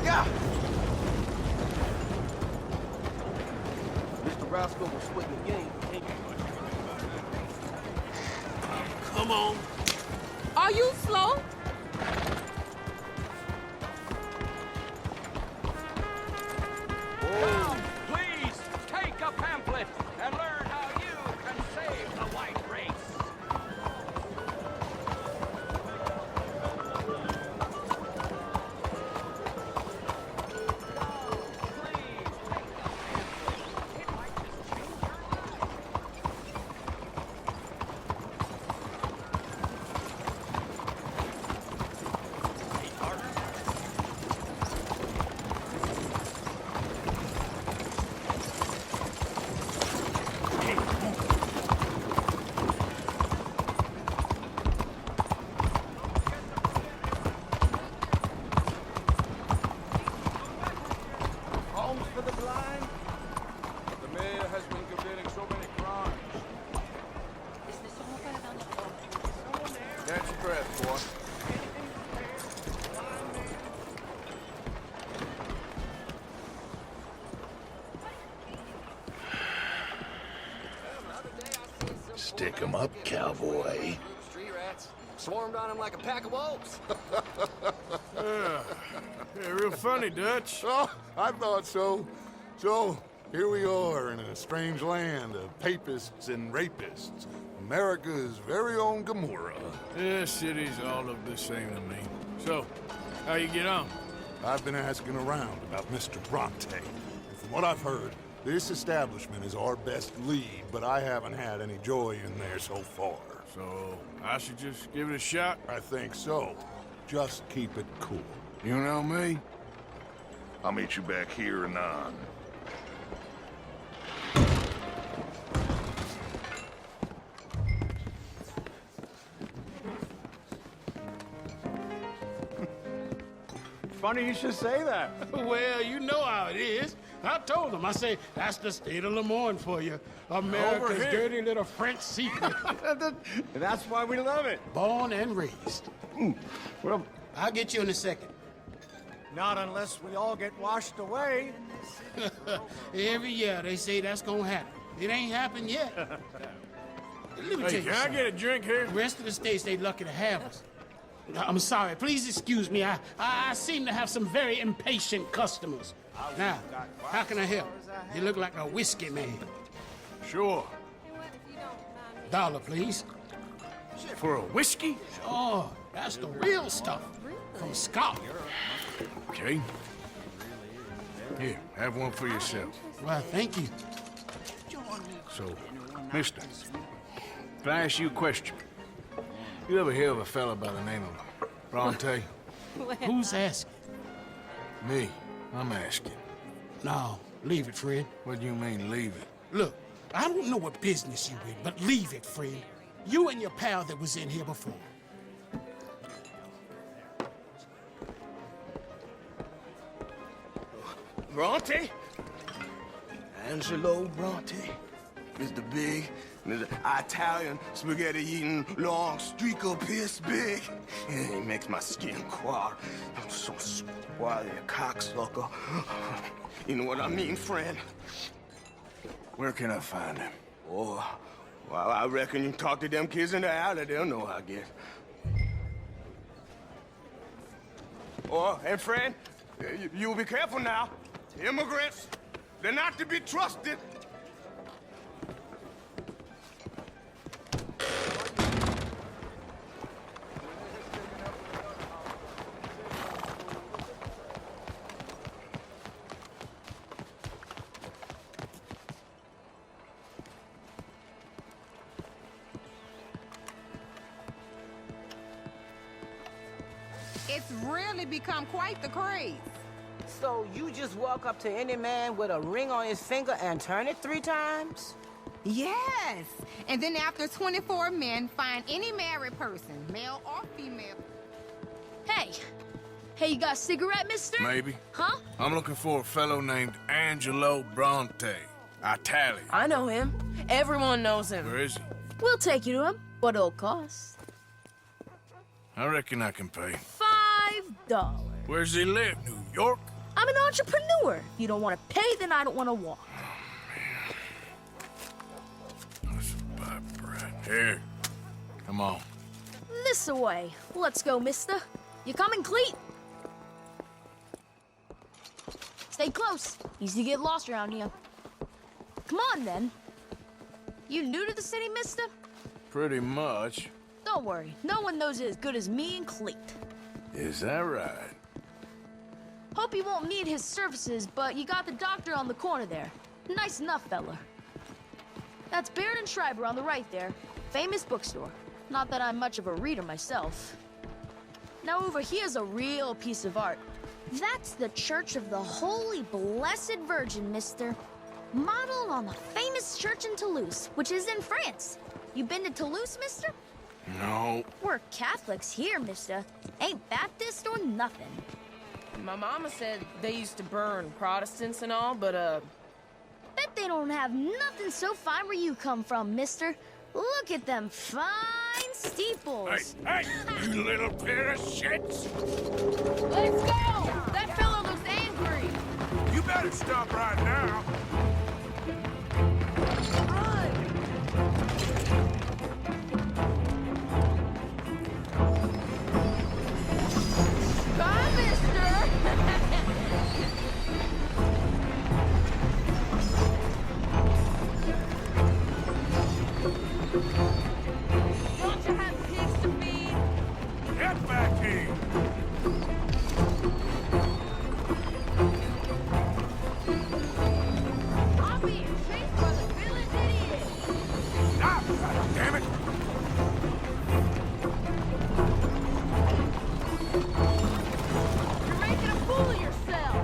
Yeah! Mr. Roscoe was sweating the game. Come on. Are you slow? Now, please take a pamphlet and learn how you can save the white race. Homes for the blind? The mayor has been committing so many crimes. Catch your breath, boy. Stick 'em up, cowboy. Street rats swarmed on him like a pack of wolves. Yeah, real funny, Dutch. Oh, I thought so. So, here we are in a strange land of papists and rapists. America's very own Gomorrah. Yeah, cities all look the same to me. So, how you get on? I've been asking around about Mr. Bronte. And from what I've heard, this establishment is our best lead, but I haven't had any joy in there so far. So, I should just give it a shot? I think so. Just keep it cool. You know me? I'll meet you back here anon. Funny you should say that. Well, you know how it is. I told him. I say, that's the state of Lemoyne for you. America's dirty little French secret. That's why we love it. Born and raised. Well, I'll get you in a second. not unless we all get washed away. Every year they say that's gonna happen. It ain't happened yet. Let me tell you Can I something. get a drink here? The rest of the states, they lucky to have us. I'm sorry. Please excuse me. I seem to have some very impatient customers. Now, how can I help? You look like a whiskey man. Sure. $1, please. For a whiskey? Oh, that's the real stuff. From Scotland. Okay. Here, have one for yourself. Well, thank you. So, mister, can I ask you a question? You ever hear of a fella by the name of Bronte? Who's asking? Me. I'm asking. No, leave it, Fred. What do you mean, leave it? Look, I don't know what business you in, but leave it, Fred. You and your pal that was in here before. Bronte? Angelo Bronte? Mr. Big, Mr. Italian, spaghetti-eating, long streaker piss big. It makes my skin crawl. I'm so squally a cocksucker. You know what I mean, friend? Where can I find him? Oh, well, I reckon you talk to them kids in the alley, they'll know, I guess. Oh, and friend, you'll be careful now. Immigrants, they're not to be trusted. It's really become quite the craze. So you just walk up to any man with a ring on his finger and turn it 3 times? Yes. And then after 24 men, find any married person, male or female. Hey. Hey, you got a cigarette, mister? Maybe. Huh? I'm looking for a fellow named Angelo Bronte. Italian. I know him. Everyone knows him. Where is he? We'll take you to him. What it'll cost? I reckon I can pay. $5. Where's he live, New York? I'm an entrepreneur. If you don't want to pay, then I don't want to walk. Let's buy bread. Here. Come on. This away. Let's go, mister. You coming, Cleet? Stay close. Easy to get lost around here. Come on, then. You new to the city, mister? Pretty much. Don't worry. No one knows it as good as me and Cleet. Is that right? Hope you won't need his services, but you got the doctor on the corner there. Nice enough, fella. That's Baird and Schreiber on the right there. Famous bookstore. Not that I'm much of a reader myself. Now over here's a real piece of art. That's the Church of the Holy Blessed Virgin, mister. Modeled on the famous church in Toulouse, which is in France. You been to Toulouse, mister? No. We're Catholics here, mister. Ain't Baptist or nothing. My mama said they used to burn Protestants and all, but, Bet they don't have nothing so fine where you come from, mister. Look at them fine steeples. Hey, you little pair of shits! Let's go! That fellow looks angry! You better stop right now. Bye, mister! Don't you have pigs to feed? Get back here! I'm being chased by the village idiot! Stop! God damn it! You're making a fool of yourself!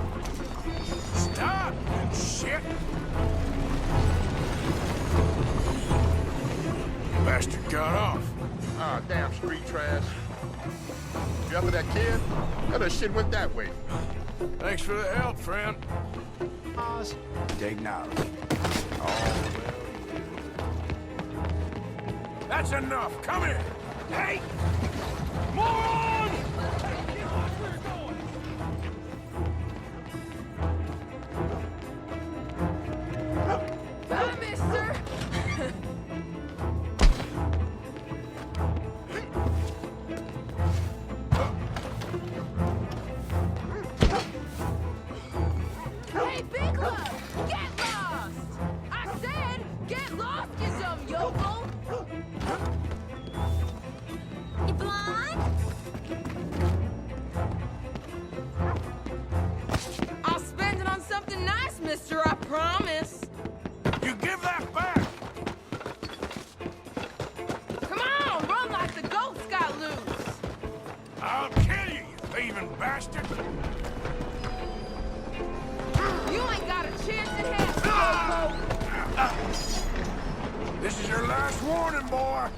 Stop, you shit! Bastard got off. Ah, damn street trash. You after that kid? How that shit went that way? Thanks for the help, friend. Take knowledge. That's enough. Come here. Hey! Moron! Bye, mister! Hey, Big Love! Get lost! I said, get lost, you dumb yokel! You blind? I'll spend it on something nice, mister, I promise. You give that back! Come on, run like the goats got loose! I'll kill you, you thieving bastard! You ain't got a chance in hell, This is your last warning, boy!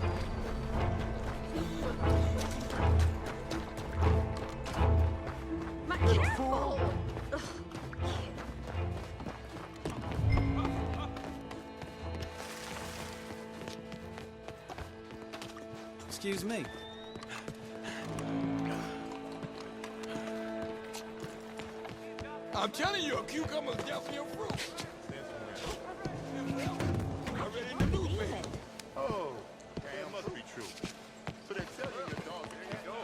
My careful! Excuse me. I'm telling you, a cucumber's definitely a fruit. I read it in the newspaper. Oh, that must be true. So they tell you your dog, there you go.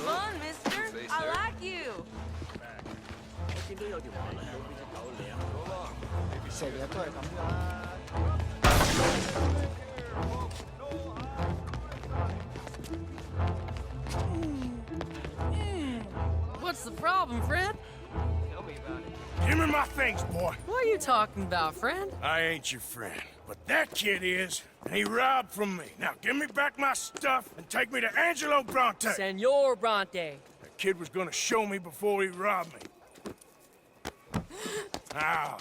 Fun, mister. I like you. What's the problem, friend? Give me my things, boy. What are you talking about, friend? I ain't your friend, but that kid is, and he robbed from me. Now give me back my stuff and take me to Angelo Bronte. Senor Bronte. That kid was gonna show me before he robbed me. Now,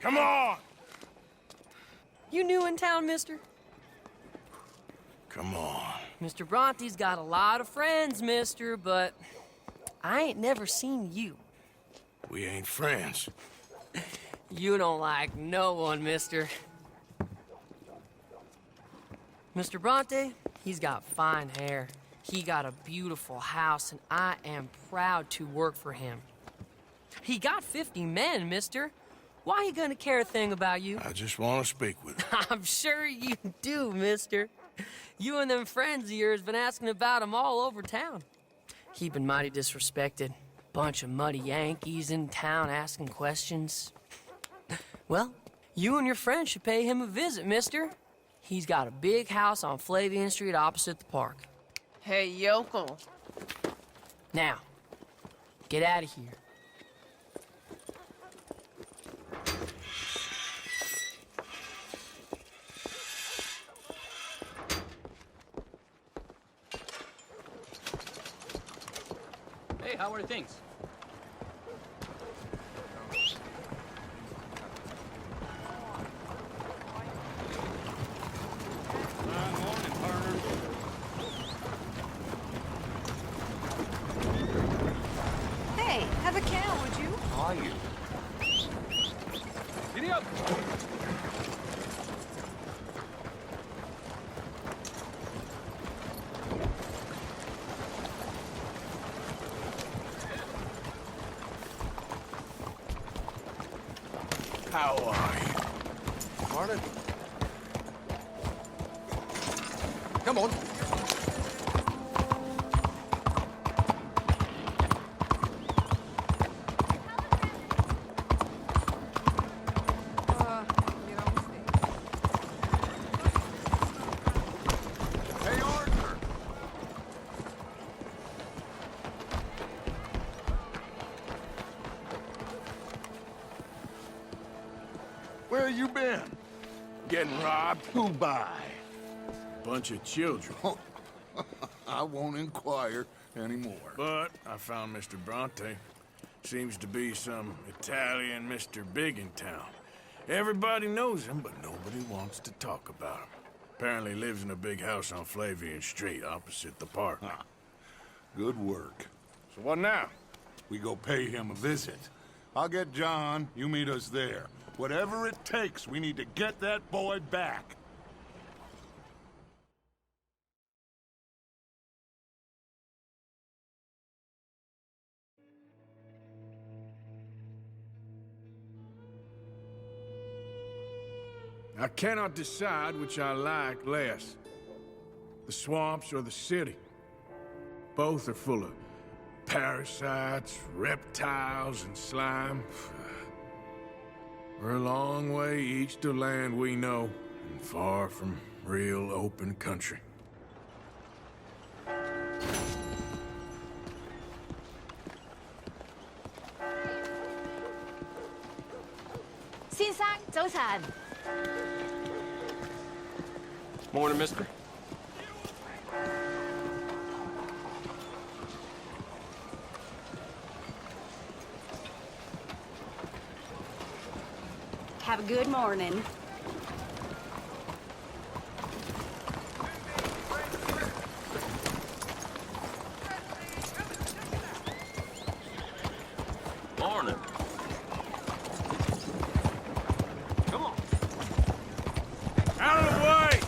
come on. You new in town, mister? Come on. Mr. Bronte's got a lot of friends, mister, but I ain't never seen you. We ain't friends. You don't like no one, mister. Mr. Bronte, he's got fine hair. He got a beautiful house, and I am proud to work for him. He got 50 men, mister. Why he gonna care a thing about you? I just want to speak with him. I'm sure you do, mister. You and them friends of yours been asking about him all over town. He been mighty disrespected. Bunch of muddy Yankees in town asking questions. Well, you and your friend should pay him a visit, mister. He's got a big house on Flavian Street opposite the park. Hey, yokel. Now, get out of here. Hey, how are things? Morning, partner. Hey, have a can, would you? How are you? Giddy up! How are you? Morning. Come on. Hey, Arthur! Where you been? Getting robbed? Who by? Bunch of children. I won't inquire anymore. But I found Mr. Bronte. Seems to be some Italian Mr. Big in town. Everybody knows him, but nobody wants to talk about him. Apparently lives in a big house on Flavian Street opposite the park. Good work. So what now? We go pay him a visit. I'll get John, you meet us there. Whatever it takes, we need to get that boy back. I cannot decide which I like less. The swamps or the city. Both are full of parasites, reptiles, and slime. We're a long way east of land we know, and far from real open country. Morning, mister. Have a good morning. Morning. Come on. Out of the way!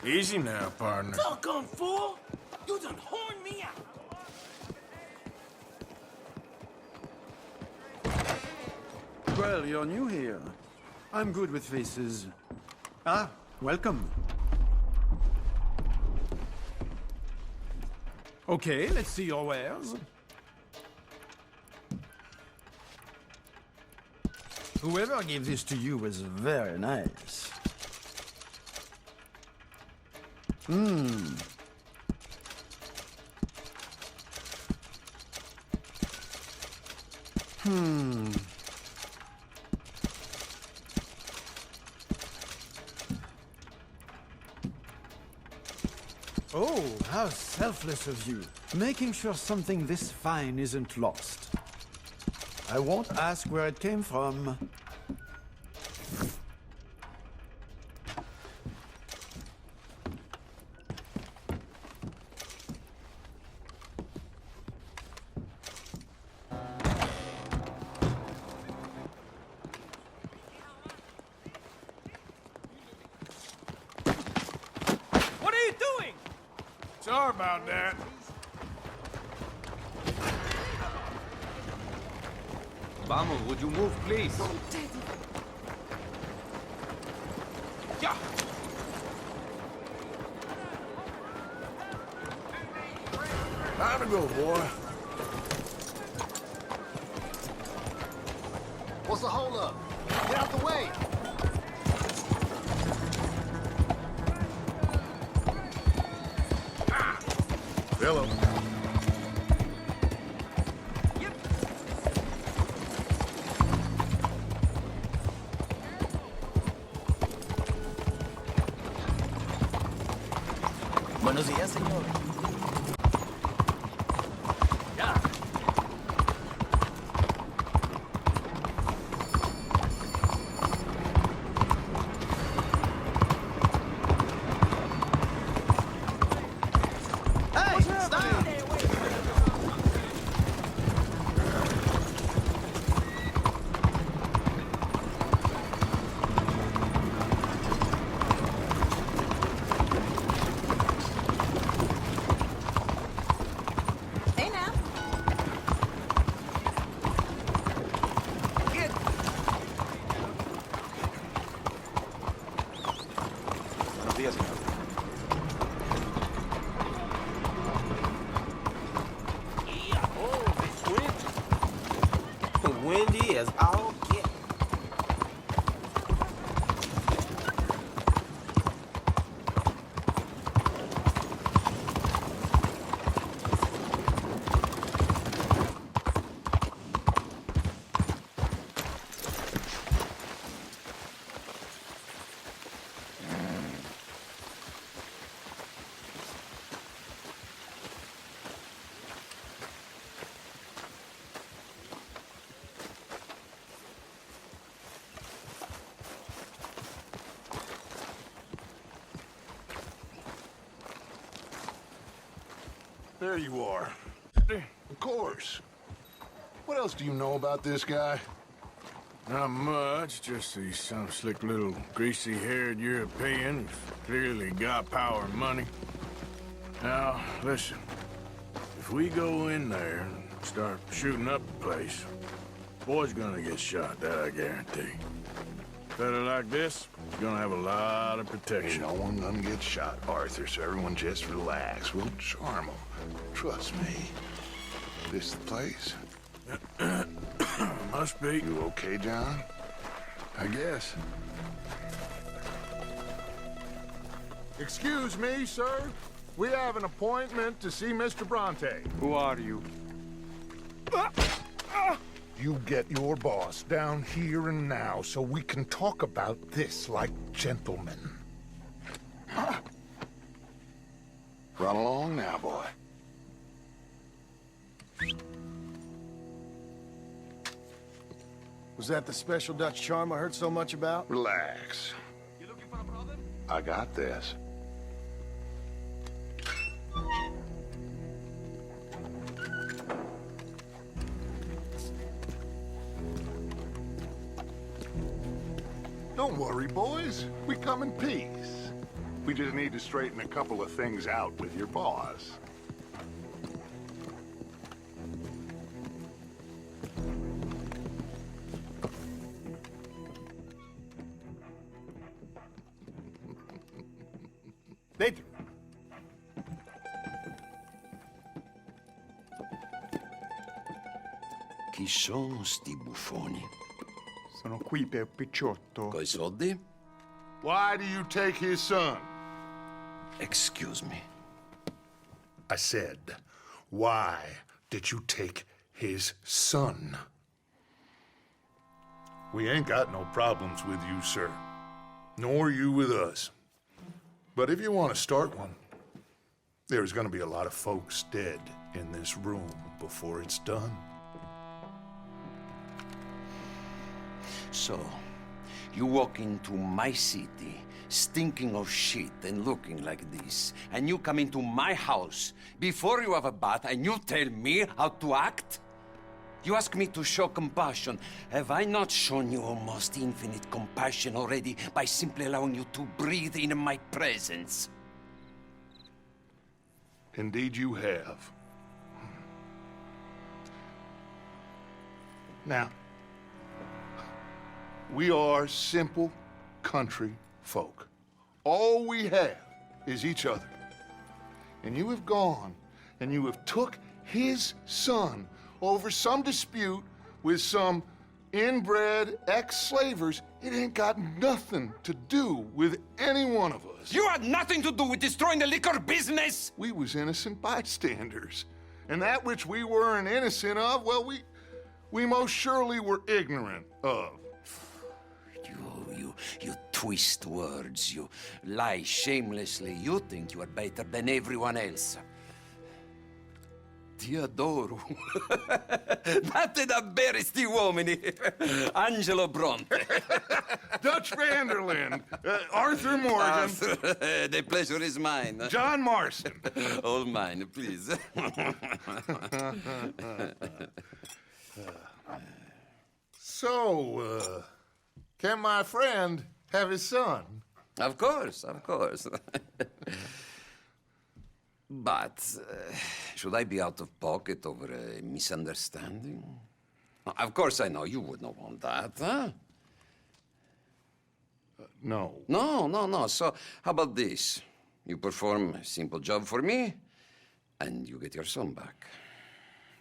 Easy now, partner. Doggone fool! You done horned me out! Well, you're new here. I'm good with faces. Ah, welcome. Okay, let's see your wares. Whoever gave this to you was very nice. Hmm. Oh, how selfless of you. Making sure something this fine isn't lost. I won't ask where it came from. Sorry about that. Vamos, would you move, please? Yeah. Time to go, boy. What's the holdup? Get out the way! Hello. Buenos días, señor. Windy as all get. There you are. Of course. What else do you know about this guy? Not much, just he's some slick little greasy-haired European who's clearly got power and money. Now, listen. If we go in there and start shooting up the place, boy's gonna get shot, that I guarantee. Fella like this is gonna have a lot of protection. Ain't no one gonna get shot, Arthur, so everyone just relax. We'll charm them. Trust me. This the place? Must be. You okay, John? I guess. Excuse me, sir. We have an appointment to see Mr. Bronte. Who are you? You get your boss down here and now so we can talk about this like gentlemen. Run along now, boy. Was that the special Dutch charm I heard so much about? Relax. You looking for a problem? I got this. Don't worry, boys. We come in peace. We just need to straighten a couple of things out with your boss. Dentro. Chi sono sti buffoni? Sono qui per Picciotto. Coi soldi? Why do you take his son? Excuse me. I said, why did you take his son? We ain't got no problems with you, sir. Nor you with us. But if you want to start one, there's gonna be a lot of folks dead in this room before it's done. So, you walk into my city, stinking of shit and looking like this, and you come into my house before you have a bath and you tell me how to act? You ask me to show compassion. Have I not shown you almost infinite compassion already by simply allowing you to breathe in my presence? Indeed you have. Now, we are simple country folk. All we have is each other. And you have gone and you have took his son over some dispute with some inbred ex-slavers. It ain't got nothing to do with any one of us. You had nothing to do with destroying the liquor business! We was innocent bystanders. And that which we weren't innocent of, well, we most surely were ignorant of. You twist words, you lie shamelessly. You think you are better than everyone else. Ti adoro. Date da bere sti uomini. Angelo Bronte. Dutch Vanderlyn. Arthur Morgan. Arthur, the pleasure is mine. John Marston. All mine, please. So, can my friend have his son? Of course, of course. But should I be out of pocket over a misunderstanding? Of course I know you would not want that, huh? No. No. So how about this? You perform a simple job for me, and you get your son back.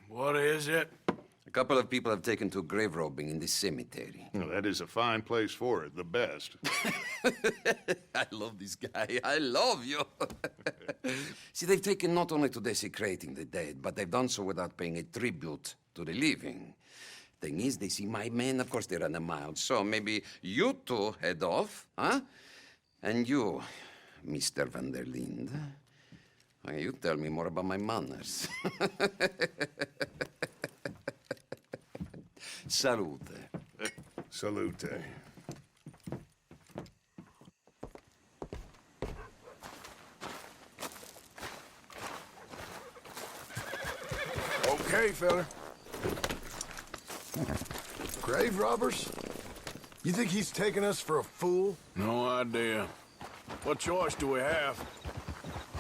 What is it? A couple of people have taken to grave robbing in this cemetery. Well, that is a fine place for it, the best. I love this guy. I love you. See, they've taken not only to desecrating the dead, but they've done so without paying a tribute to the living. Thing is, they see my men, of course they run them out. So maybe you two head off, huh? And you, Mr. Van der Linde, you tell me more about my manners. Salute. Salute. Okay, fella. Grave robbers? You think he's taking us for a fool? No idea. What choice do we have?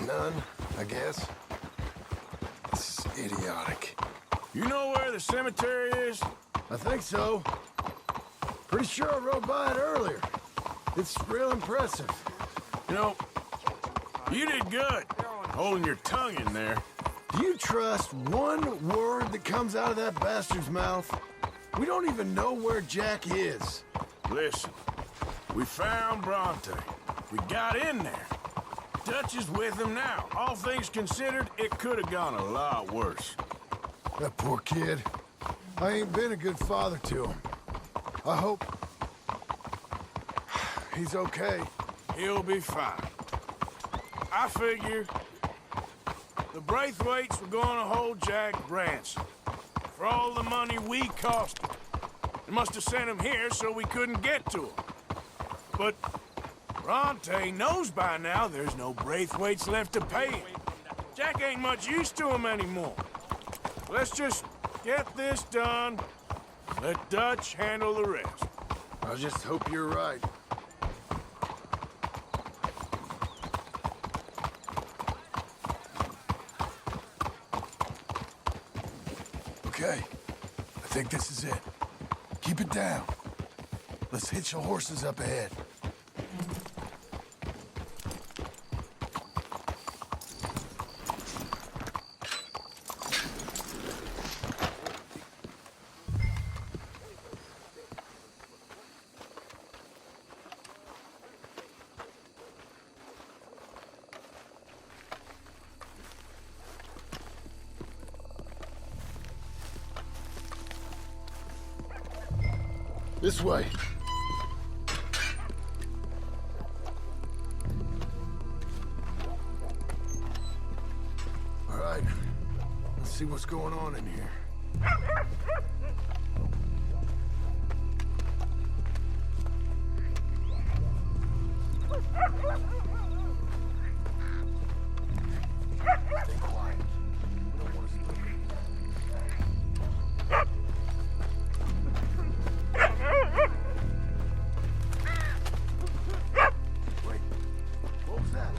None, I guess. This is idiotic. You know where the cemetery is? I think so. Pretty sure I rode by it earlier. It's real impressive. You know, you did good holding your tongue in there. Do you trust one word that comes out of that bastard's mouth? We don't even know where Jack is. Listen, we found Bronte. We got in there. Dutch is with him now. All things considered, it could have gone a lot worse. That poor kid. I ain't been a good father to him. I hope he's okay. He'll be fine. I figure the Braithwaites were going to hold Jack ransom for all the money we cost him. They must have sent him here so we couldn't get to him. But Bronte knows by now there's no Braithwaites left to pay him. Jack ain't much use to him anymore. Let's just get this done. Let Dutch handle the rest. I just hope you're right. Okay, I think this is it. Keep it down. Let's hitch the horses up ahead. This way. All right. Let's see what's going on in here. Stay quiet. We don't want to split. Wait, what was that?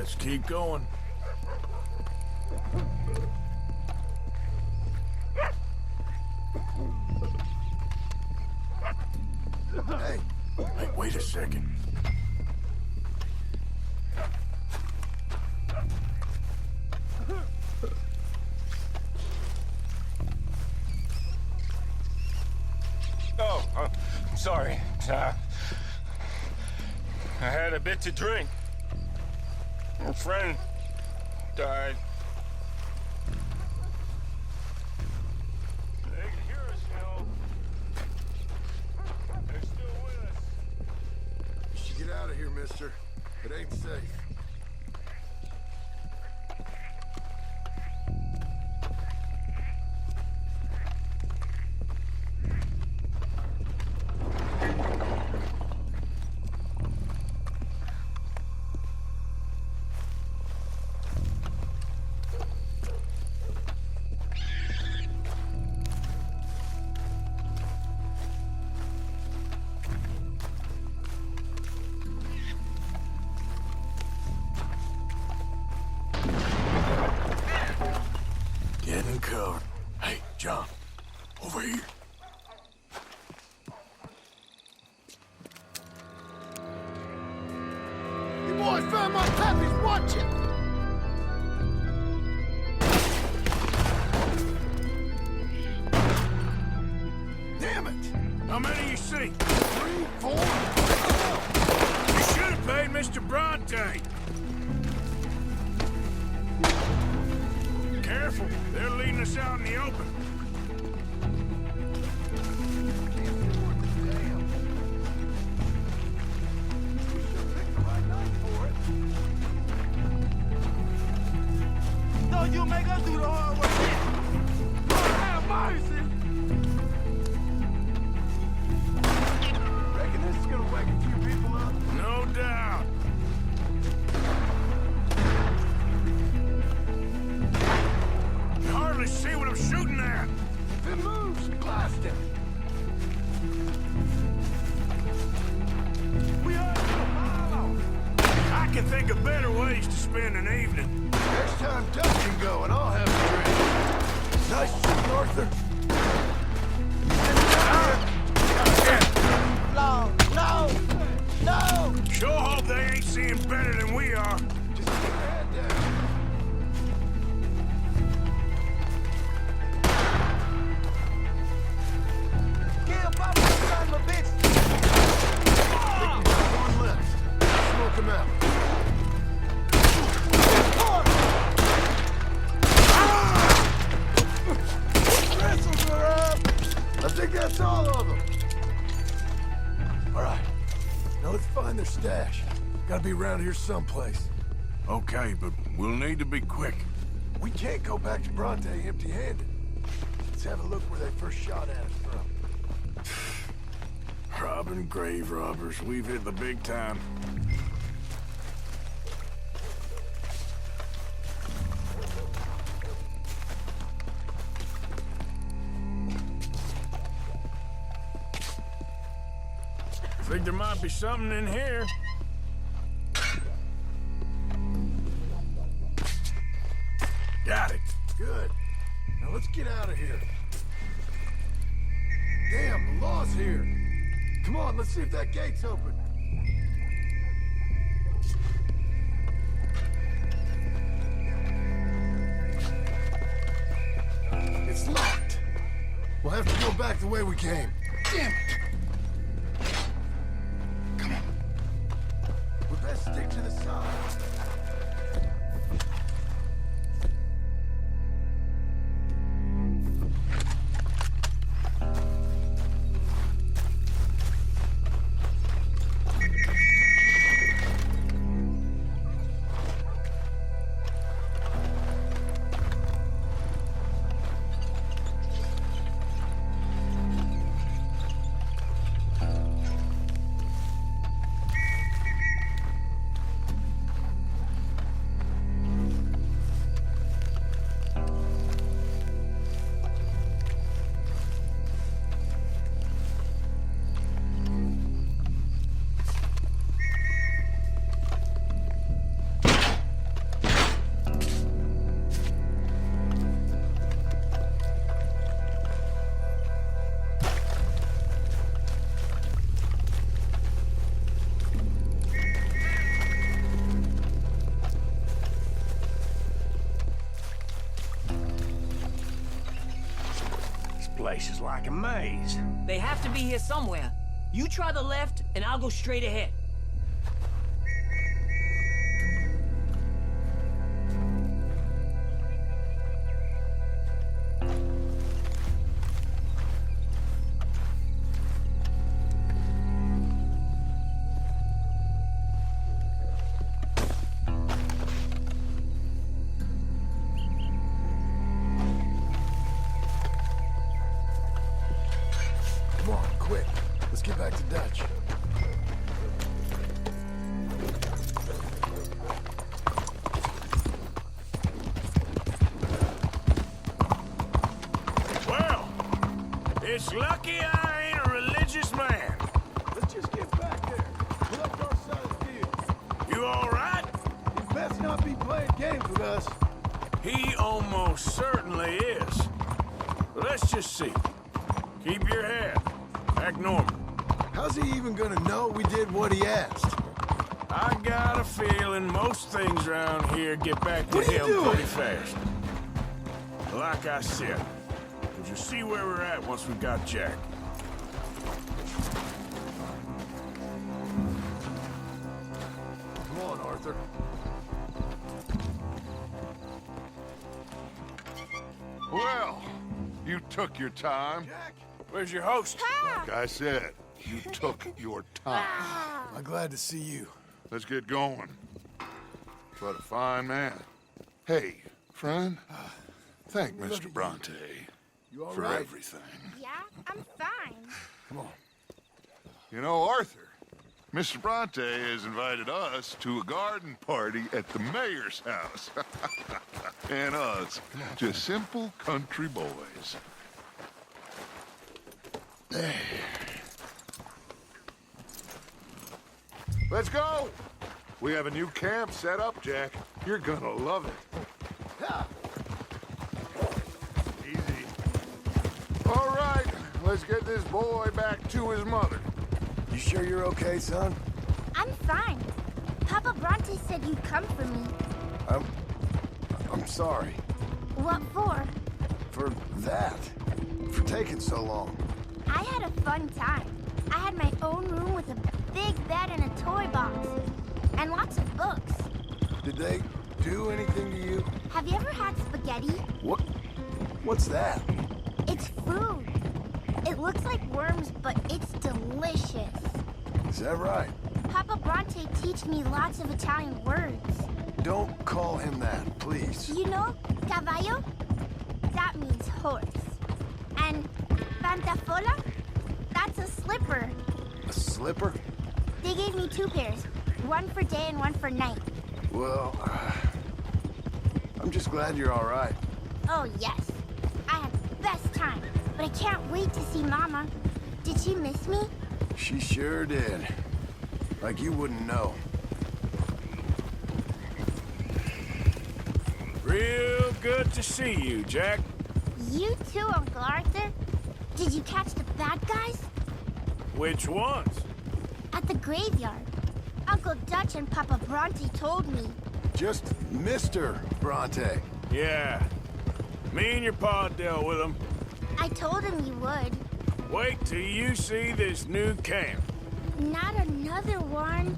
Let's keep going. Hey, wait a second. Oh, I'm sorry. I had a bit to drink. A friend died. They can hear us, you know. They're still with us. you should get out of here, mister. It ain't safe. Getting covered. Hey, John, over here. You boys found my puppies, watch it! Damn it! How many you see? 3, 4. You should have paid Mr. Bronte. Careful, they're leading us out in the open. No, you make us do the hard work. Lord have mercy. Reckon this is gonna wake a few people up? No doubt. You hardly see what I'm shooting at. If it moves, blast it! We are a mile off. I can think of better ways to spend an evening. Next time Duck can go and I'll have a drink. Nice shooting, Arthur. No, no, no! Sure hope they ain't seeing better than we are. Just keep your head down. Kill Papa, son of a bitch! One left. Smoke him out. Missiles are up! I think that's all of them. All right. Now let's find their stash. Gotta be around here someplace. Okay, but we'll need to be quick. We can't go back to Bronte empty-handed. Let's have a look where they first shot at us from. Robbing grave robbers. We've hit the big time. Think there might be something in here. Got it. Good. Now let's get out of here. Damn, the law's here. Come on, let's see if that gate's open. It's locked. We'll have to go back the way we came. Damn it! Come on. We best stick to the side. place is like a maze. They have to be here somewhere. You try the left, and I'll go straight ahead. Come on, quick. Let's get back to Dutch. Well, it's lucky I ain't a religious man. Let's just get back there. Collect our side of the deal. You all right? You best not be playing games with us. He almost certainly is. Let's just see. Keep your head. Act normal. How's he even gonna know we did what he asked? I got a feeling most things around here get back to What are you him doing? pretty fast. Like I said, we'll just see where we're at once we got Jack. Come on, Arthur. Well, you took your time. Where's your host? Like I said, you took your time. I'm glad to see you. Let's get going. What a fine man. Hey, friend, thank Mr. Bronte You all for right? everything. Yeah, I'm fine. Come on. You know, Arthur, Mr. Bronte has invited us to a garden party at the mayor's house. And us, just simple country boys. Let's go! We have a new camp set up, Jack. You're gonna love it. Easy. All right, let's get this boy back to his mother. You sure you're okay, son? I'm fine. Papa Bronte said you'd come for me. I'm sorry. What for? For that. For taking so long. I had a fun time. I had my own room with a big bed and a toy box. And lots of books. Did they do anything to you? Have you ever had spaghetti? What's that? It's food. It looks like worms, but it's delicious. Is that right? Papa Bronte teach me lots of Italian words. Don't call him that, please. You know, caballo? That means horse. And pantafola? That's a slipper. A slipper? They gave me 2 pairs. One for day and one for night. Well, I'm just glad you're all right. Oh, yes. I had the best time. But I can't wait to see Mama. Did she miss me? She sure did. Like you wouldn't know. Real good to see you, Jack. You too, Uncle Arthur. Did you catch the bad guys? Which ones? At the graveyard. Uncle Dutch and Papa Bronte told me. Just Mr. Bronte. Yeah. Me and your pa dealt with them. I told him you would. Wait till you see this new camp. Not another one.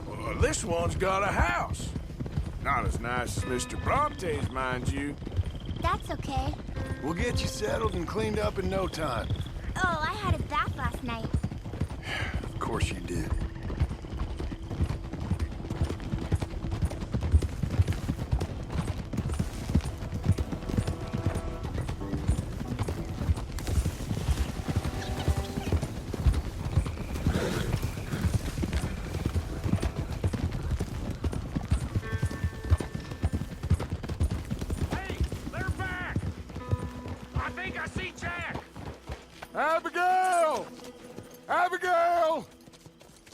Well, this one's got a house. Not as nice as Mr. Bronte's, mind you. That's okay. We'll get you settled and cleaned up in no time. Oh, I had a bath last night. Of course you did. Abigail! Abigail!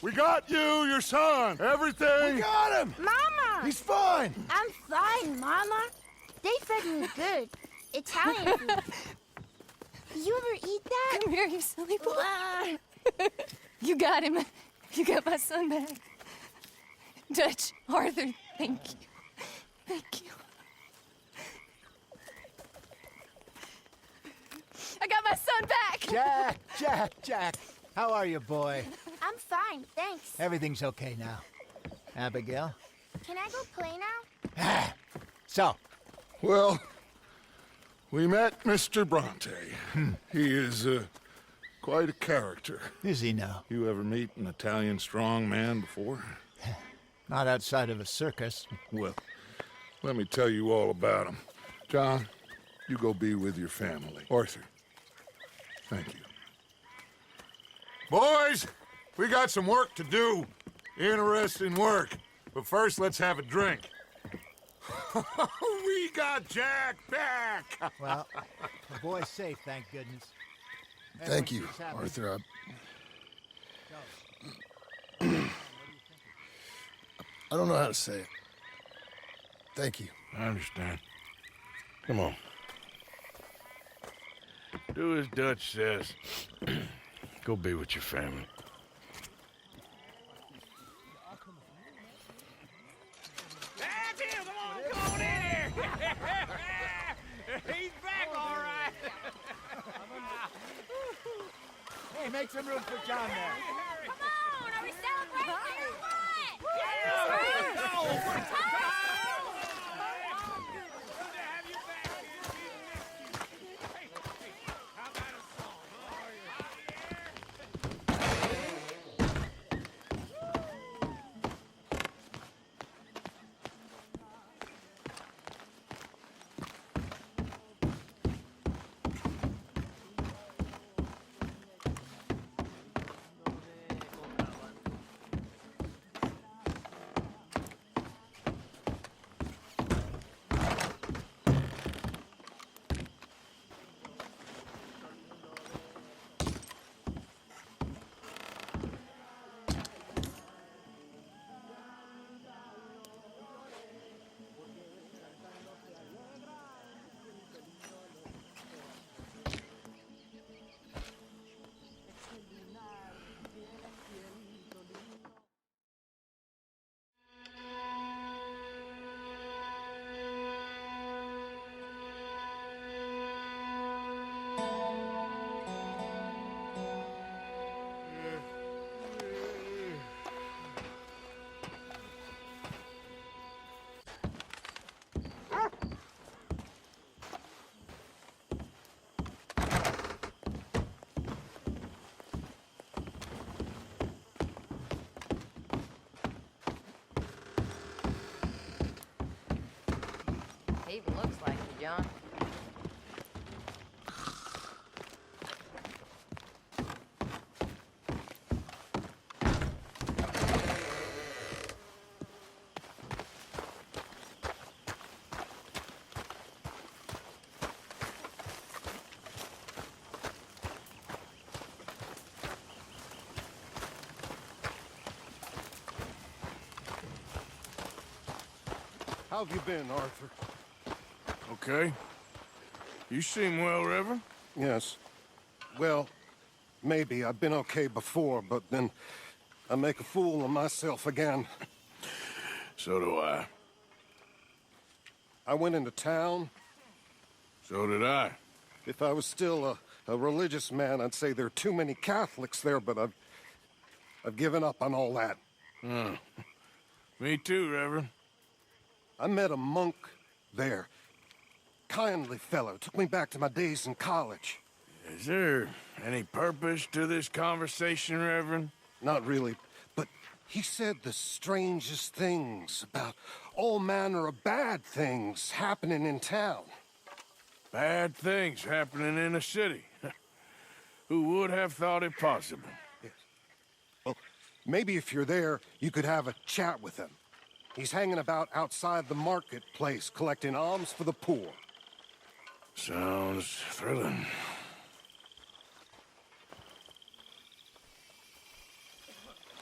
We got you, your son, everything. We got him! Mama! He's fine! I'm fine, Mama. They fed me good. Italian food. You ever eat that? Come here, you silly boy. You got him. You got my son back. Dutch, Arthur, thank you. Thank you. I got my son back! Jack! How are you, boy? I'm fine, thanks. Everything's okay now. Abigail? Can I go play now? So? Well, we met Mr. Bronte. He is quite a character. Is he now? You ever meet an Italian strong man before? Not outside of a circus. Well, let me tell you all about him. John, you go be with your family. Arthur, thank you. Boys, we got some work to do. Interesting work. But first, let's have a drink. We got Jack back! Well, the boy's safe, thank goodness. Thank you, Arthur. I don't know how to say it. Thank you. I understand. Come on. Do as Dutch says. Go be with your family. That's him! Come on in here! He's back, all right! Hey, make some room for John there. Come on, are we celebrating or what? Even looks like you, John. How have you been, Arthur? Okay. You seem well, Reverend. Yes. Well, maybe. I've been okay before, but then I make a fool of myself again. So do I. I went into town. So did I. If I was still a religious man, I'd say there are too many Catholics there, but I've given up on all that. Me too, Reverend. I met a monk there. Kindly fellow. Took me back to my days in college. Is there any purpose to this conversation, Reverend? Not really, but he said the strangest things about all manner of bad things happening in town. Bad things happening in a city. Who would have thought it possible? Yes. Well, maybe if you're there, you could have a chat with him. He's hanging about outside the marketplace, collecting alms for the poor. Sounds thrilling.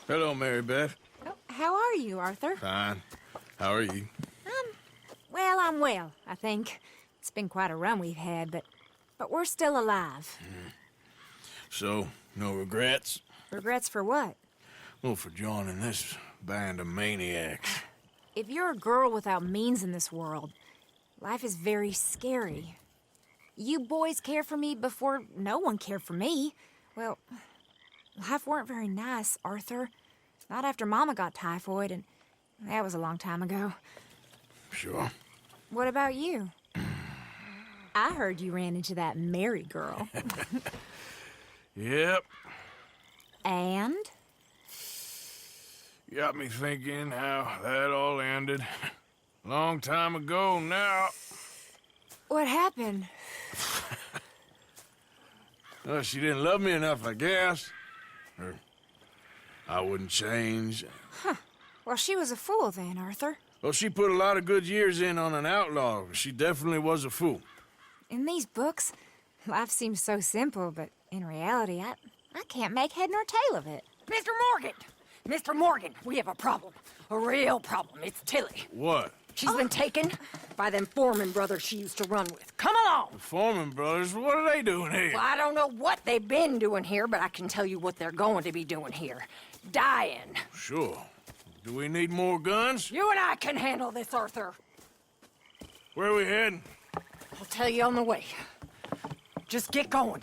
Hello, Mary Beth. Oh, how are you, Arthur? Fine. How are you? Well, I'm well, I think. It's been quite a run we've had, but we're still alive. So, no regrets? Regrets for what? Well, for joining this band of maniacs. If you're a girl without means in this world, life is very scary. You boys care for me before no one cared for me. Well, life weren't very nice, Arthur. Not after Mama got typhoid, and that was a long time ago. Sure. What about you? I heard you ran into that Mary girl. Yep. And? Got me thinking how that all ended. Long time ago now. What happened? Well, she didn't love me enough, I guess. Or I wouldn't change. Huh. Well, she was a fool then, Arthur. Well, she put a lot of good years in on an outlaw. She definitely was a fool. In these books, life seems so simple, but in reality, I can't make head nor tail of it. Mr. Morgan! Mr. Morgan, we have a problem. A real problem. It's Tilly. What? She's been taken by them Foreman brothers she used to run with. Come along! The Foreman brothers? What are they doing here? Well, I don't know what they've been doing here, but I can tell you what they're going to be doing here. Dying. Sure. Do we need more guns? You and I can handle this, Arthur. Where are we heading? I'll tell you on the way. Just get going.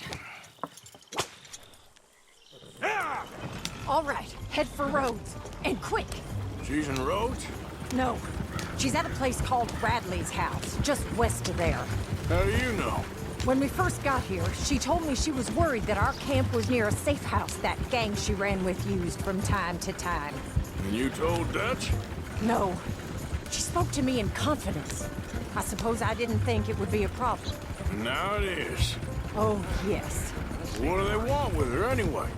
All right, head for Rhodes. And quick. She's in Rhodes? No. She's at a place called Bradley's house, just west of there. How do you know? When we first got here, she told me she was worried that our camp was near a safe house that gang she ran with used from time to time. And you told Dutch? No. She spoke to me in confidence. I suppose I didn't think it would be a problem. Now it is. Oh, yes. What do they want with her anyway?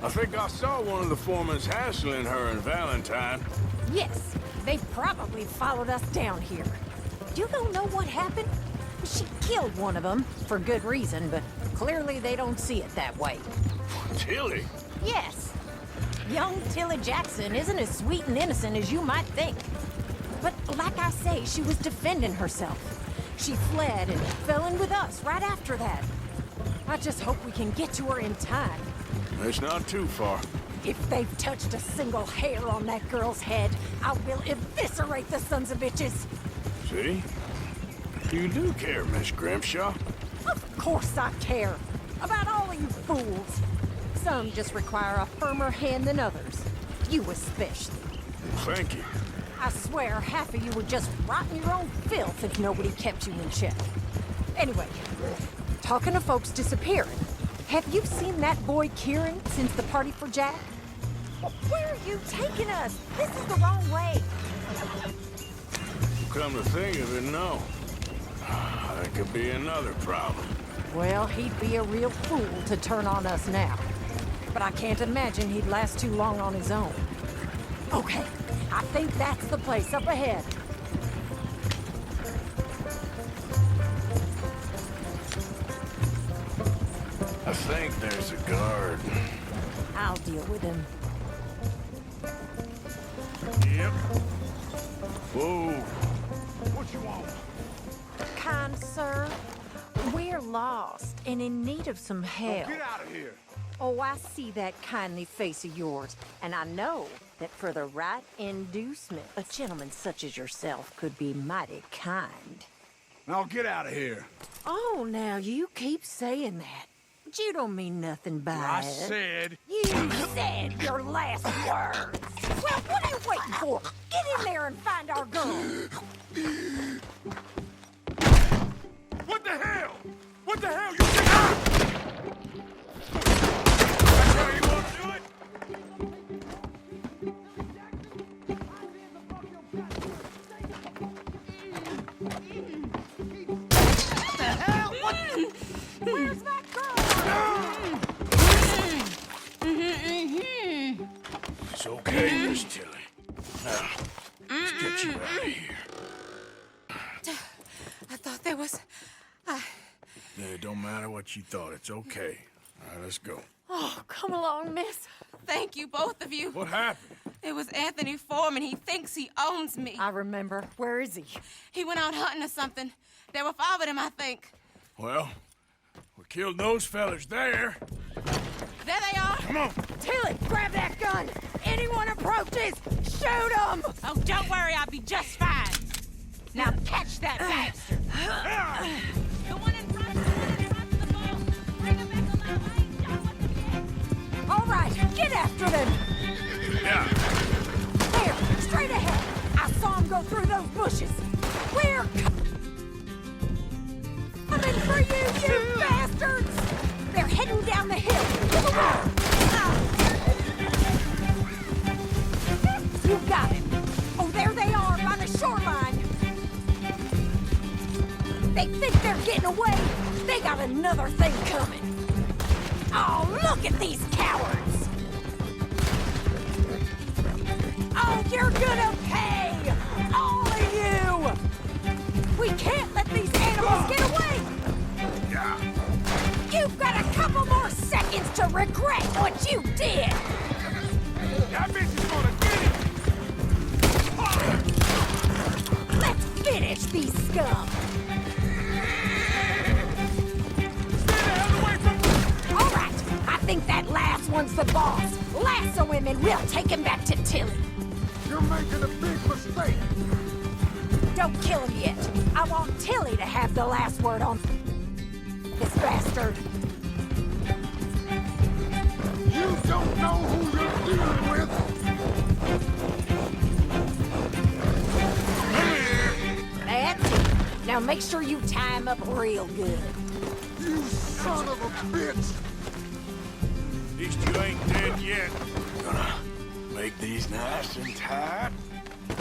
I think I saw one of the foremans hassling her and Valentine. Yes, they probably followed us down here. You don't know what happened? She killed one of them, for good reason, but clearly they don't see it that way. Tilly? Yes. Young Tilly Jackson isn't as sweet and innocent as you might think. But like I say, she was defending herself. She fled and fell in with us right after that. I just hope we can get to her in time. It's not too far. If they've touched a single hair on that girl's head, I will eviscerate the sons of bitches. See? You do care, Miss Grimshaw. Of course I care. About all of you fools. Some just require a firmer hand than others. You especially. Thank you. I swear half of you would just rot in your own filth if nobody kept you in check. Anyway, talking of folks disappearing, have you seen that boy Kieran since the party for Jack? Where are you taking us? This is the wrong way. Come to think of it, no. That could be another problem. Well, he'd be a real fool to turn on us now. But I can't imagine he'd last too long on his own. Okay, I think that's the place up ahead. I think there's a guard. I'll deal with him. Yep. Whoa. What you want? Kind sir, we're lost and in need of some help. Get out of here. Oh, I see that kindly face of yours, and I know that for the right inducement, a gentleman such as yourself could be mighty kind. Now get out of here. Oh, now you keep saying that. But you don't mean nothing by I it. said... You said your last words. Well, what are you waiting for? Get in there and find our girl. What the hell? What the hell? You think That's how you want to do it? What the hell? What? Where's that girl? It's okay, Miss Tilly. Now, let's get you out of here. I thought there was... Yeah, it don't matter what you thought. It's okay. All right, let's go. Oh, come along, miss. Thank you, both of you. What happened? It was Anthony Foreman. He thinks he owns me. I remember. Where is he? He went out hunting or something. There were 5 of them, I think. Well, we killed those fellas there. There they are. Come on. Tilly, grab that gun. Anyone approaches, shoot them. Oh, don't worry. I'll be just fine. Now catch that bastard. The one in front of you. Yeah. There, straight ahead. I saw him go through those bushes. We're coming for you, you bastards! They're heading down the hill. To the wall. You got him. Oh, there they are by the shoreline. They think they're getting away. They got another thing coming. Oh, look at these cowards! Oh, you're gonna pay! All of you! We can't let these animals get away! You've got a couple more seconds to regret what you did! That bitch is gonna get it! Let's finish these scum! All right, I think that last one's the boss. Lasso him and we'll take him back to Tilly. You're making a big mistake. Don't kill him yet. I want Tilly to have the last word on this bastard. You don't know who you're dealing with. That's it. Now make sure you tie him up real good. You son of a bitch! At least you ain't dead yet. Gonna make these nice and tight.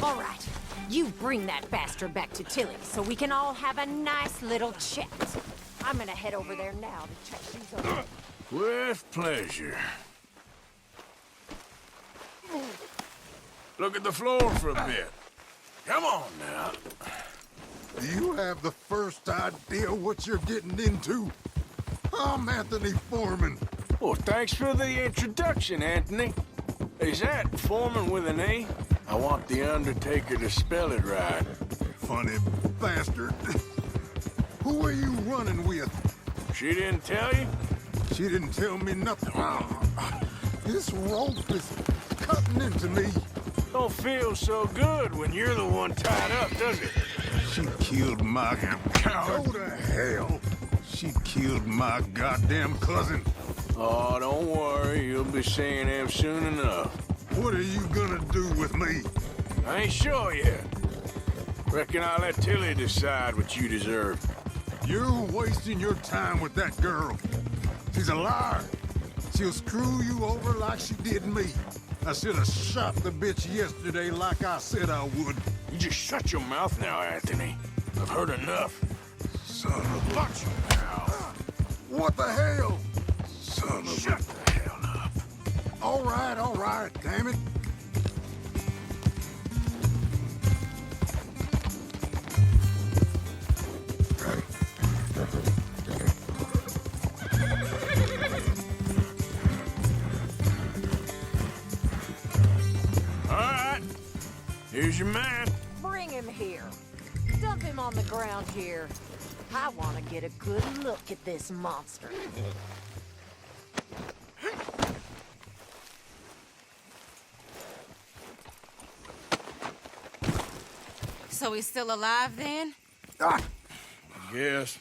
All right, you bring that bastard back to Tilly so we can all have a nice little chat. I'm gonna head over there now to check these over. With pleasure. Look at the floor for a bit. Come on now. Do you have the first idea what you're getting into? I'm Anthony Foreman. Well, thanks for the introduction, Anthony. Is that Foreman with an E? I want the Undertaker to spell it right. Funny bastard. Who are you running with? She didn't tell you? She didn't tell me nothing. This rope is cutting into me. Don't feel so good when you're the one tied up, does it? She killed my coward. Go to hell. She killed my goddamn cousin. Oh, don't worry. You'll be seeing him soon enough. What are you gonna do with me? I ain't sure yet. Reckon I'll let Tilly decide what you deserve. You're wasting your time with that girl. She's a liar. She'll screw you over like she did me. I should have shot the bitch yesterday like I said I would. You just shut your mouth now, Anthony. I've heard enough. Son of a... Watch your mouth. What the hell? Son of Shut the hell up. All right, damn it. All right. Here's your man. Bring him here. Dump him on the ground here. I want to get a good look at this monster. So he's still alive then? Yes.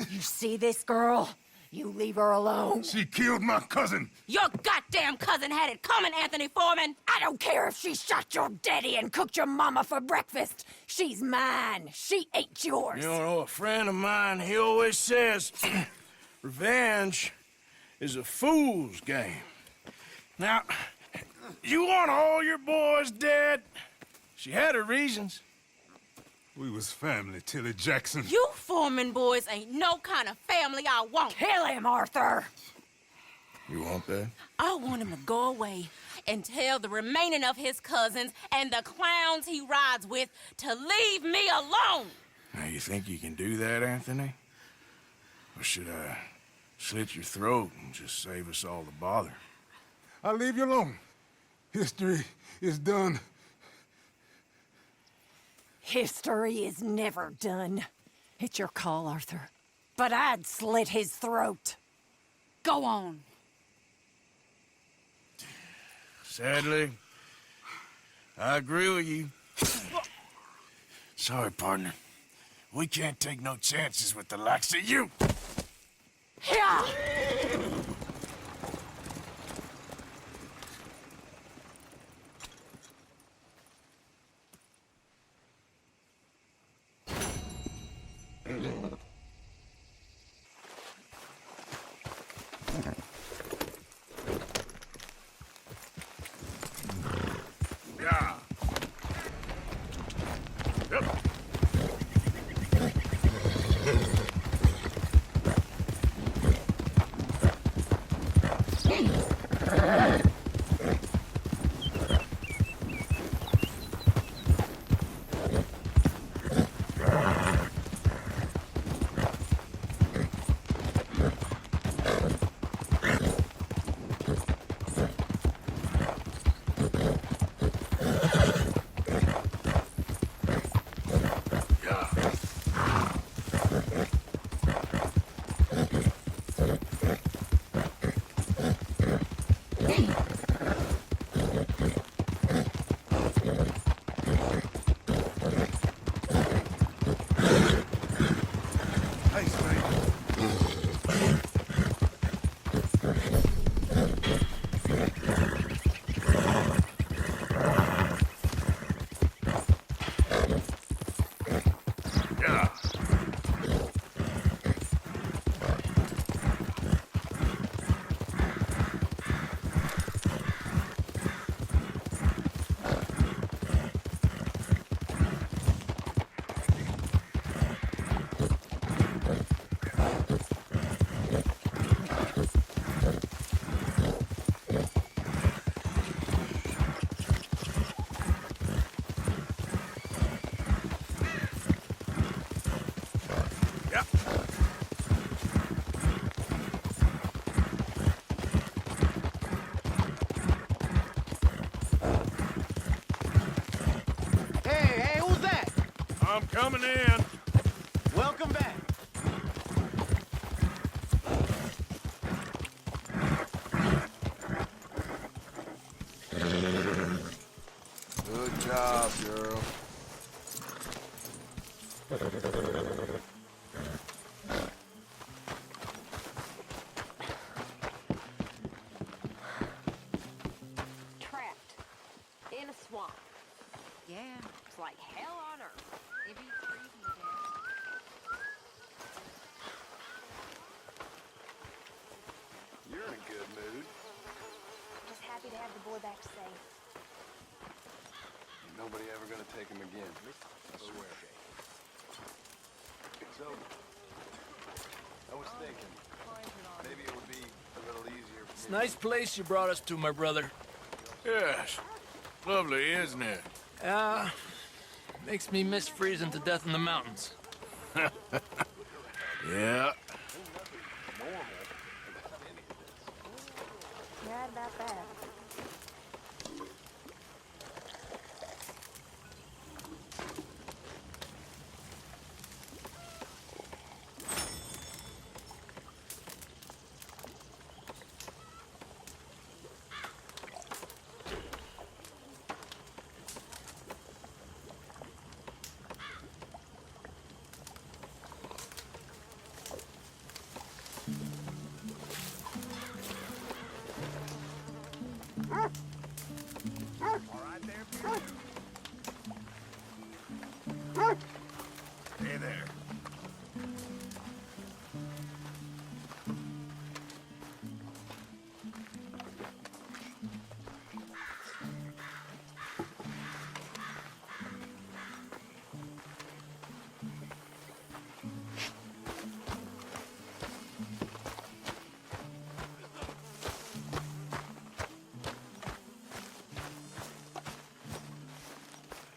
You see this girl? You leave her alone. She killed my cousin. Your goddamn cousin had it coming, Anthony Foreman! I don't care if she shot your daddy and cooked your mama for breakfast. She's mine. She ain't yours. You know, a friend of mine, he always says, revenge is a fool's game. Now, you want all your boys dead? She had her reasons. We was family, Tilly Jackson. You Foreman boys ain't no kind of family I want. Kill him, Arthur. You want that? I want him to go away and tell the remaining of his cousins and the clowns he rides with to leave me alone. Now, you think you can do that, Anthony? Or should I slit your throat and just save us all the bother? I'll leave you alone. History is done. History is never done. It's your call, Arthur. But I'd slit his throat. Go on. Sadly, I agree with you. Sorry, partner. We can't take no chances with the likes of you. Yeah. Yeah. Yep. Hey, who's that? I'm coming in. Welcome back. Good job, girl. Trapped in a swamp. Yeah, it's like hell on earth. It beats freezing to death. You're in a good mood. Just happy to have the boy back safe. Nobody ever gonna take him again. I swear. So, I was thinking, maybe it would be a little easier for It's me. a nice place you brought us to, my brother. Yes. Lovely, isn't it? Makes me miss freezing to death in the mountains. Yeah. Right about that. Hey there.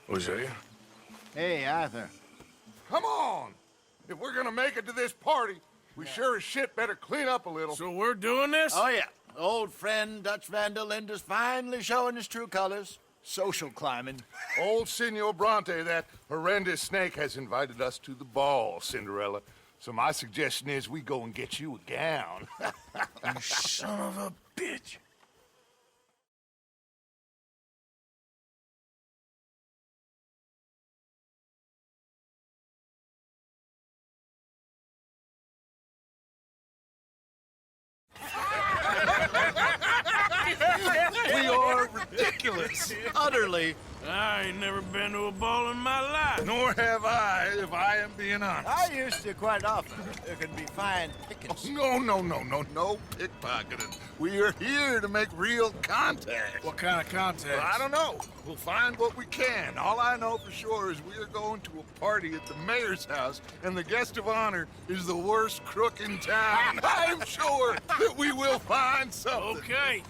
Hosea? Hey, Arthur. Come on! If we're gonna make it to this party, we sure as shit better clean up a little. So we're doing this? Oh, yeah. Old friend Dutch Van der Linde's finally showing his true colors. Social climbing. Old Senor Bronte, that horrendous snake, has invited us to the ball, Cinderella. So my suggestion is we go and get you a gown. You son of a bitch. We are ridiculous. Yes, utterly. I ain't never been to a ball in my life. Nor have I, if I am being honest. I used to quite often. There can be fine pickings. No pickpocketing. We are here to make real contact. What kind of contact? Well, I don't know. We'll find what we can. All I know for sure is we are going to a party at the mayor's house, and the guest of honor is the worst crook in town. I'm sure that we will find something. Okay.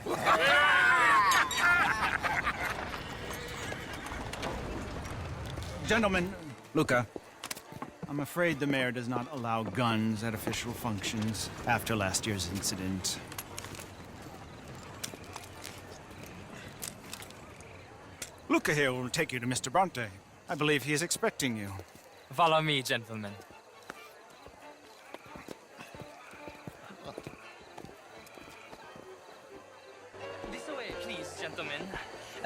Gentlemen, Luca, I'm afraid the mayor does not allow guns at official functions after last year's incident. Luca here will take you to Mr. Bronte. I believe he is expecting you. Follow me, gentlemen. This way, please, gentlemen.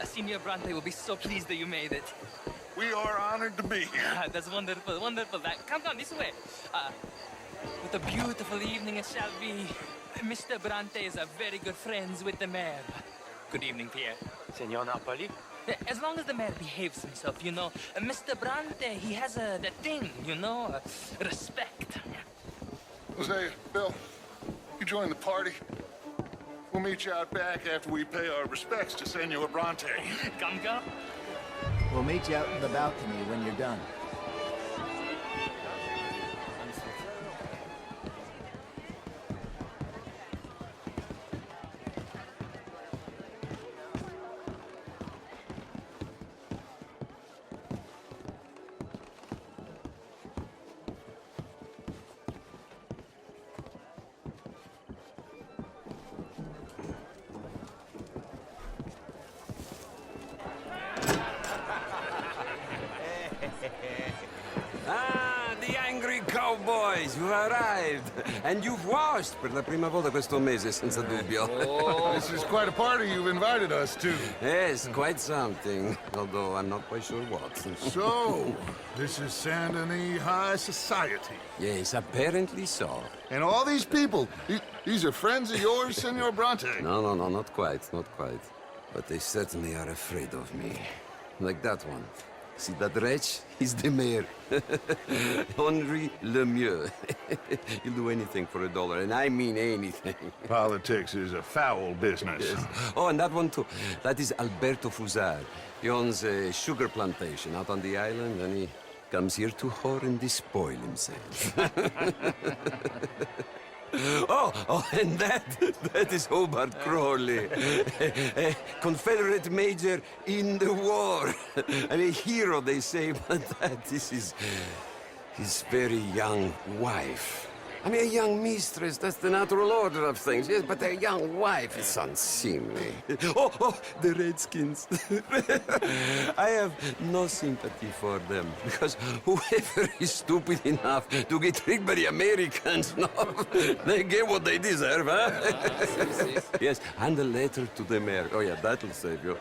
Senior Bronte will be so pleased that you made it. We are honored to be here. That's wonderful, wonderful. Come this way. What a beautiful evening it shall be. Mr. Bronte is very good friends with the mayor. Good evening, Pierre. Senor Napoli? As long as the mayor behaves himself, you know. Mr. Bronte, he has that thing, you know, respect. Jose, Bill, you join the party. We'll meet you out back after we pay our respects to Senor Bronte. Come. We'll meet you out in the balcony when you're done. The angry cowboys, you've arrived. And you've washed per la prima volta questo mese, senza dubbio. Oh, this is quite a party you've invited us to. Yes, quite something. Although I'm not quite sure what. So, this is Saint Denis High Society. Yes, apparently so. And all these people, these are friends of yours, Senor Bronte? No, not quite. But they certainly are afraid of me. Like that one. See that wretch? He's the mayor. Henri Lemieux. He'll do anything for $1, and I mean anything. Politics is a foul business. Yes. Oh, and that one too. That is Alberto Fusar. He owns a sugar plantation out on the island, and he comes here to whore and despoil himself. Oh, and that is Hobart Crawley, a Confederate major in the war, and a hero, they say, but that is his very young wife. I mean, a young mistress, that's the natural order of things, yes, but a young wife is unseemly. Oh, the Redskins. I have no sympathy for them, because whoever is stupid enough to get tricked by the Americans, no, they get what they deserve, huh? Yes, and a letter to the mayor. Oh, yeah, that'll save you.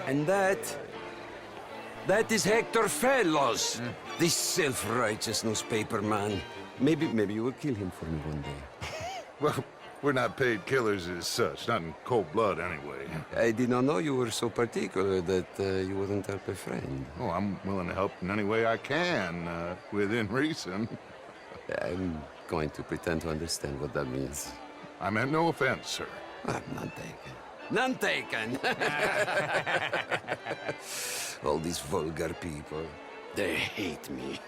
And that is Hector Fellows, this self-righteous newspaper man. Maybe you will kill him for me one day. Well, we're not paid killers as such, not in cold blood anyway. I did not know you were so particular that you wouldn't help a friend. Oh, I'm willing to help in any way I can, within reason. I'm going to pretend to understand what that means. I meant no offense, sir. None taken. None taken! All these vulgar people, they hate me.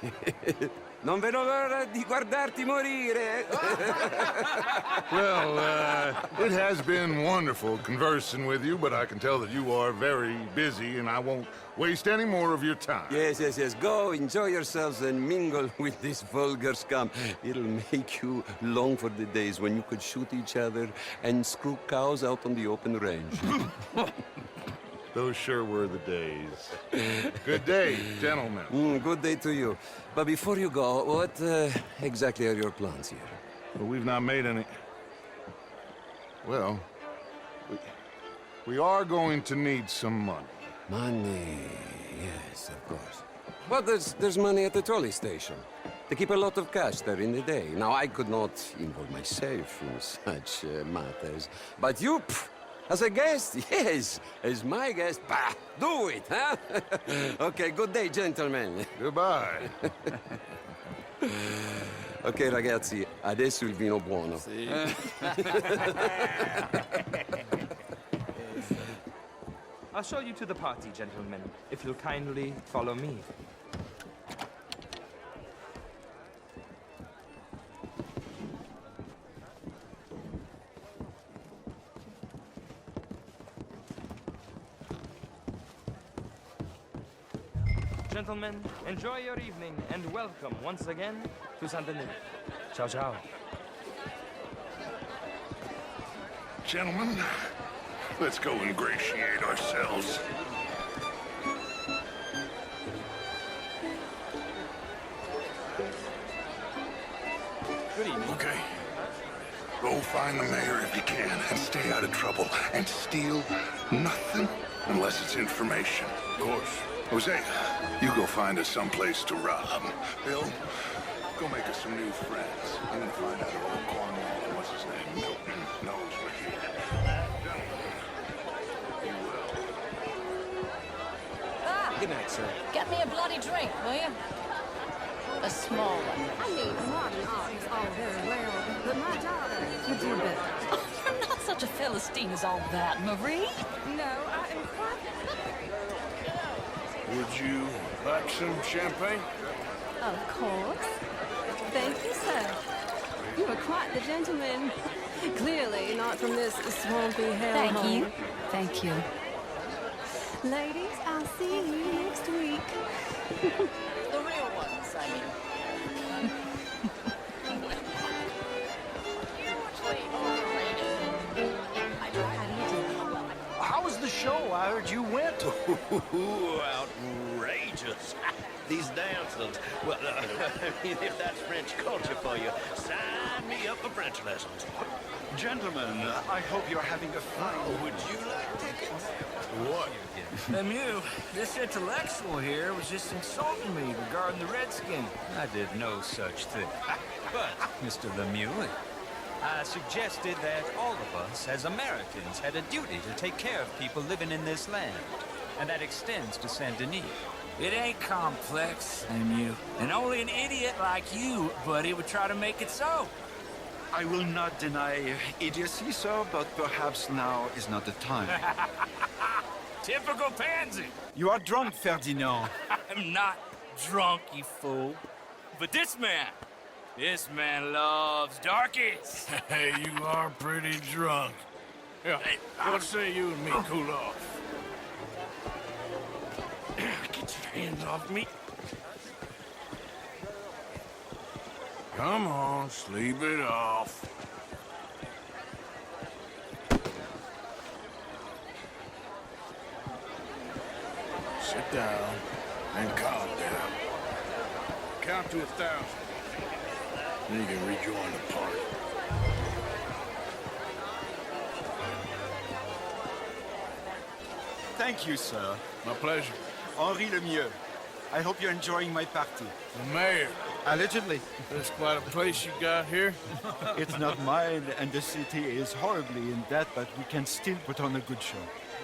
Non vedo l'ora di guardarti morire. Well, it has been wonderful conversing with you, but I can tell that you are very busy, and I won't waste any more of your time. Yes. Go, enjoy yourselves, and mingle with this vulgar scum. It'll make you long for the days when you could shoot each other and screw cows out on the open range. Those sure were the days. Good day, gentlemen. Good day to you. But before you go, what exactly are your plans here? Well, we've not made any... Well, we are going to need some money. Money, yes, of course. But there's money at the trolley station. They keep a lot of cash there in the day. Now, I could not involve myself in such matters. But you, As a guest? Yes. As my guest? Bah, do it, huh? Okay, good day, gentlemen. Goodbye. Ok, ragazzi, adesso il vino buono. Sì. I'll show you to the party, gentlemen, if you'll kindly follow me. Gentlemen, enjoy your evening and welcome once again to Saint Denis. Ciao, ciao. Gentlemen, let's go ingratiate ourselves. Good evening. Okay. Go find the mayor if you can and stay out of trouble. And steal nothing unless it's information. Of course. Jose, you go find us someplace to rob. Bill, go make us some new friends. I'm gonna find out if old Cornwall, what's his name, Milton, knows we're here. Good night, sir. Get me a bloody drink, will you? A small one. I mean, modern art is all very well, but my daughter would do better. Oh, you're not such a Philistine as all that, Marie. No, I am quite... Would you like some champagne? Of course. Thank you, sir. You are quite the gentleman. Clearly not from this swampy hellhole. Thank you. Thank you. Ladies, I'll see you next week. The real ones, I mean. How was the show? I heard you went. Outrageous. These dances. Well, I mean, if that's French culture for you, sign me up for French lessons. Gentlemen, I hope you're having a fine. Would you like tickets? What? Lemieux, this intellectual here was just insulting me regarding the Redskin. I did no such thing. But, Mr. Lemieux, I suggested that all of us, as Americans, had a duty to take care of people living in this land. And that extends to Saint Denis. It ain't complex, Lemieux. And only an idiot like you, buddy, would try to make it so. I will not deny idiocy, sir, but perhaps now is not the time. Typical pansy. You are drunk, Ferdinand. I'm not drunk, you fool. But this man loves darkies. Hey, you are pretty drunk. Yeah, what say you and me cool off? Get your hands off me. Come on, sleep it off. Sit down and calm down. Count to 1,000. Then you can rejoin the party. Thank you, sir. My pleasure. Henri Lemieux. I hope you're enjoying my party. The mayor. Allegedly. That's quite a place you got here. It's not mine, and the city is horribly in debt, but we can still put on a good show.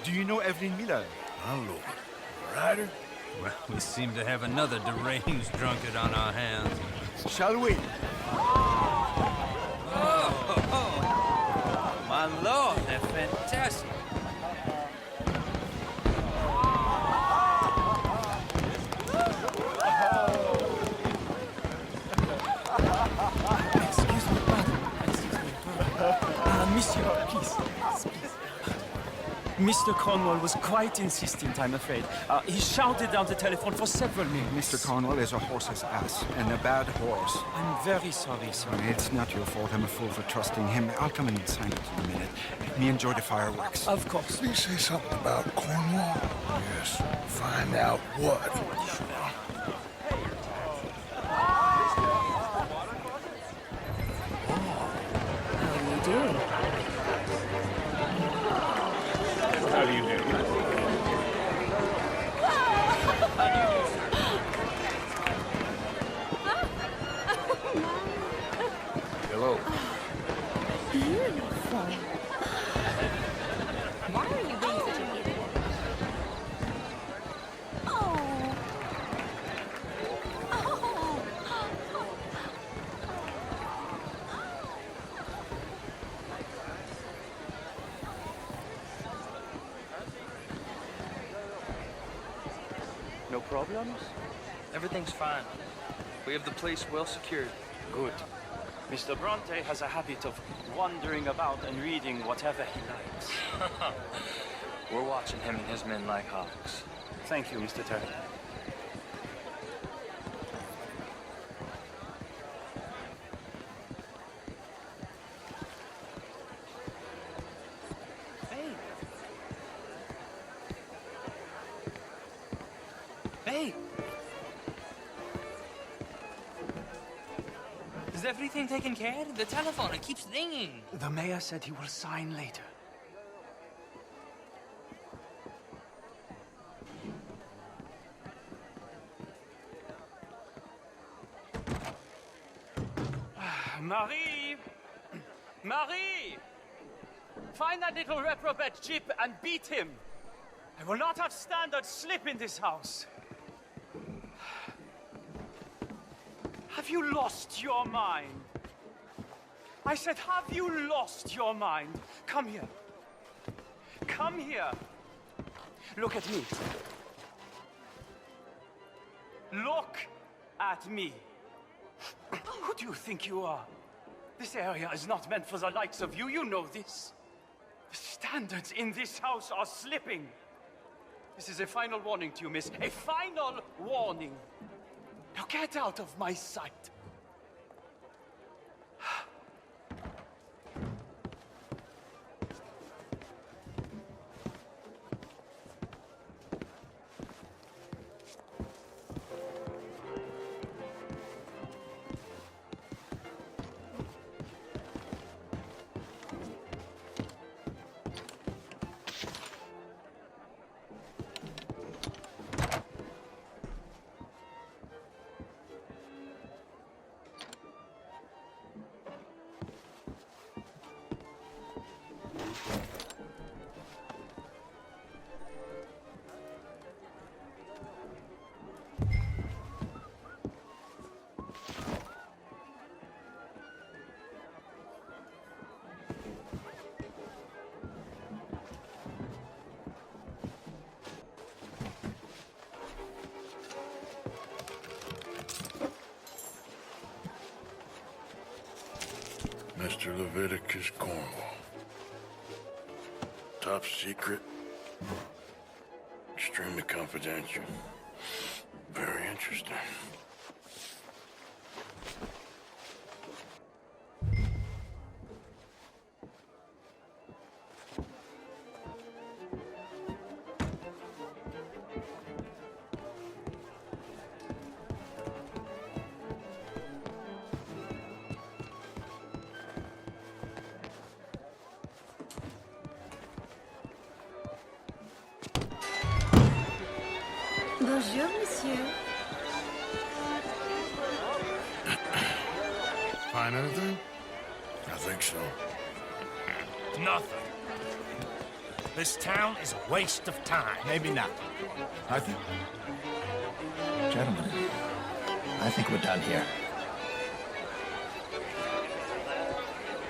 Do you know Evelyn Miller? My lord. Ryder? Well, we seem to have another deranged drunkard on our hands. Shall we? Oh, my lord, they're fantastic. Excuse me, pardon. Monsieur, please. Mr. Cornwall was quite insistent, I'm afraid. He shouted down the telephone for several minutes. Mr. Cornwall is a horse's ass, and a bad horse. I'm very sorry, sir. It's not your fault. I'm a fool for trusting him. I'll come and sign it in a minute. Let me enjoy the fireworks. Of course. Did he say something about Cornwall? Yes. Find out what. How do you do? How do you do? Hello. Beautiful. problems? Everything's fine. We have the place well secured. Good. Mr. Bronte has a habit of wandering about and reading whatever he likes. We're watching him and his men like hawks. Thank you, Mr. Terry. Hey! Is everything taken care of? The telephone, it keeps ringing. The mayor said he will sign later. Marie! Marie! Find that little reprobate Chip and beat him. I will not have standard slip in this house. Have you lost your mind? I said, have you lost your mind? Come here. Come here. Look at me. Look at me. Who do you think you are? This area is not meant for the likes of you. You know this. The standards in this house are slipping. This is a final warning to you, miss. A final warning. Now get out of my sight. Mr. Leviticus Cornwall. Top secret. Extremely confidential. Very interesting. Bonjour, monsieur. Find anything? I think so. Nothing. This town is a waste of time. Maybe not. I think... Gentlemen, I think we're done here.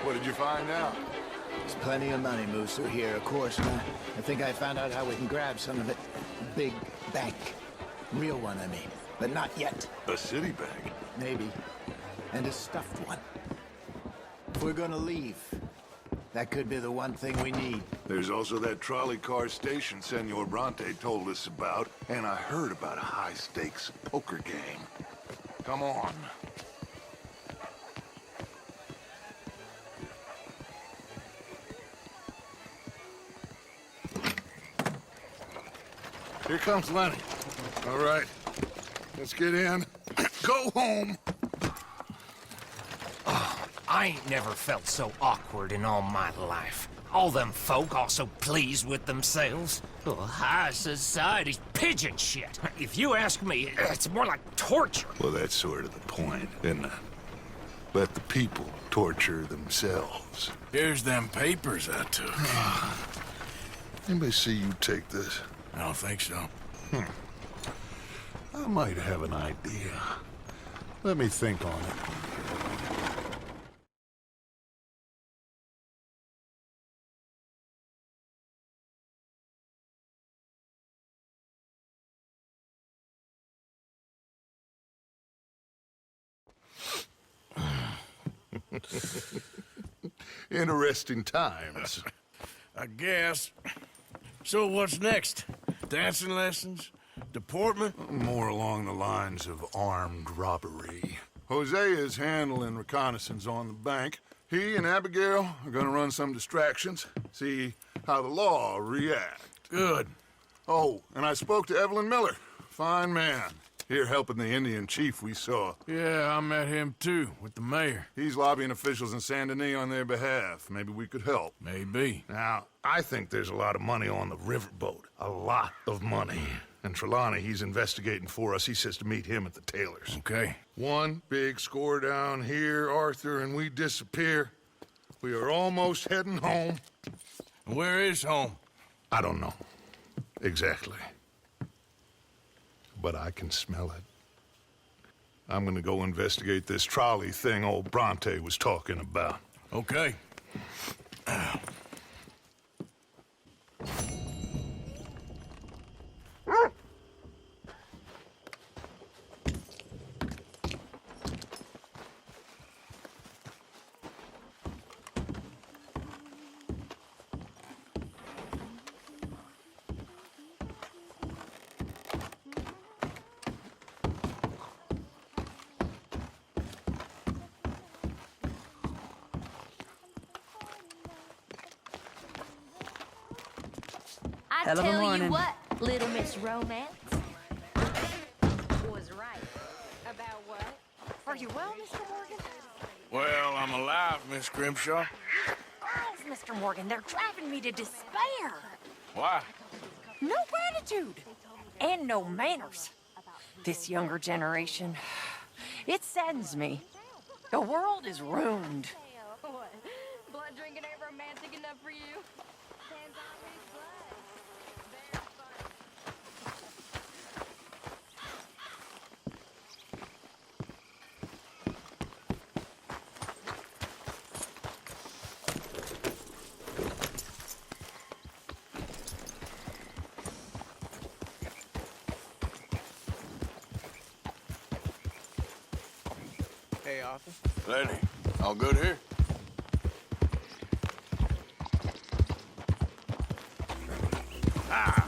What did you find out? There's plenty of money moves through here, of course, and I think I found out how we can grab some of it. Big bank. Real one, I mean. But not yet. A city bank? Maybe. And a stuffed one. If we're gonna leave, that could be the one thing we need. There's also that trolley car station Senor Bronte told us about, and I heard about a high-stakes poker game. Come on. Here comes Lenny. All right, let's get in. Go home. I ain't never felt so awkward in all my life. All them folk all so pleased with themselves. Oh, high society's pigeon shit. If you ask me, it's more like torture. Well, that's sort of the point, isn't it? Let the people torture themselves. Here's them papers I took. Anybody see you take this? I don't think so. I might have an idea. Let me think on it. Interesting times. I guess. So what's next? Dancing lessons? Deportment? More along the lines of armed robbery. Hosea is handling reconnaissance on the bank. He and Abigail are gonna run some distractions, see how the law reacts. Good. Oh, and I spoke to Evelyn Miller. Fine man. Here helping the Indian chief we saw. Yeah, I met him too, with the mayor. He's lobbying officials in Saint Denis on their behalf. Maybe we could help. Maybe. Now, I think there's a lot of money on the riverboat. A lot of money. And Trelawney, he's investigating for us. He says to meet him at the Taylor's. Okay. One big score down here, Arthur, and we disappear. We are almost heading home. Where is home? I don't know. Exactly. But I can smell it. I'm gonna go investigate this trolley thing old Bronte was talking about. Okay. I Hell of a tell you morning. what, Little Miss Romance was right. About what? Are you well, Mr. Morgan? Well, I'm alive, Miss Grimshaw. Girls, Mr. Morgan, they're driving me to despair. Why? No gratitude. And no manners. This younger generation, it saddens me. The world is ruined. What? Blood drinking ain't romantic enough for you? Hey, Arthur. Lenny, all good here? Ah!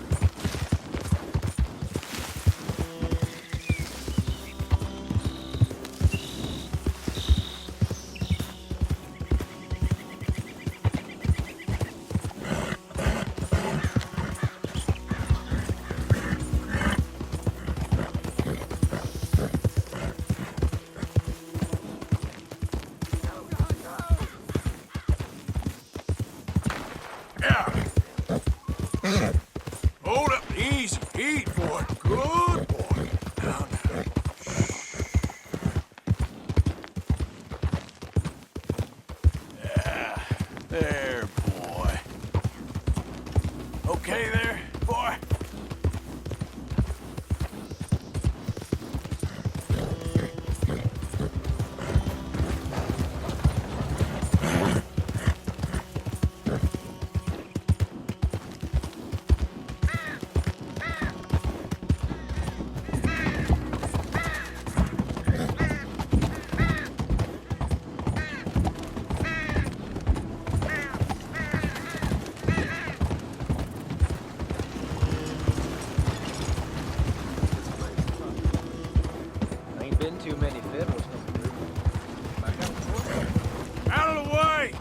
Hold up, easy, eat, boy. Good boy. Now, now. Yeah, there, boy. Okay there, boy? Ain't been too many fiddles coming through. Out of the way!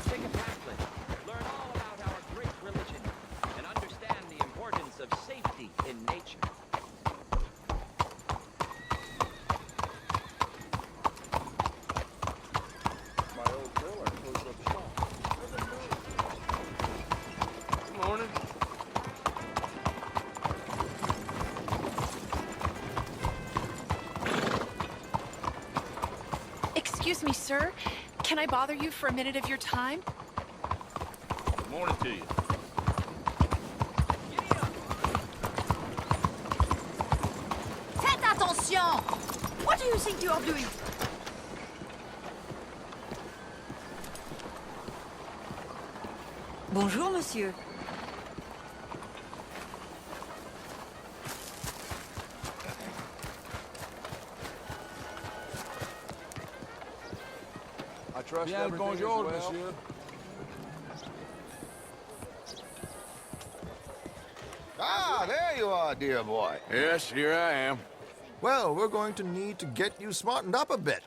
Take a pamphlet. Learn all about our great religion and understand the importance of safety in nature. My old driller closed up shop. Good morning. Excuse me, sir. Can I bother you for a minute of your time? Good morning to you. Faites attention! What do you think you are doing? Bonjour, monsieur. I trust Bien, everything bonjour, is well. monsieur. Ah, there you are, dear boy. Yes, here I am. Well, we're going to need to get you smartened up a bit.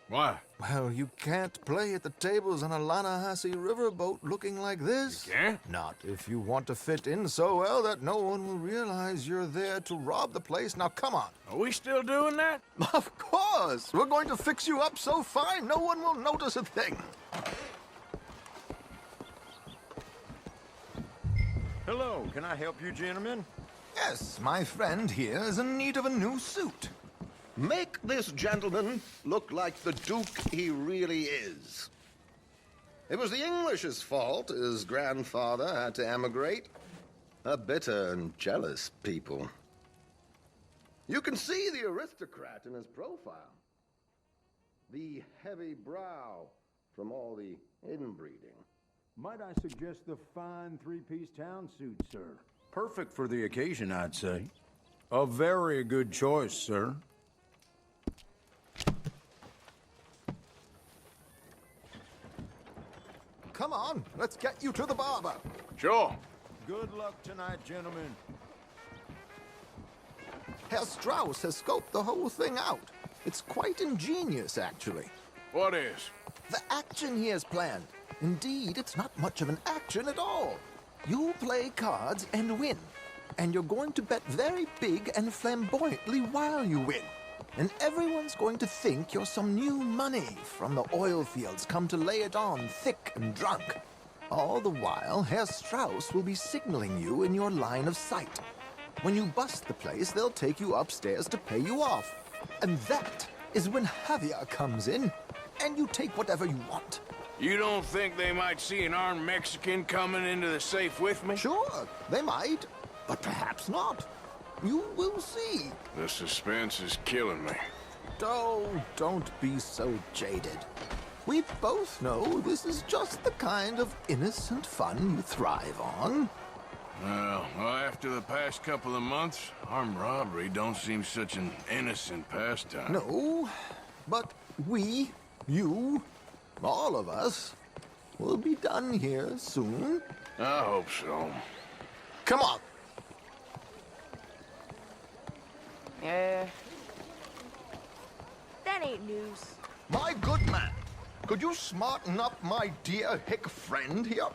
Why? Well, you can't play at the tables on a Lannahechee riverboat looking like this. You can't? Not if you want to fit in so well that no one will realize you're there to rob the place. Now, come on. Are we still doing that? Of course. We're going to fix you up so fine no one will notice a thing. Hello, can I help you, gentlemen? Yes, my friend here is in need of a new suit. Make this gentleman look like the Duke he really is. It was the English's fault his grandfather had to emigrate. A bitter and jealous people. You can see the aristocrat in his profile. The heavy brow from all the inbreeding. Might I suggest the fine three-piece town suit, sir? Perfect for the occasion, I'd say. A very good choice, sir. Come on, let's get you to the barber. Sure. Good luck tonight, gentlemen. Herr Strauss has scoped the whole thing out. It's quite ingenious, actually. What is? The action he has planned. Indeed, it's not much of an action at all. You play cards and win. And you're going to bet very big and flamboyantly while you win. And everyone's going to think you're some new money from the oil fields come to lay it on thick and drunk. All the while, Herr Strauss will be signaling you in your line of sight. When you bust the place, they'll take you upstairs to pay you off. And that is when Javier comes in, and you take whatever you want. You don't think they might see an armed Mexican coming into the safe with me? Sure, they might, but perhaps not. You will see. The suspense is killing me. Oh, don't be so jaded. We both know this is just the kind of innocent fun you thrive on. Well, after the past couple of months, armed robbery don't seem such an innocent pastime. No, but we, you, all of us, will be done here soon. I hope so. Come on. That ain't news. My good man, could you smarten up my dear hick friend here?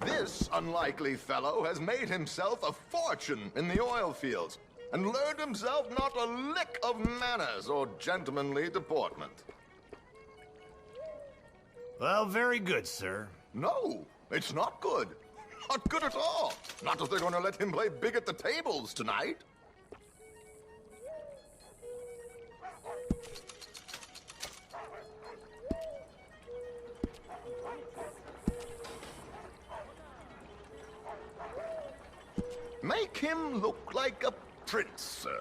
This unlikely fellow has made himself a fortune in the oil fields and learned himself not a lick of manners or gentlemanly deportment. Well, very good, sir. No, it's not good. Not good at all. Not if they're going to let him play big at the tables tonight. Make him look like a prince, sir.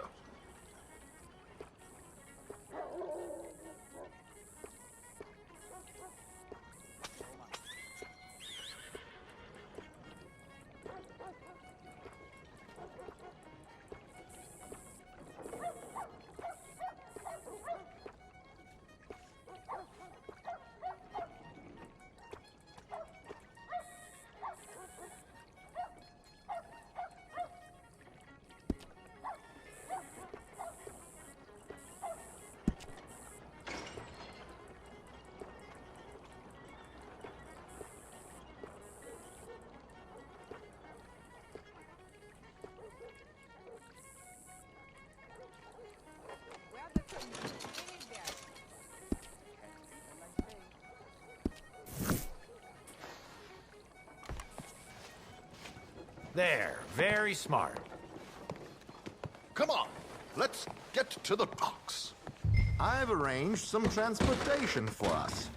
There, very smart. Come on, let's get to the docks. I've arranged some transportation for us.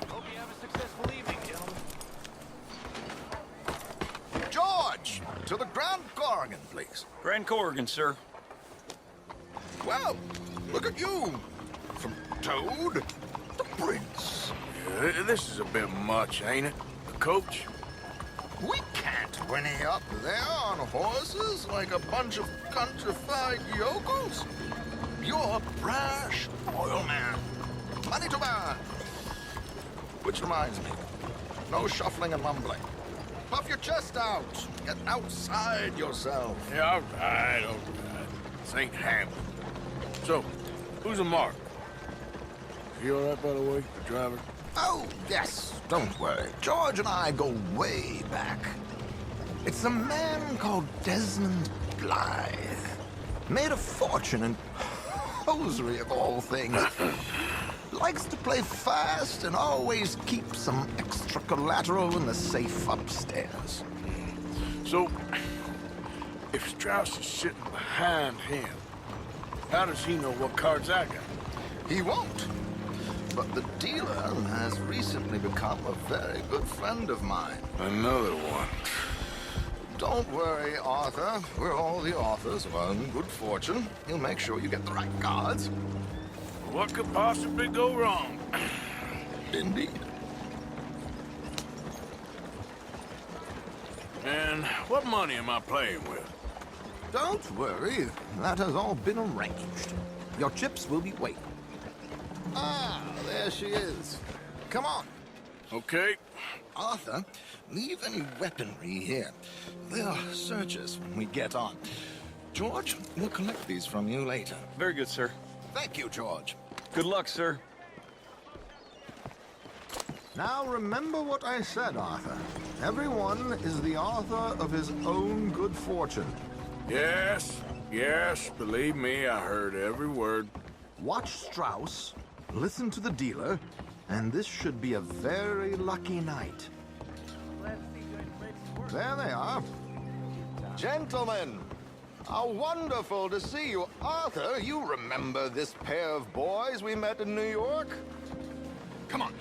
Hope you have a successful evening, gentlemen. George, to the Grand Corrigan, please. Grand Corrigan, sir. Well, look at you. From Toad to Prince. Yeah, this is a bit much, ain't it? Coach? We can't whinny up there on horses like a bunch of countrified yokels. You're a brash oil man. Money to burn. Which reminds me, no shuffling and mumbling. Puff your chest out. Get outside yourself. Yeah, all right. This ain't Hamlet. So, who's a mark? You all right, by the way, driver? Oh, yes. Don't worry. George and I go way back. It's a man called Desmond Blythe. Made a fortune in hosiery of all things. Likes to play fast and always keeps some extra collateral in the safe upstairs. So, if Strauss is sitting behind him, how does he know what cards I got? He won't. But the dealer has recently become a very good friend of mine. Another one. Don't worry, Arthur. We're all the authors of our own good fortune. He'll make sure you get the right cards. What could possibly go wrong? Indeed. And what money am I playing with? Don't worry. That has all been arranged. Your chips will be waiting. Ah, there she is. Come on. Okay. Arthur, leave any weaponry here. They'll search us when we get on. George, we'll collect these from you later. Very good, sir. Thank you, George. Good luck, sir. Now remember what I said, Arthur. Everyone is the author of his own good fortune. Yes, believe me, I heard every word. Watch Strauss, listen to the dealer, and this should be a very lucky night. There they are. Gentlemen, how wonderful to see you. Arthur, you remember this pair of boys we met in New York? Come on.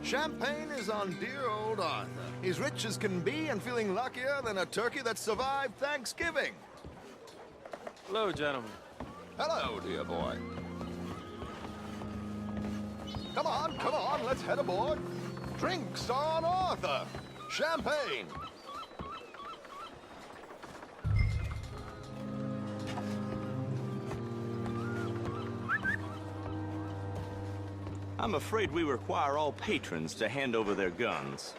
Champagne is on dear old Arthur. He's rich as can be and feeling luckier than a turkey that survived Thanksgiving. Hello, gentlemen. Hello, dear boy. Come on, let's head aboard. Drinks on Arthur. Champagne. I'm afraid we require all patrons to hand over their guns.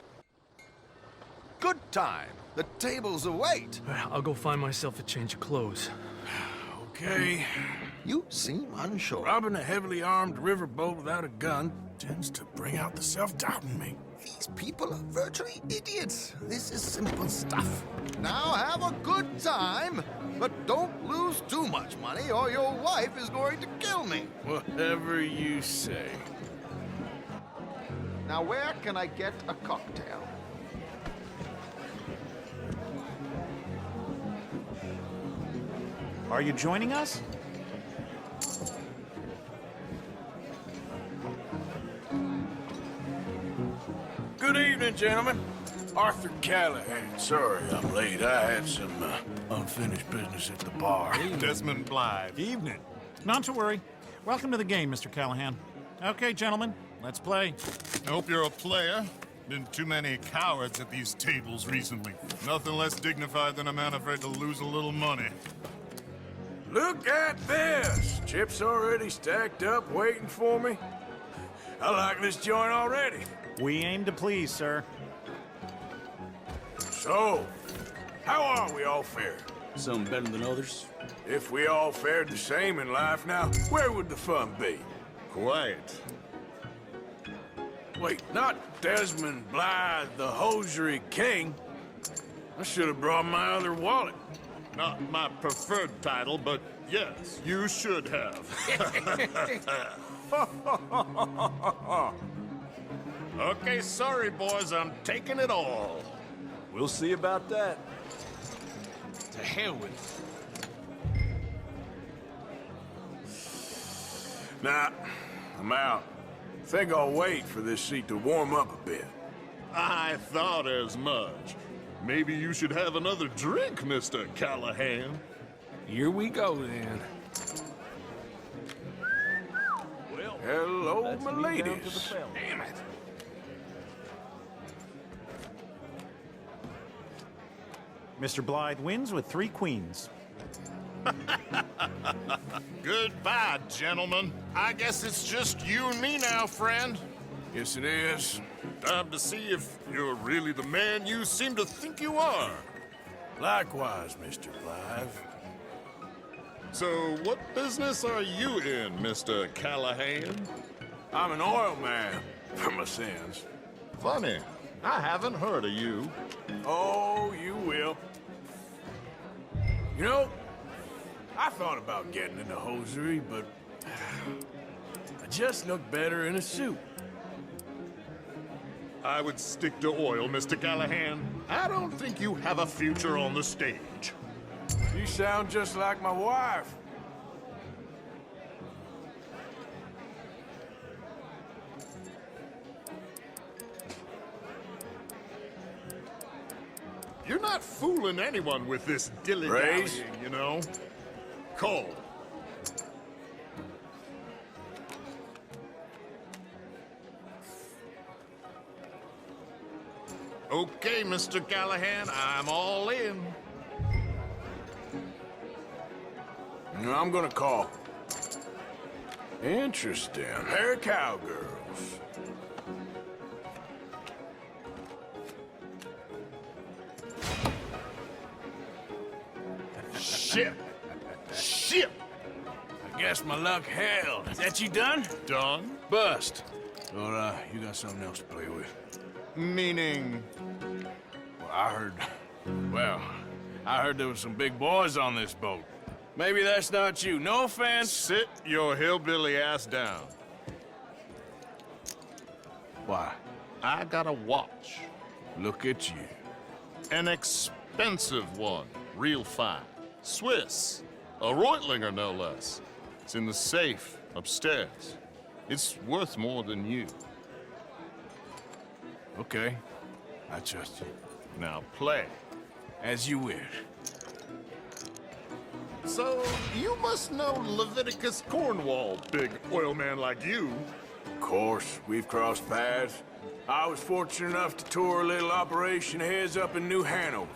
Good time. The tables await. I'll go find myself a change of clothes. Okay. You seem unsure. Robbing a heavily armed riverboat without a gun tends to bring out the self-doubt in me. These people are virtually idiots. This is simple stuff. Now have a good time, but don't lose too much money or your wife is going to kill me. Whatever you say. Now where can I get a cocktail? Are you joining us? Good evening, gentlemen. Arthur Callahan. Sorry I'm late. I had some unfinished business at the bar. Desmond Blythe. Evening. Not to worry. Welcome to the game, Mr. Callahan. Okay, gentlemen, let's play. I hope you're a player. Been too many cowards at these tables recently. Nothing less dignified than a man afraid to lose a little money. Look at this! Chips already stacked up, waiting for me. I like this joint already. We aim to please, sir. So, how are we all fared? Some better than others. If we all fared the same in life now, where would the fun be? Quiet. Wait, not Desmond Blythe, the hosiery king. I should have brought my other wallet. Not my preferred title, but yes, you should have. Okay, sorry, boys, I'm taking it all. We'll see about that. To hell with it. Nah, I'm out. Think I'll wait for this seat to warm up a bit. I thought as much. Maybe you should have another drink, Mr. Callahan. Here we go, then. ladies. Damn it. Mr. Blythe wins with 3 queens. Goodbye, gentlemen. I guess it's just you and me now, friend. Yes, it is. Time to see if you're really the man you seem to think you are. Likewise, Mr. Blythe. So, what business are you in, Mr. Callahan? I'm an oil man, for my sins. Funny, I haven't heard of you. Oh, you will. You know, I thought about getting into hosiery, but I just look better in a suit. I would stick to oil, Mr. Callahan. I don't think you have a future on the stage. You sound just like my wife. You're not fooling anyone with this dilly-dallying, you know? Cole. Okay, Mr. Callahan, I'm all in. I'm gonna call. Interesting. They're cowgirls. Shit! Shit! I guess my luck held. Is that you done? Done? Bust. Well, you got something else to play with. Meaning? Well, I heard there was some big boys on this boat. Maybe that's not you. No offense. Sit your hillbilly ass down. Why? I got a watch. Look at you. An expensive one. Real fine. Swiss. A Reutlinger, no less. It's in the safe upstairs. It's worth more than you. Okay. I trust you. Now play. As you wish. So, you must know Leviticus Cornwall, big oil man like you. Of course, we've crossed paths. I was fortunate enough to tour a little operation of his up in New Hanover.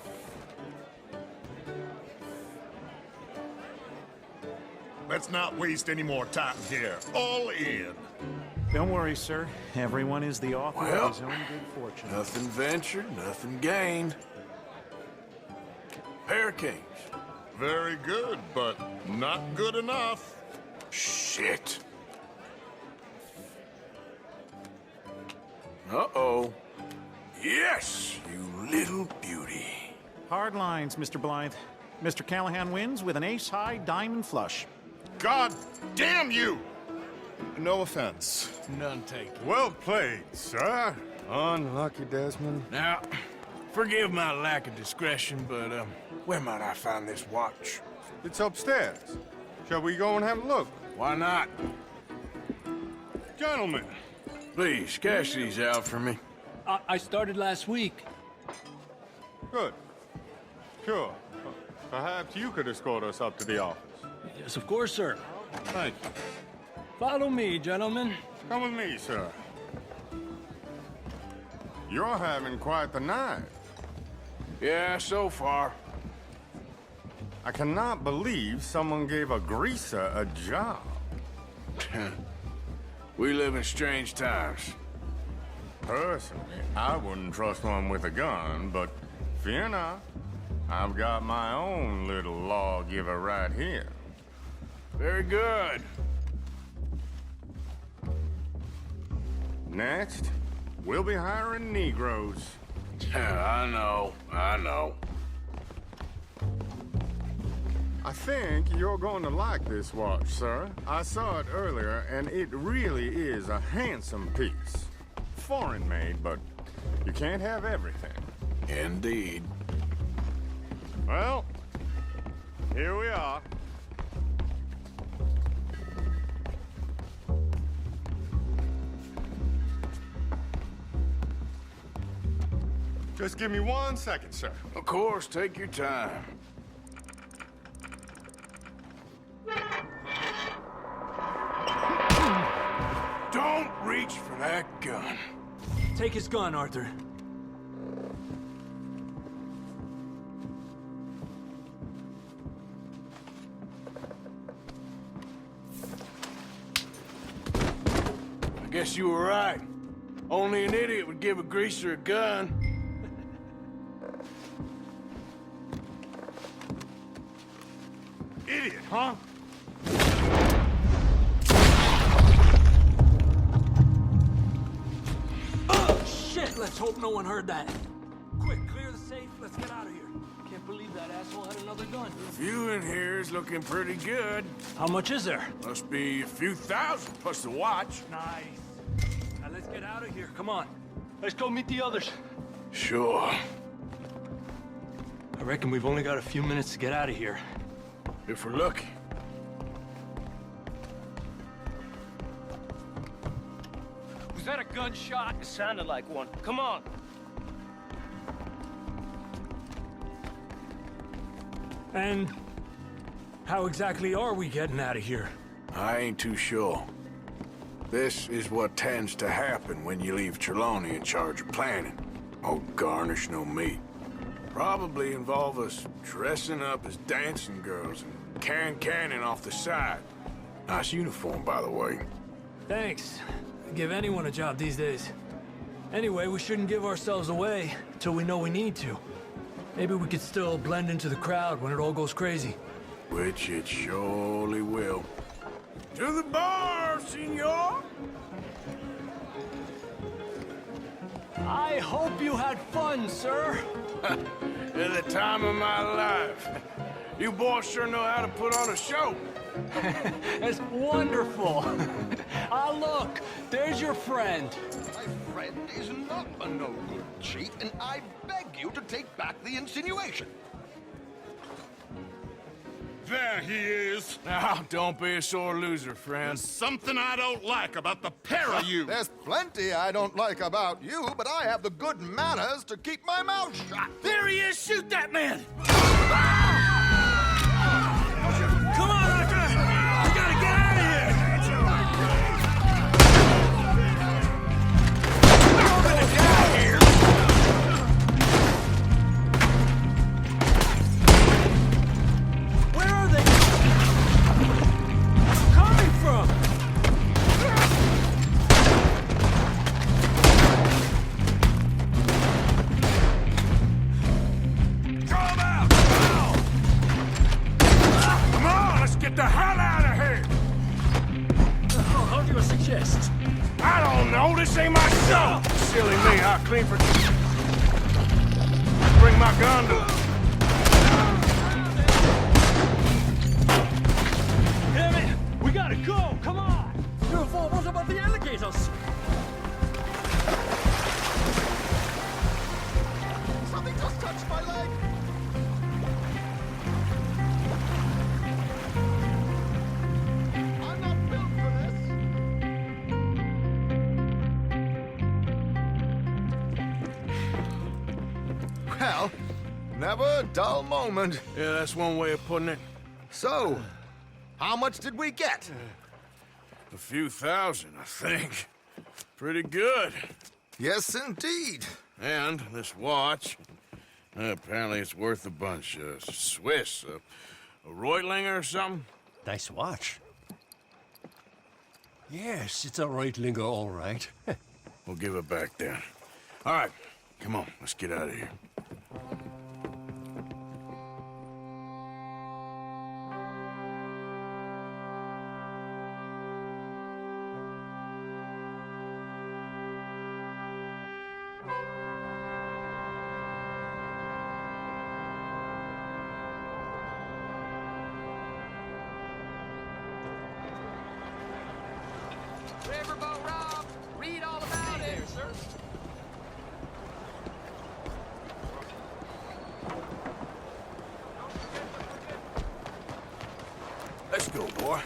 Let's not waste any more time here. All in. Don't worry, sir. Everyone is the author Well, of his own good fortune. Nothing ventured, nothing gained. Pair of kings. Very good, but not good enough. Shit. Uh-oh. Yes, you little beauty. Hard lines, Mr. Blythe. Mr. Callahan wins with an ace-high diamond flush. God damn you! No offense. None taken. Well played, sir. Unlucky, Desmond. Now, forgive my lack of discretion, but, where might I find this watch? It's upstairs. Shall we go and have a look? Why not? Gentlemen. Please, cash these out for me. I started last week. Good. Sure. Perhaps you could escort us up to the office. Yes, of course, sir. Thank you. Follow me, gentlemen. Come with me, sir. You're having quite the night. Yeah, so far. I cannot believe someone gave a greaser a job. We live in strange times. Personally, I wouldn't trust one with a gun, but fear not. I've got my own little lawgiver right here. Very good. Next, we'll be hiring Negroes. I know. I think you're going to like this watch, sir. I saw it earlier, and it really is a handsome piece. Foreign made, but you can't have everything. Indeed. Well, here we are. Just give me 1 second, sir. Of course, take your time. Don't reach for that gun. Take his gun, Arthur. I guess you were right. Only an idiot would give a greaser a gun. Idiot, huh? Oh, shit! Let's hope no one heard that. Quick, clear the safe. Let's get out of here. Can't believe that asshole had another gun. The view in here is looking pretty good. How much is there? Must be a few thousand plus the watch. Nice. Now let's get out of here. Come on. Let's go meet the others. Sure. I reckon we've only got a few minutes to get out of here. If we're lucky. Was that a gunshot? It sounded like one. Come on. And how exactly are we getting out of here? I ain't too sure. This is what tends to happen when you leave Trelawney in charge of planning. Oh, garnish no meat. Probably involve us dressing up as dancing girls and cannon off the side. Nice uniform, by the way. Thanks. Give anyone a job these days. Anyway, we shouldn't give ourselves away until we know we need to. Maybe we could still blend into the crowd when it all goes crazy. Which it surely will. To the bar, senor! I hope you had fun, sir. At the time of my life. You boys sure know how to put on a show. That's wonderful. Ah, look, there's your friend. My friend is not a no-good cheat, and I beg you to take back the insinuation. There he is. Now, don't be a sore loser, friend. There's something I don't like about the pair of you. There's plenty I don't like about you, but I have the good manners to keep my mouth shut. There he is! Shoot that man! Come on, Arthur! We gotta get out of here! I'm gonna die here! Where are they? Coming from? Throw them out! Now! Come on, let's get the hell out of here! How do you suggest? I don't know, this ain't my show! Silly me, I'll clean for... Bring my gun to... Damn it! We gotta go! Come on! What about the alligators? Something just touched my leg. I'm not built for this. Well, never a dull moment. Yeah, that's one way of putting it. So, how much did we get? A few thousand, I think. Pretty good. Yes, indeed. And this watch, apparently it's worth a bunch. Swiss, a Reutlinger or something? Nice watch. Yes, it's a Reutlinger, all right. We'll give it back then. All right, come on, let's get out of here. Riverboat Rob! Read all about it! There, sir. Let's go, boy.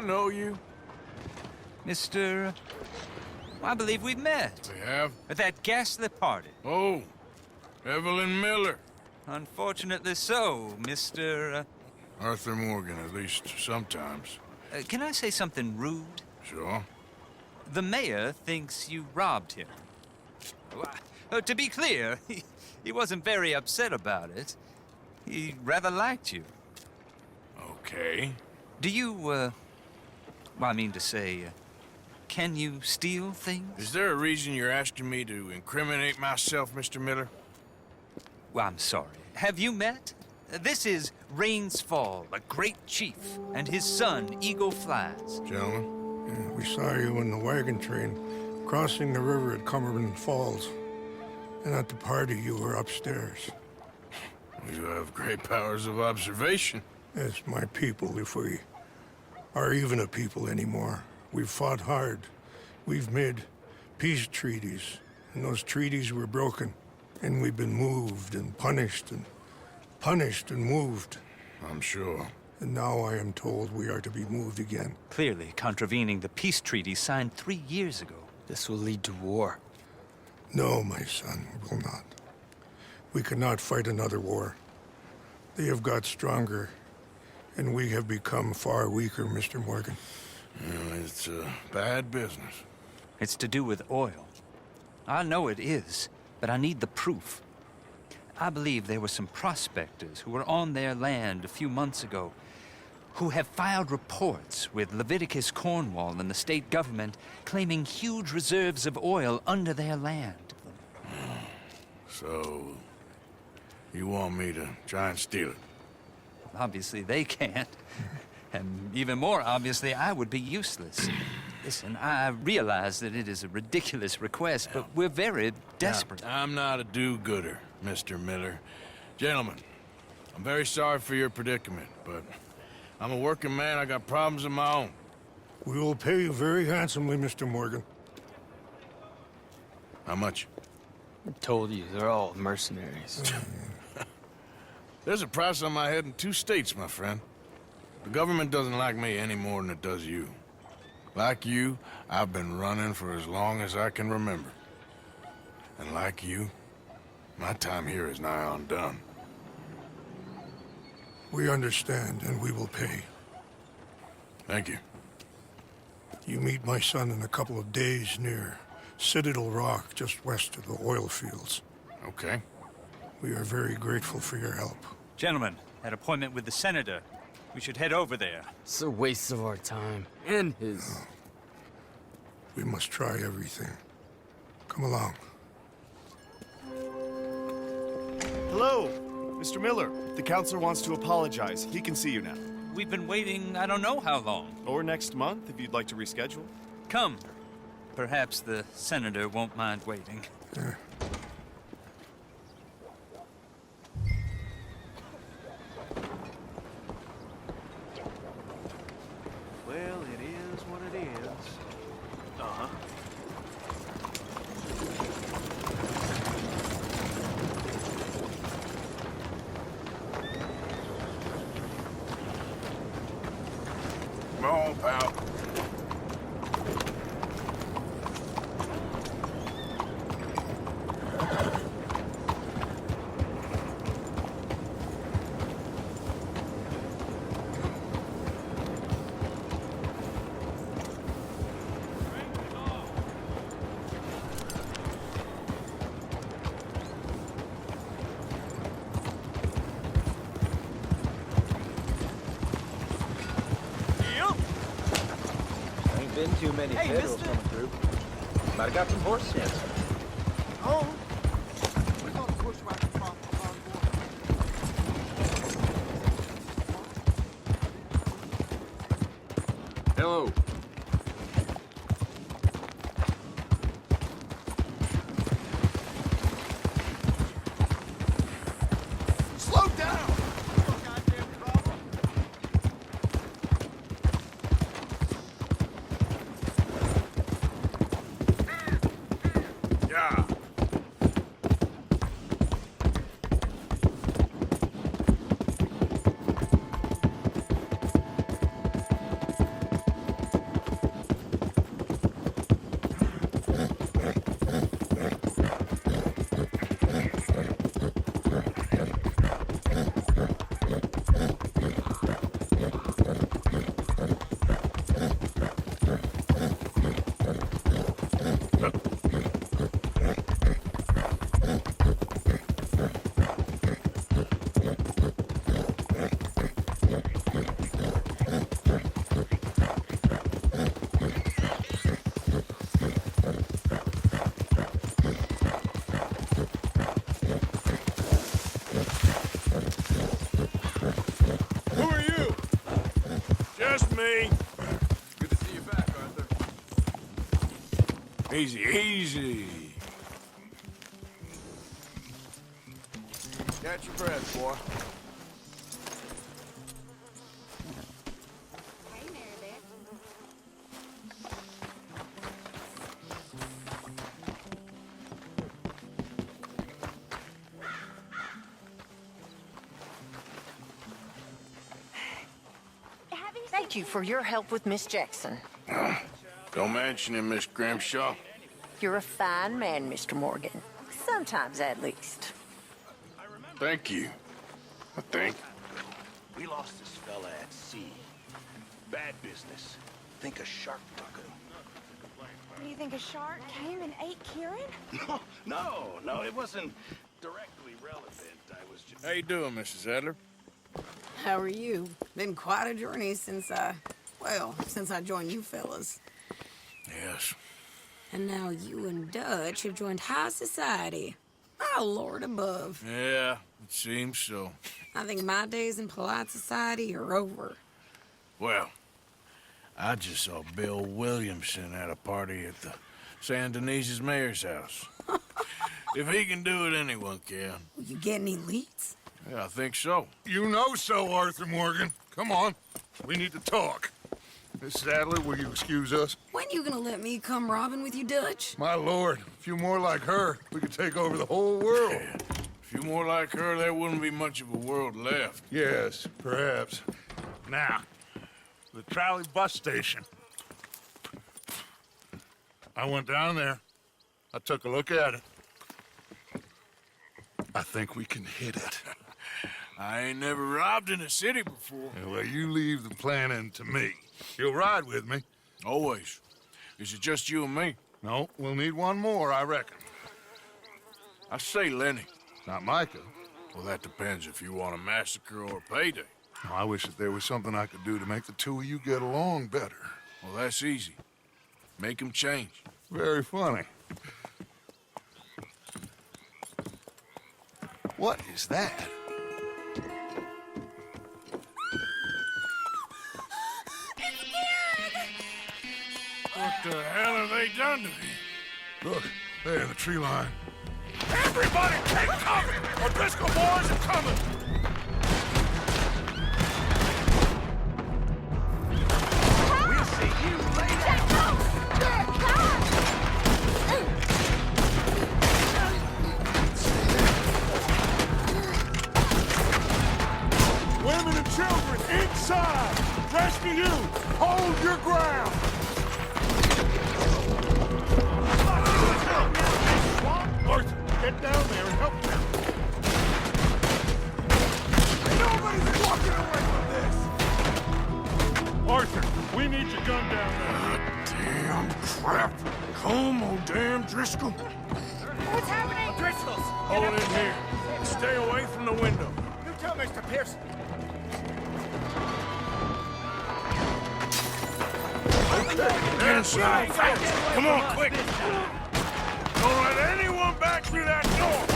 know you. Mr. I believe we've met. We have? At that ghastly party. Oh, Evelyn Miller. Unfortunately so, Mr. Arthur Morgan, at least sometimes. Can I say something rude? Sure. The mayor thinks you robbed him. To be clear, he wasn't very upset about it. He rather liked you. Okay. Do you, well, I mean to say, can you steal things? Is there a reason you're asking me to incriminate myself, Mr. Miller? Well, I'm sorry. Have you met? This is Rains Fall, a great chief, and his son, Eagle Flies. Gentlemen? Yeah, we saw you in the wagon train crossing the river at Cumberland Falls. And at the party, you were upstairs. You have great powers of observation. Yes, my people, if we are even a people anymore. We've fought hard. We've made peace treaties, and those treaties were broken. And we've been moved and punished and moved. I'm sure. And now I am told we are to be moved again. Clearly contravening the peace treaty signed 3 years ago. This will lead to war. No, my son, it will not. We cannot fight another war. They have got stronger, and we have become far weaker, Mr. Morgan. Yeah, it's bad business. It's to do with oil. I know it is, but I need the proof. I believe there were some prospectors who were on their land a few months ago who have filed reports with Leviticus Cornwall and the state government claiming huge reserves of oil under their land. So, you want me to try and steal it? Obviously they can't. And even more obviously, I would be useless. Listen, I realize that it is a ridiculous request, but we're very desperate. Now, I'm not a do-gooder, Mr. Miller. Gentlemen, I'm very sorry for your predicament, but I'm a working man. I got problems of my own. We will pay you very handsomely, Mr. Morgan. How much? I told you, they're all mercenaries. There's a price on my head in 2 states, my friend. The government doesn't like me any more than it does you. Like you, I've been running for as long as I can remember. And like you, my time here is nigh on done. We understand, and we will pay. Thank you. You meet my son in a couple of days near Citadel Rock, just west of the oil fields. Okay. We are very grateful for your help. Gentlemen, that appointment with the senator. We should head over there. It's a waste of our time. And his. We must try everything. Come along. Hello, Mr. Miller. The counselor wants to apologize. He can see you now. We've been waiting I don't know how long. Or next month, if you'd like to reschedule. Come. Perhaps the senator won't mind waiting. Yeah. Well, it is what it is. Uh-huh. Come on, pal. Ain't been too many Federals coming through. Might have got some horse sense. Oh, we're gonna push right across the hard border. Hello. Slow down! Yeah. Who are you? Just me. Good to see you back, Arthur. Easy, easy. Catch your breath, boy. Thank you for your help with Miss Jackson. Don't mention it, Miss Grimshaw. You're a fine man, Mr. Morgan. Sometimes, at least. Thank you. I think. We lost this fella at sea. Bad business. Think a shark took him. Do you think a shark came and ate Kieran? No, it wasn't directly relevant. I was just... How you doing, Mrs. Adler? How are you? Been quite a journey since I joined you fellas. Yes. And now you and Dutch have joined high society. My lord above. Yeah, it seems so. I think my days in polite society are over. Well, I just saw Bill Williamson at a party at the San Denise's mayor's house. If he can do it, anyone can. You get any leads? Yeah, I think so. You know so, Arthur Morgan. Come on. We need to talk. Miss Adler, will you excuse us? When you gonna let me come robbing with you, Dutch? My lord, a few more like her, we could take over the whole world. Yeah. A few more like her, there wouldn't be much of a world left. Yes, perhaps. Now, the trolley bus station. I went down there. I took a look at it. I think we can hit it. I ain't never robbed in a city before. Yeah, well, you leave the planning to me. You'll ride with me? Always. Is it just you and me? No, we'll need one more, I reckon. I say Lenny. Not Micah. Well, that depends if you want a massacre or a payday. Oh, I wish that there was something I could do to make the two of you get along better. Well, that's easy. Make him change. Very funny. What is that? What the hell have they done to me? Look, there in the tree line. Everybody take cover! O'Driscoll boys are coming! We'll see you later! Women and children, inside! Rest of you, hold your ground! Arthur, get down there and help them! Nobody's walking away from this! Arthur, we need your gun down there. Damn crap! Come on, damn Driscoll! What's happening? Driscoll's! Hold in here. Stay away from the window. You tell Mr. Pearson. Inside, fast! Come on, quick! Don't let anyone back through that door!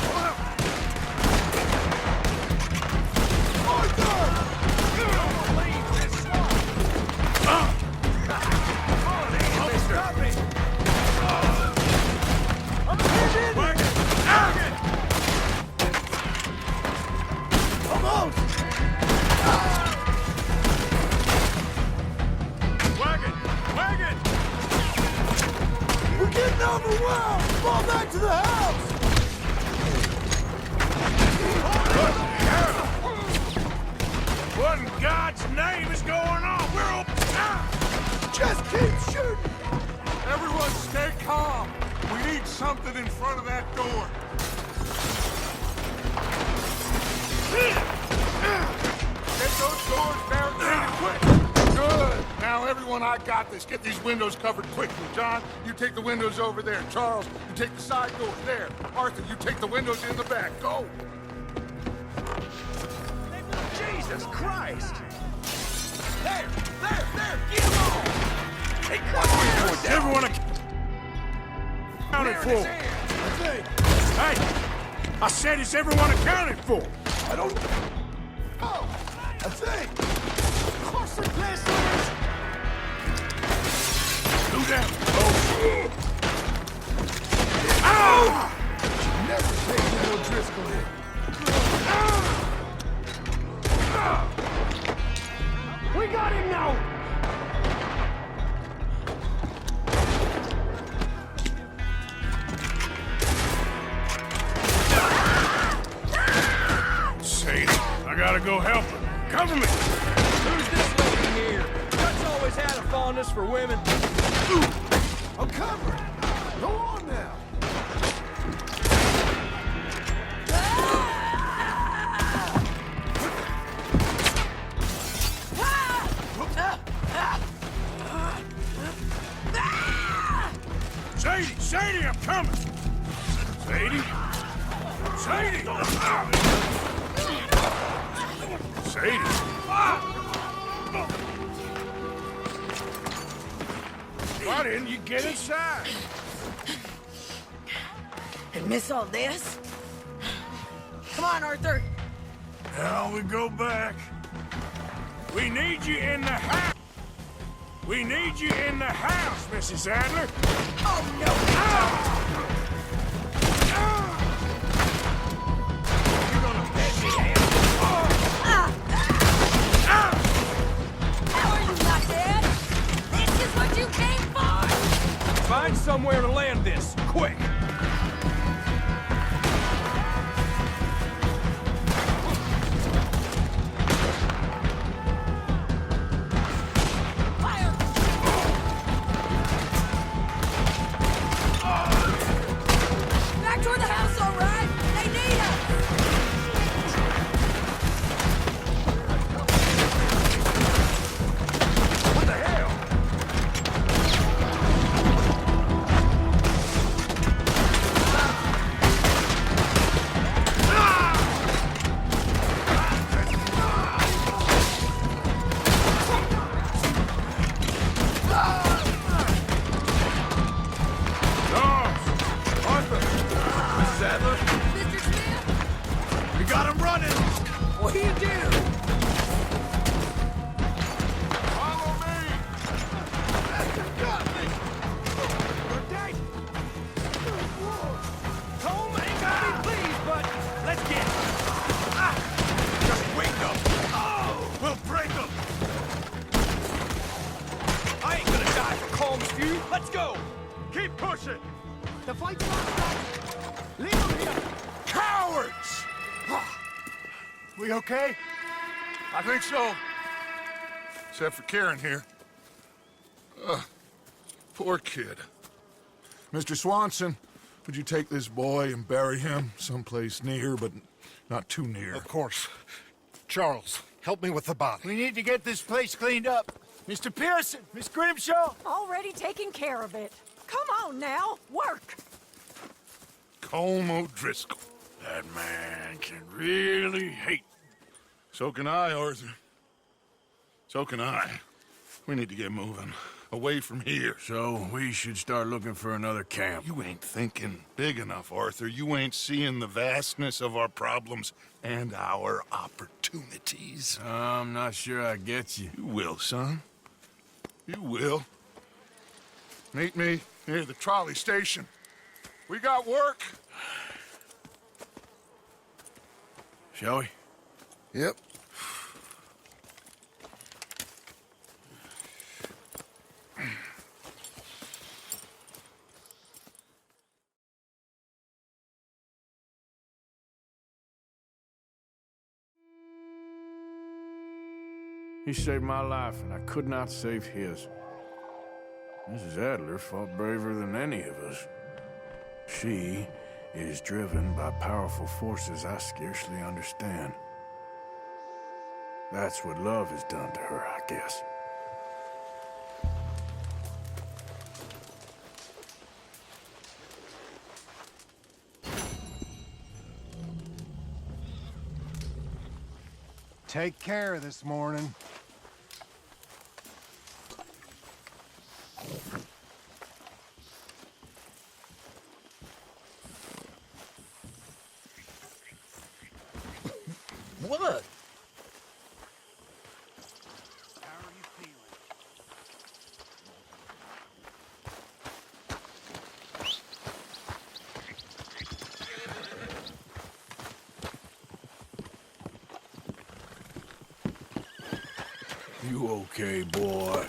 Overwhelmed! Fall back to the house! What in God's name is going on? We're all... Just keep shooting! Everyone stay calm. We need something in front of that door. Get those doors barricaded quick! Good! Now everyone everyone, I got this. Get these windows covered quickly. John, you take the windows over there. Charles, you take the side doors there. Arthur, you take the windows in the back. Go! Jesus Christ! There! Get them all! Hey, watch where you're going down. Everyone accounted for. Hey! I said, is everyone accounted for? I don't... Oh! I think! Closer, blasters! Do that! Oh! Ow! Never take that O'Driscoll in. We got him now! Sadie, I gotta go help her. Cover me! Who's this lady here? Dutch always had a fondness for women. I'm covering. Go on now. Sadie, I'm coming! Sadie? Sadie! Sadie! Why didn't you get inside? And miss all this? Come on, Arthur. Now we go back. We need you in the house. We need you in the house, Mrs. Adler. Oh, no. You're gonna beg me, How are you not dead? This is what you came for? Find somewhere to land this, quick! Back toward the house, all right? They need us! What the hell? Mrs. Adler? Mr. Smith? We got him running! What do you do? Follow me! Got me! You're dead! Home ain't gonna be pleased, but let's get it. Just wake up! Oh! We'll break them! I ain't gonna die for Combs' feud. Let's go! Keep pushing! The fight's not. Leave them here! Cowards! We okay? I think so. Except for Karen here. Poor kid. Mr. Swanson, would you take this boy and bury him someplace near, but not too near? Of course. Charles, help me with the body. We need to get this place cleaned up. Mr. Pearson, Miss Grimshaw. Already taking care of it. Come on now, work. Colm O'Driscoll. That man can really hate. So can I, Arthur. So can I. We need to get moving. Away from here. So we should start looking for another camp. You ain't thinking big enough, Arthur. You ain't seeing the vastness of our problems and our opportunities. I'm not sure I get you. You will, son. You will. Meet me near the trolley station. We got work. Shall we? Yep. He saved my life, and I could not save his. Mrs. Adler fought braver than any of us. She is driven by powerful forces I scarcely understand. That's what love has done to her, I guess. Take care this morning. What? You okay, boy?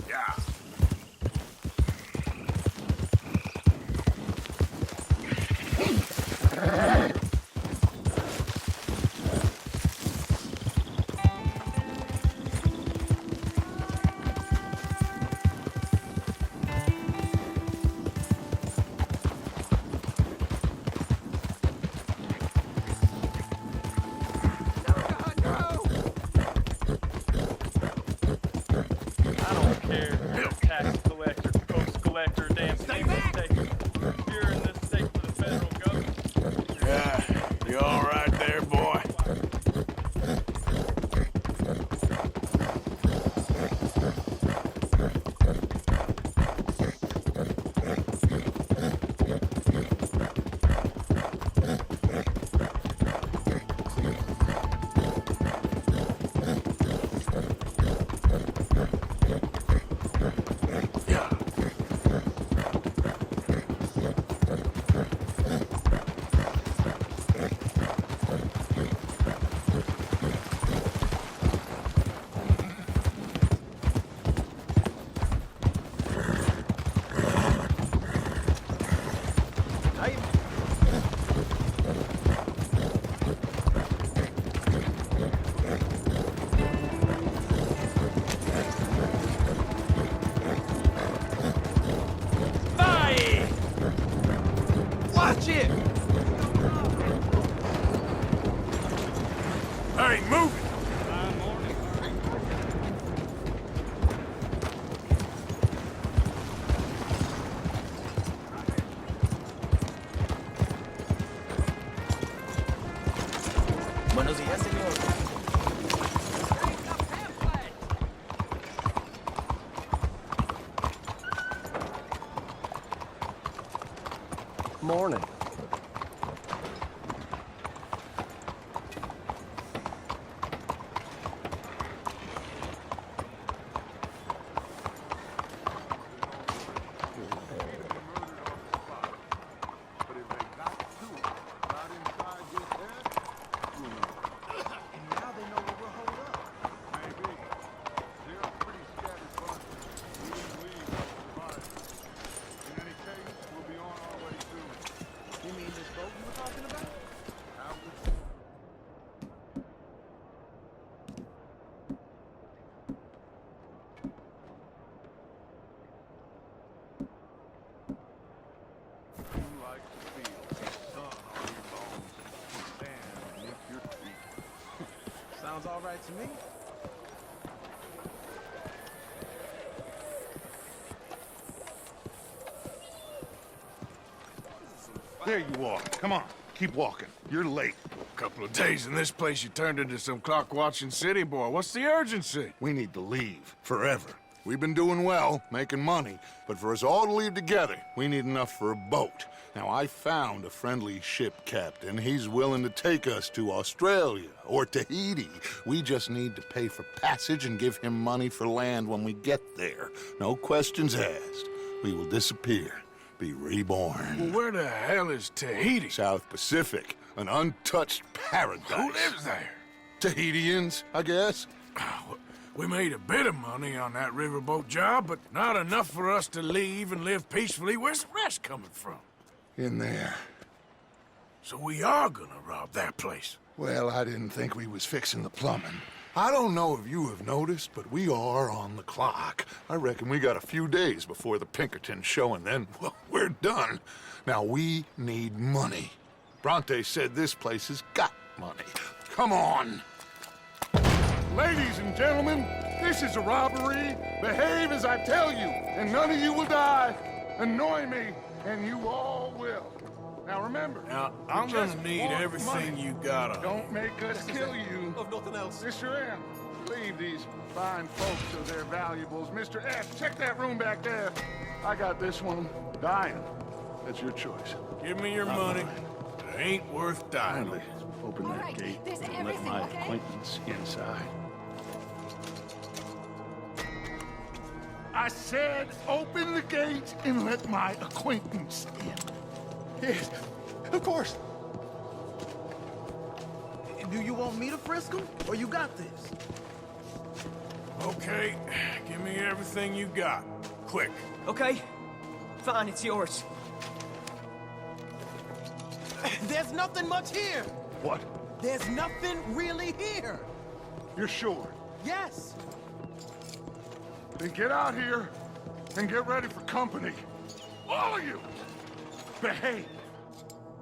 Yeah. I don't care if you're a tax collector, post collector, damn state mistake. You're in this state for the federal government. Yeah, you all right there, boy? Fire! Watch it! Hey, move it! Buenos días, señor. Morning. Sounds all right to me. There you are. Come on, keep walking. You're late. A couple of days in this place, you turned into some clock-watching city boy. What's the urgency? We need to leave. Forever. We've been doing well, making money, but for us all to leave together, we need enough for a boat. Now, I found a friendly ship captain. He's willing to take us to Australia or Tahiti. We just need to pay for passage and give him money for land when we get there. No questions asked. We will disappear, be reborn. Well, where the hell is Tahiti? South Pacific, an untouched paradise. Who lives there? Tahitians, I guess. We made a bit of money on that riverboat job, but not enough for us to leave and live peacefully. Where's the rest coming from? In there. So we are gonna rob that place. Well, I didn't think we was fixing the plumbing. I don't know if you have noticed, but we are on the clock. I reckon we got a few days before the Pinkerton show, and then, well, we're done. Now, we need money. Bronte said this place has got money. Come on. Ladies and gentlemen, This is a robbery. Behave as I tell you, and none of you will die. Annoy me, and you all will. Now remember, now I'm gonna need everything you got on. Don't make us kill you. Of nothing else. Mr. M, leave these fine folks to their valuables. Mr. F, check that room back there. I got this one. Dying. That's your choice. Give me your money. It ain't worth dying. Kindly open that gate and let my acquaintance inside. I said open the gate and let my acquaintance in. Yes, of course. Do you want me to frisk him, or you got this? Okay, give me everything you got. Quick. Okay. Fine, it's yours. There's nothing much here. What? There's nothing really here. You're sure? Yes. Then get out here and get ready for company. All of you! Behave.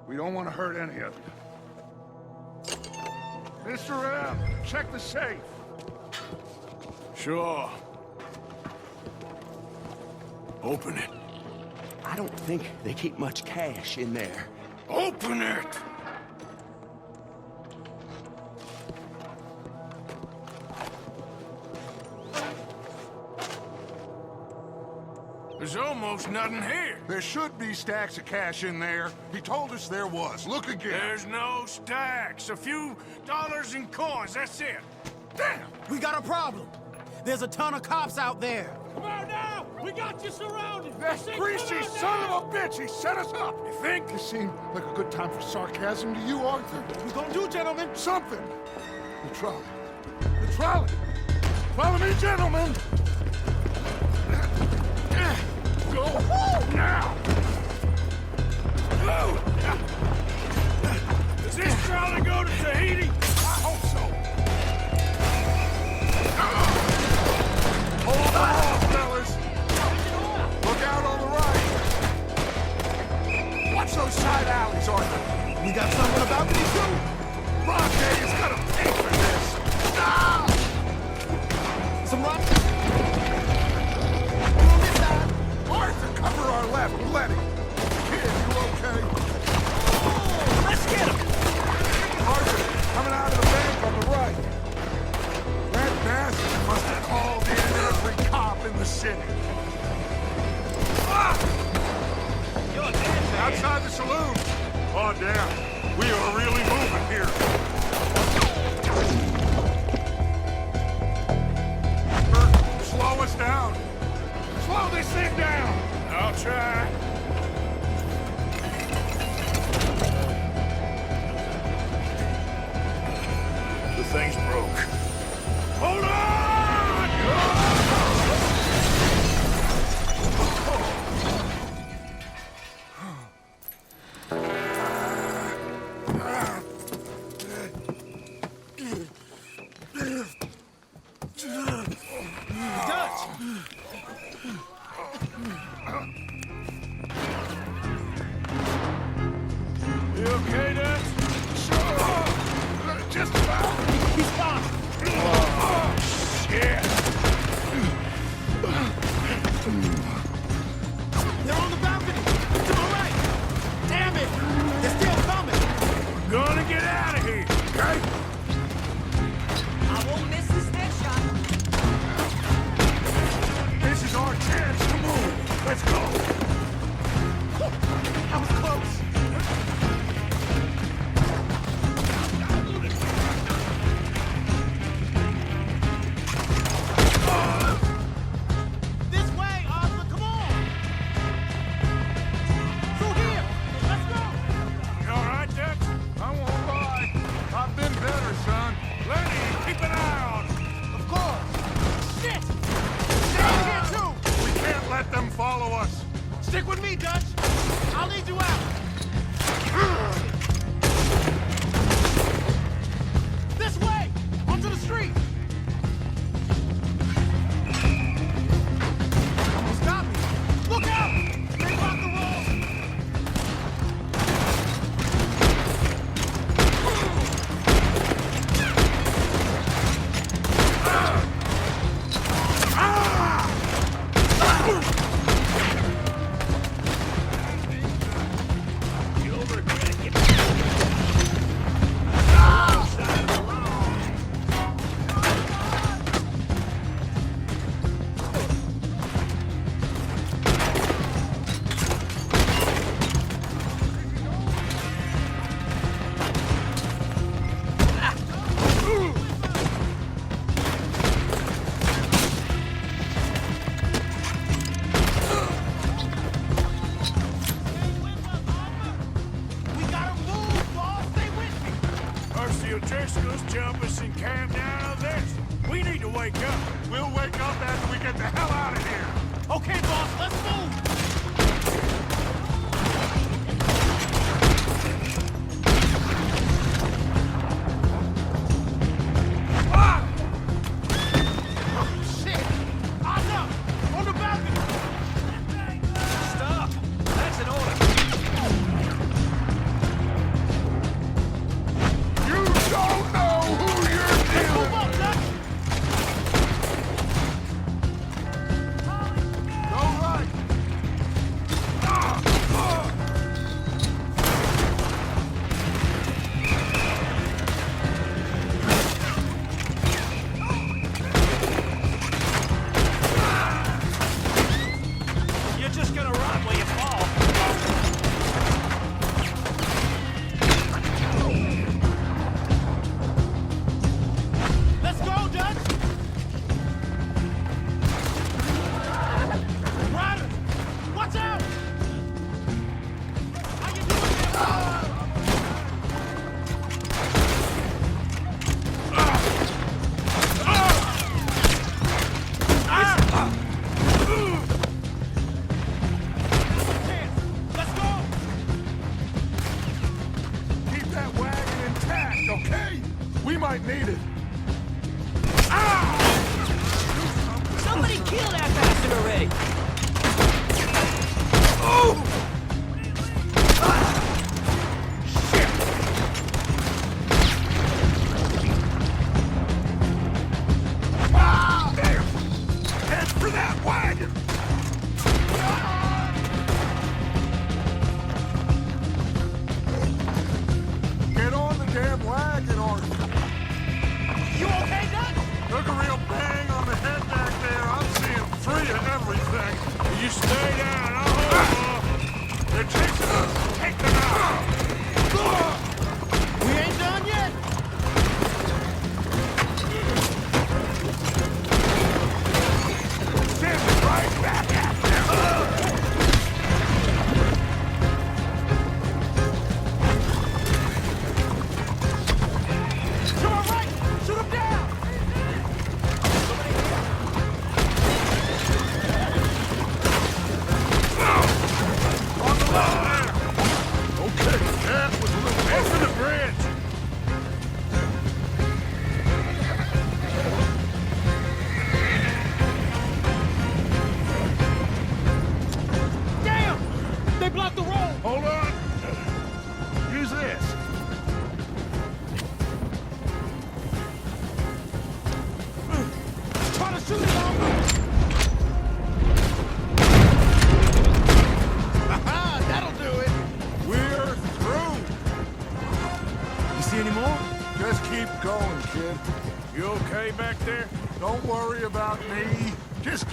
We don't want to hurt any of you. Mr. M, check the safe. Sure. Open it. I don't think they keep much cash in there. Open it! There's almost nothing here. There should be stacks of cash in there. He told us there was. Look again. There's no stacks. A few dollars in coins, that's it. Damn! We got a problem. There's a ton of cops out there. Come on now! We got you surrounded! That greasy son of a bitch! He set us up! You think? This seemed like a good time for sarcasm to you, Arthur. What we gonna do, gentlemen? Something! The trolley. The trolley! Follow me, gentlemen! Go now! Does this trolley go to Tahiti? I hope so. Hold on, fellas. Look out on the right. Watch those side alleys, Arthur. We got someone about to too. Bronte is gonna pay for this. Ah! Some rock. Arthur, cover our left. Let him. Kid, you okay? Let's get him. Arthur, coming out of the bank on the right. That bastard must have called in every cop in the city. Ah! You're dead, man. Outside the saloon. Oh, damn. We are really moving here. Slow us down. Slow this thing down. I'll try. The thing's broke. Hold on! You okay, Dad? Sure. Just about. He's fine. Oh, shit. They're on the balcony. To the right. Damn it. They're still coming. Gun the O'Driscolls jump us and camp down on this. We need to wake up. We'll wake up after we get the hell out of here. Okay, boss, let's move!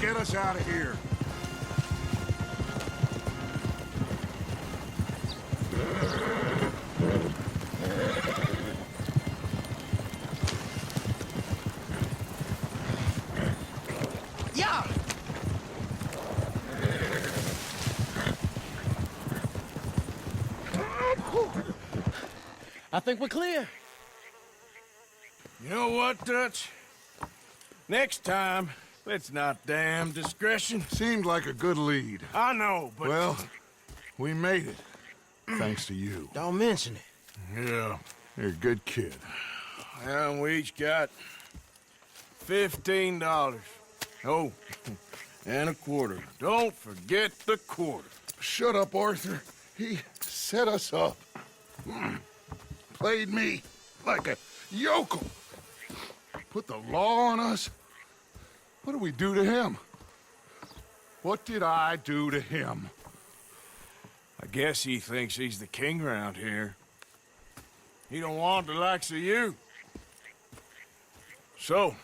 Get us out of here. Yeah! I think we're clear. You know what, Dutch? Next time, let's not damn discretion. Seemed like a good lead. I know, but... Well, we made it. Thanks to you. Don't mention it. Yeah. You're a good kid. And we each got $15. Oh, and a quarter. Don't forget the quarter. Shut up, Arthur. He set us up. Played me like a yokel. Put the law on us. What did we do to him? What did I do to him? I guess he thinks he's the king around here. He don't want the likes of you. So,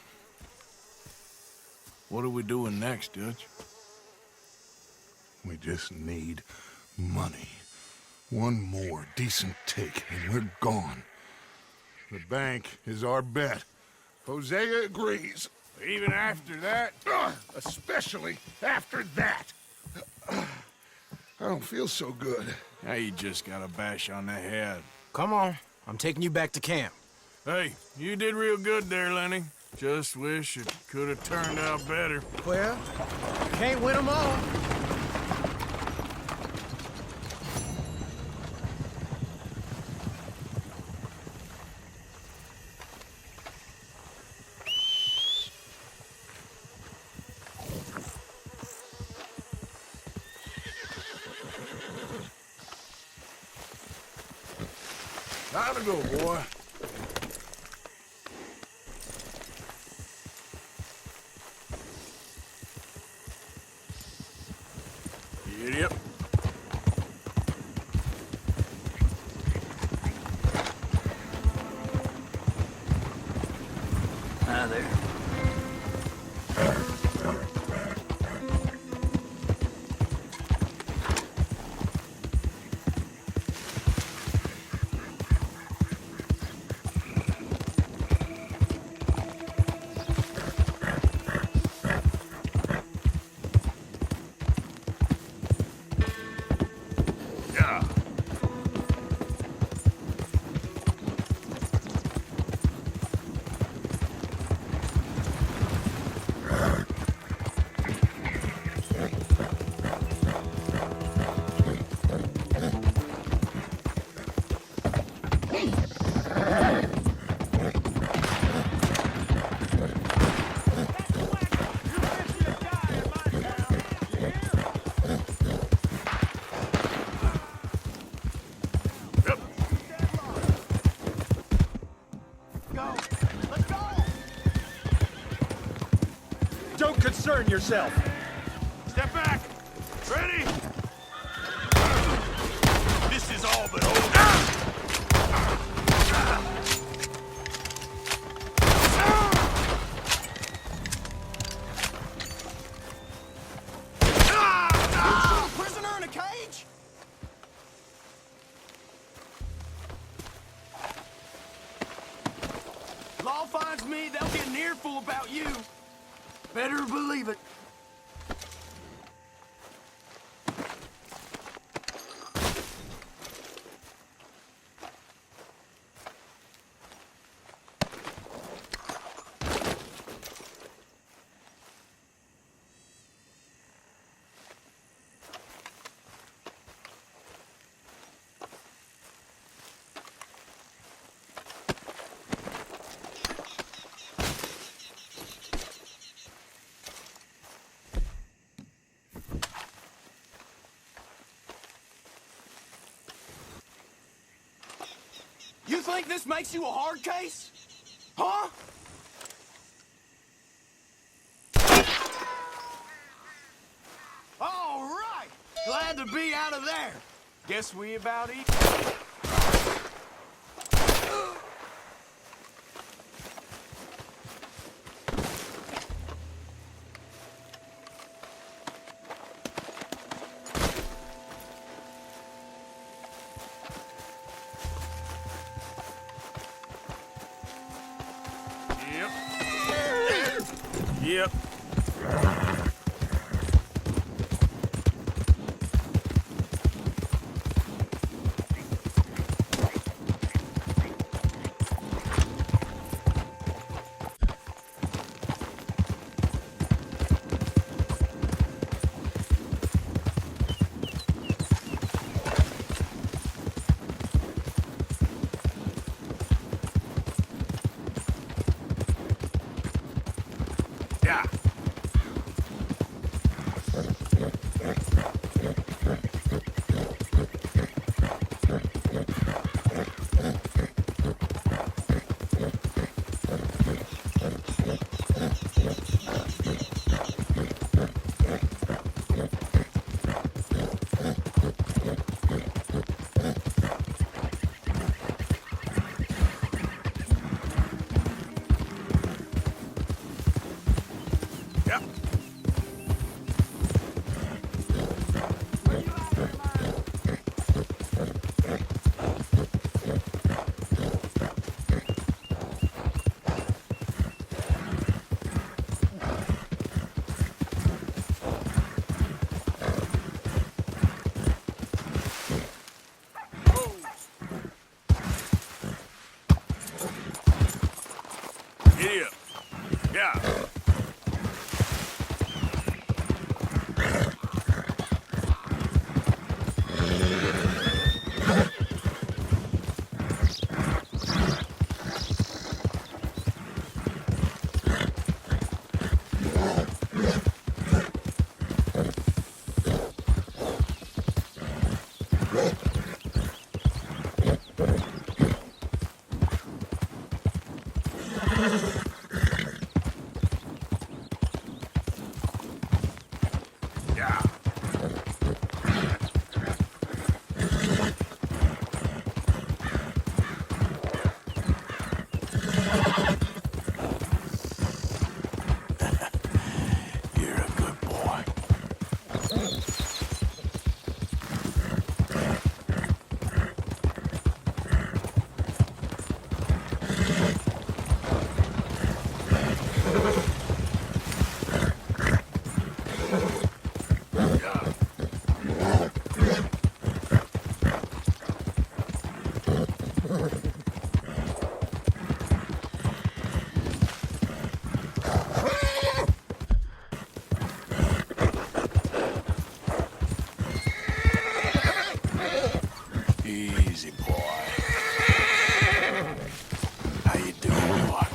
what are we doing next, Dutch? We just need money. One more decent take, and we're gone. The bank is our bet. Hosea agrees. Even after that? Especially after that. I don't feel so good. Now you just got a bash on the head. Come on. I'm taking you back to camp. Hey, you did real good there, Lenny. Just wish it could have turned out better. Well, can't win them all. Time to go, boy. Yep. Ah, there. Don't concern yourself. Step back. Ready? This is all but over. Prisoner in a cage? Law finds me, they'll get an earful about you. Better believe it. You think this makes you a hard case? Huh? All right! Glad to be out of there. Guess we about equal. Yep. Yeah. Giddy up. Yeah. Easy, boy. How you doing, boy?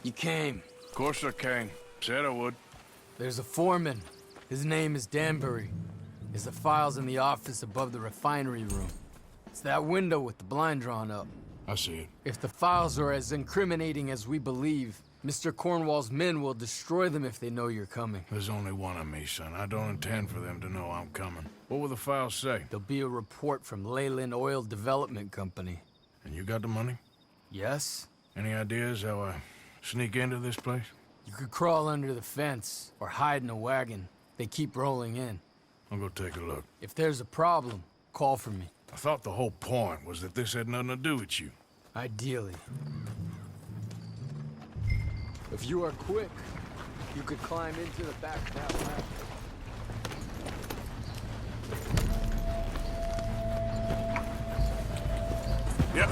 You came. Of course I came. Said I would. There's a foreman. His name is Danbury. There's the files in the office above the refinery room. It's that window with the blind drawn up. I see it. If the files are as incriminating as we believe, Mr. Cornwall's men will destroy them if they know you're coming. There's only one of me, son. I don't intend for them to know I'm coming. What will the files say? There'll be a report from Leyland Oil Development Company. And you got the money? Yes? Any ideas how I sneak into this place? You could crawl under the fence or hide in a wagon. They keep rolling in. I'll go take a look. If there's a problem, call for me. I thought the whole point was that this had nothing to do with you. Ideally. If you are quick, you could climb into the back of that wagon. Yep.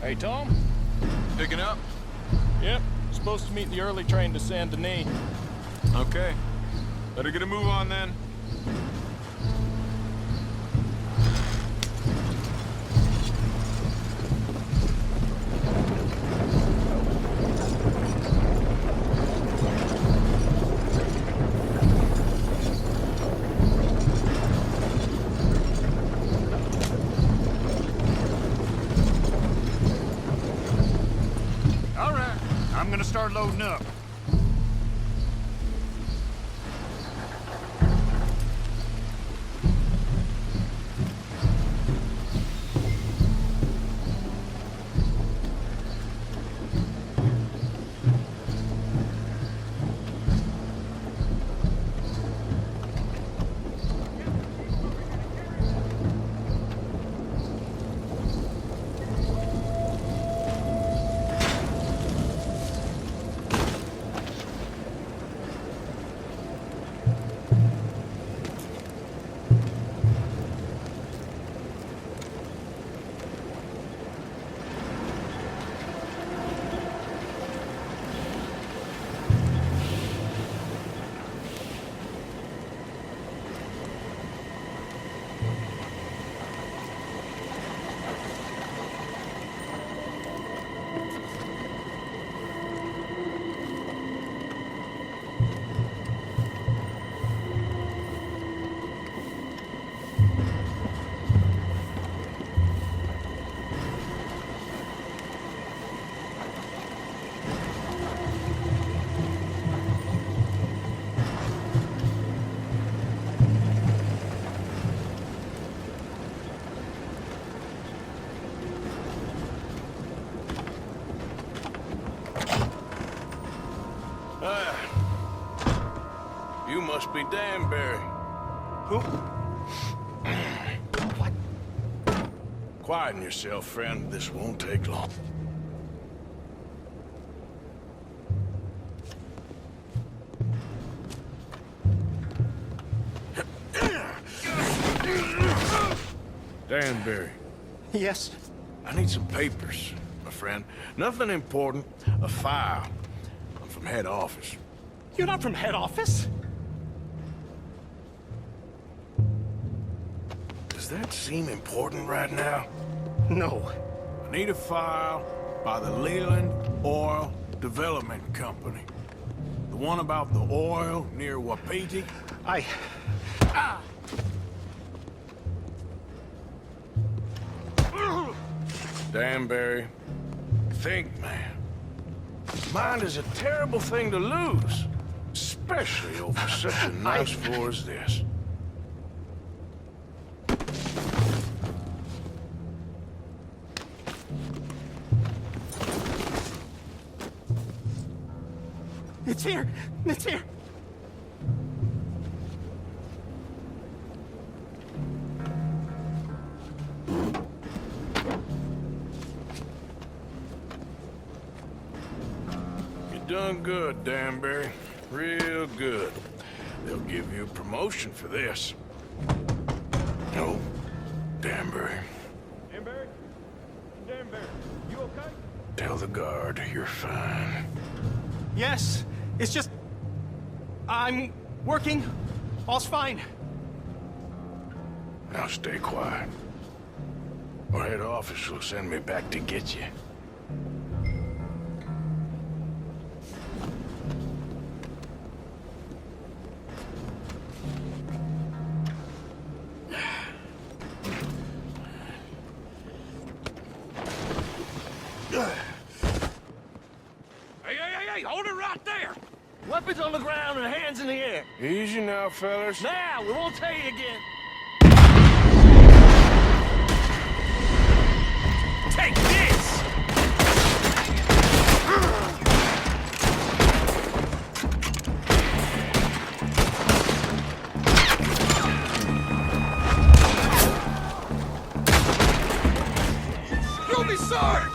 Hey, Tom? Picking up? Yep. Supposed to meet the early train to Saint Denis. Okay. Better get a move on then. I'm gonna start loading up. Must be Danbury. Who? What? Quieten yourself, friend. This won't take long. Danbury. Yes? I need some papers, my friend. Nothing important. A file. I'm from head office. You're not from head office? Does that seem important right now? No. I need a file by the Leland Oil Development Company. The one about the oil near Wapiti? Danbury, think, man. Mind is a terrible thing to lose, especially over such a nice floor as this. It's here! It's here! Done good, Danbury. Real good. They'll give you a promotion for this. No, Danbury. Danbury? Danbury, you okay? Tell the guard you're fine. Yes, it's just... I'm working. All's fine. Now stay quiet. Or head office will send me back to get you. Hey, hold it right there! Weapons on the ground and hands in the air. Easy now, fellas. Now, we won't tell you again. Take this! You'll be sorry!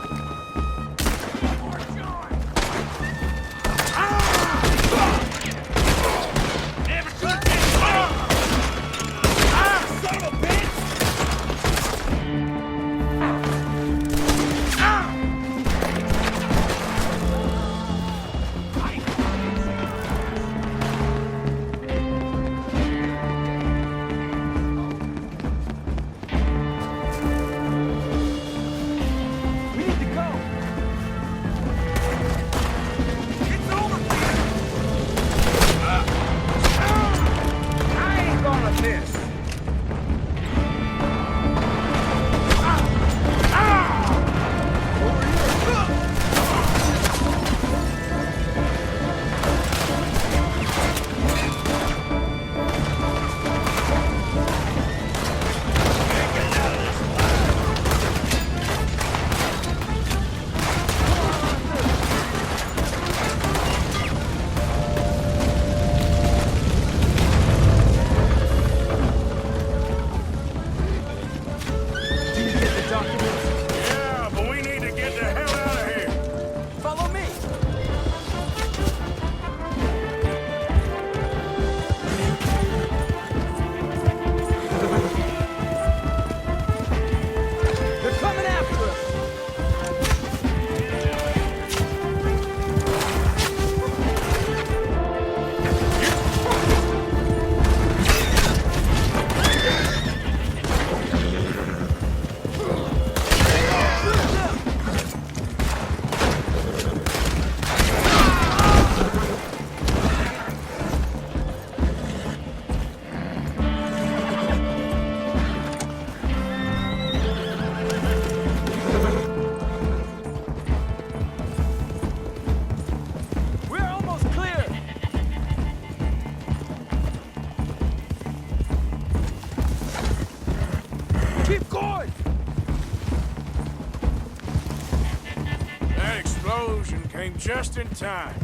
Came just in time.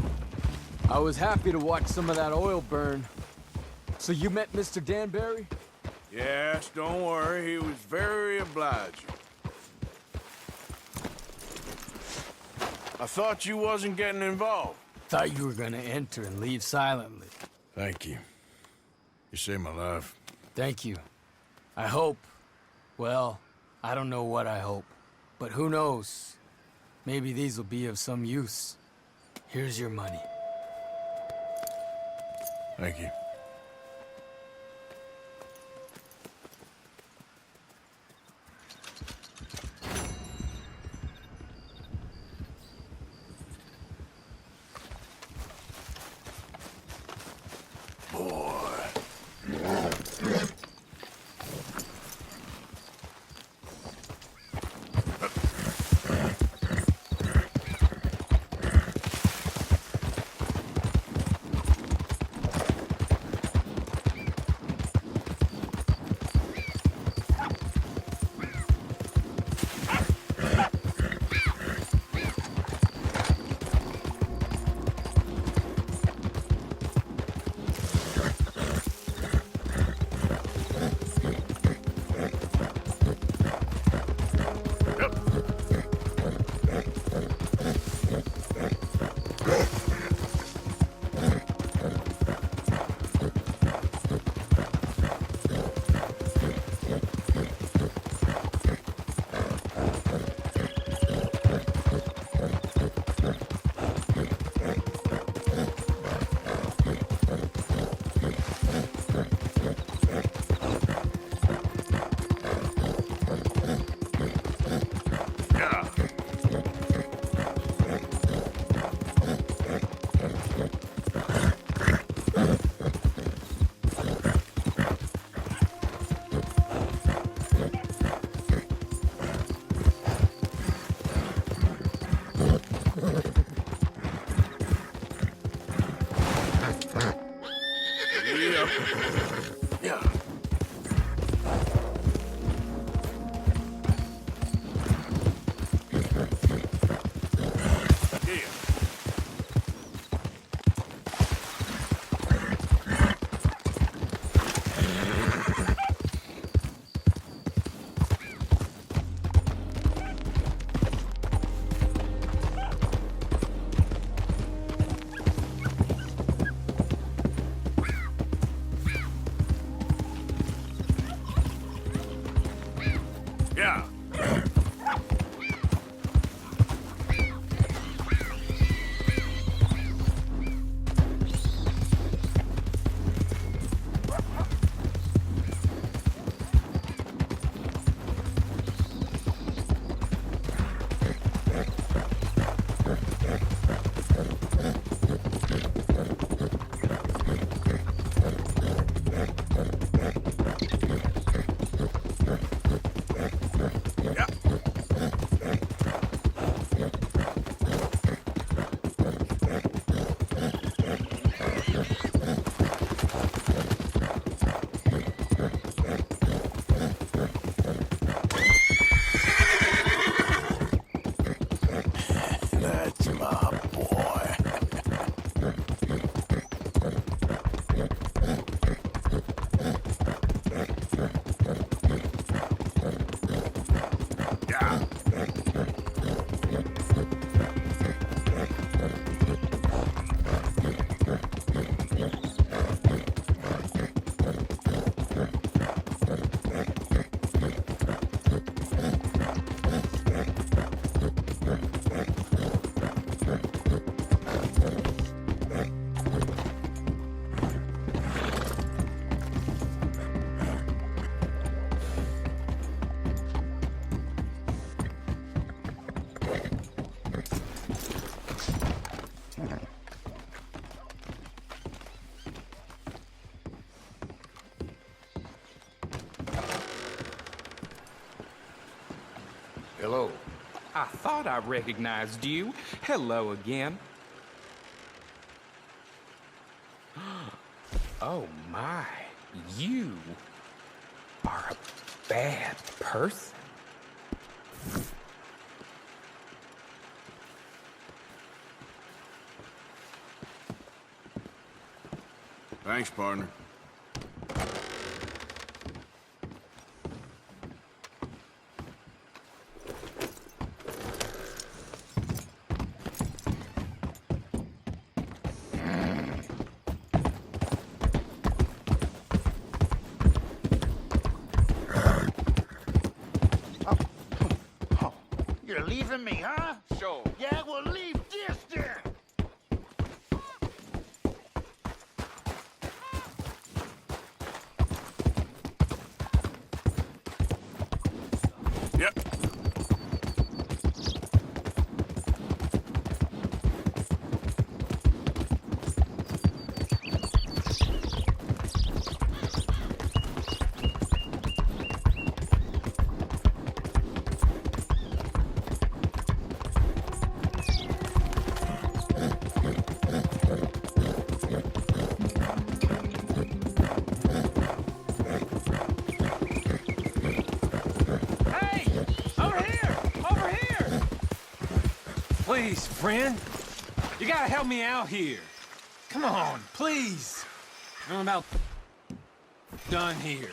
I was happy to watch some of that oil burn. So you met Mr. Danbury? Yes, don't worry. He was very obliging. I thought you wasn't getting involved. Thought you were gonna enter and leave silently. Thank you. You saved my life. Thank you. I hope... Well, I don't know what I hope. But who knows? Maybe these will be of some use. Here's your money. Thank you. Hello. I thought I recognized you. Hello again. Oh my, you are a bad person. Thanks, partner. You're leaving me, huh? Sure. Yeah, well, leave this there. Yep. Please, friend. You gotta help me out here. Come on, please. I'm about done here.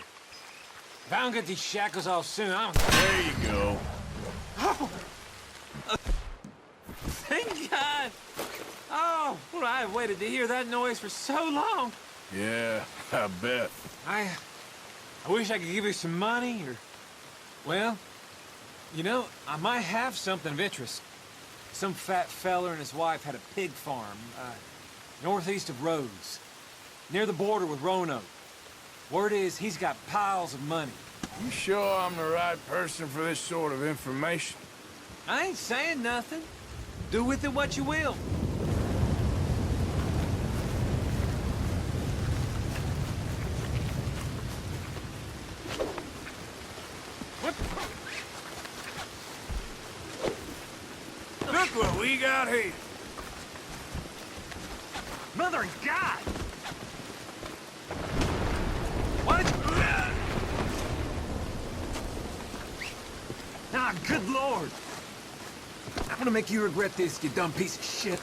If I don't get these shackles off soon, I'm... There you go. Oh! Thank God! Oh, well, I've waited to hear that noise for so long. Yeah, I bet. I wish I could give you some money, or... Well, you know, I might have something of interest. Some fat feller and his wife had a pig farm, northeast of Rhodes, near the border with Roanoke. Word is he's got piles of money. You sure I'm the right person for this sort of information? I ain't saying nothing. Do with it what you will. Look what we got here. Mother of God! Why did you... Ah, good Lord! I'm gonna make you regret this, you dumb piece of shit.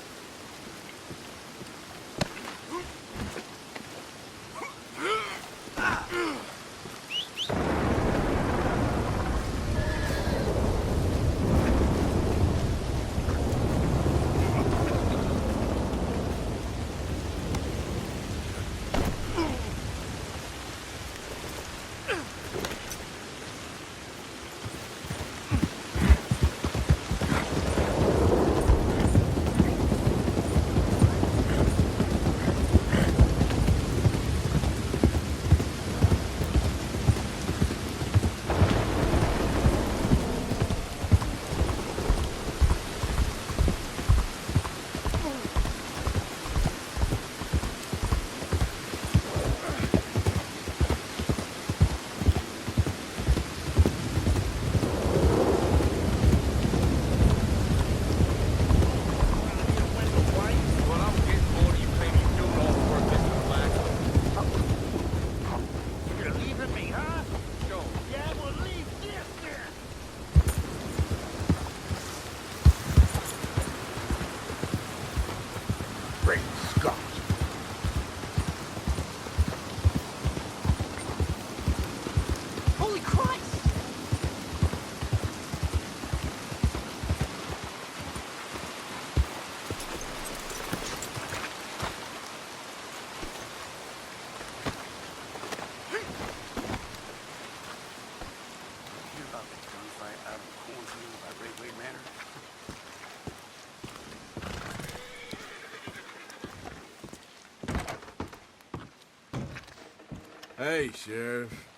Hey, Sheriff.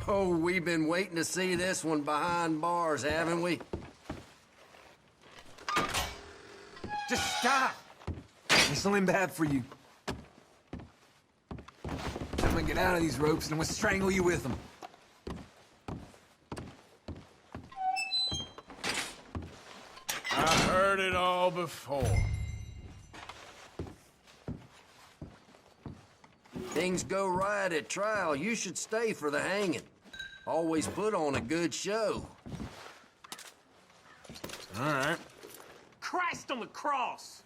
Oh, we've been waiting to see this one behind bars, haven't we? Just stop! There's something bad for you. I'm gonna get out of these ropes and I'm gonna strangle you with them. I heard it all before. Things go right at trial, you should stay for the hanging. Always put on a good show. All right. Christ on the cross!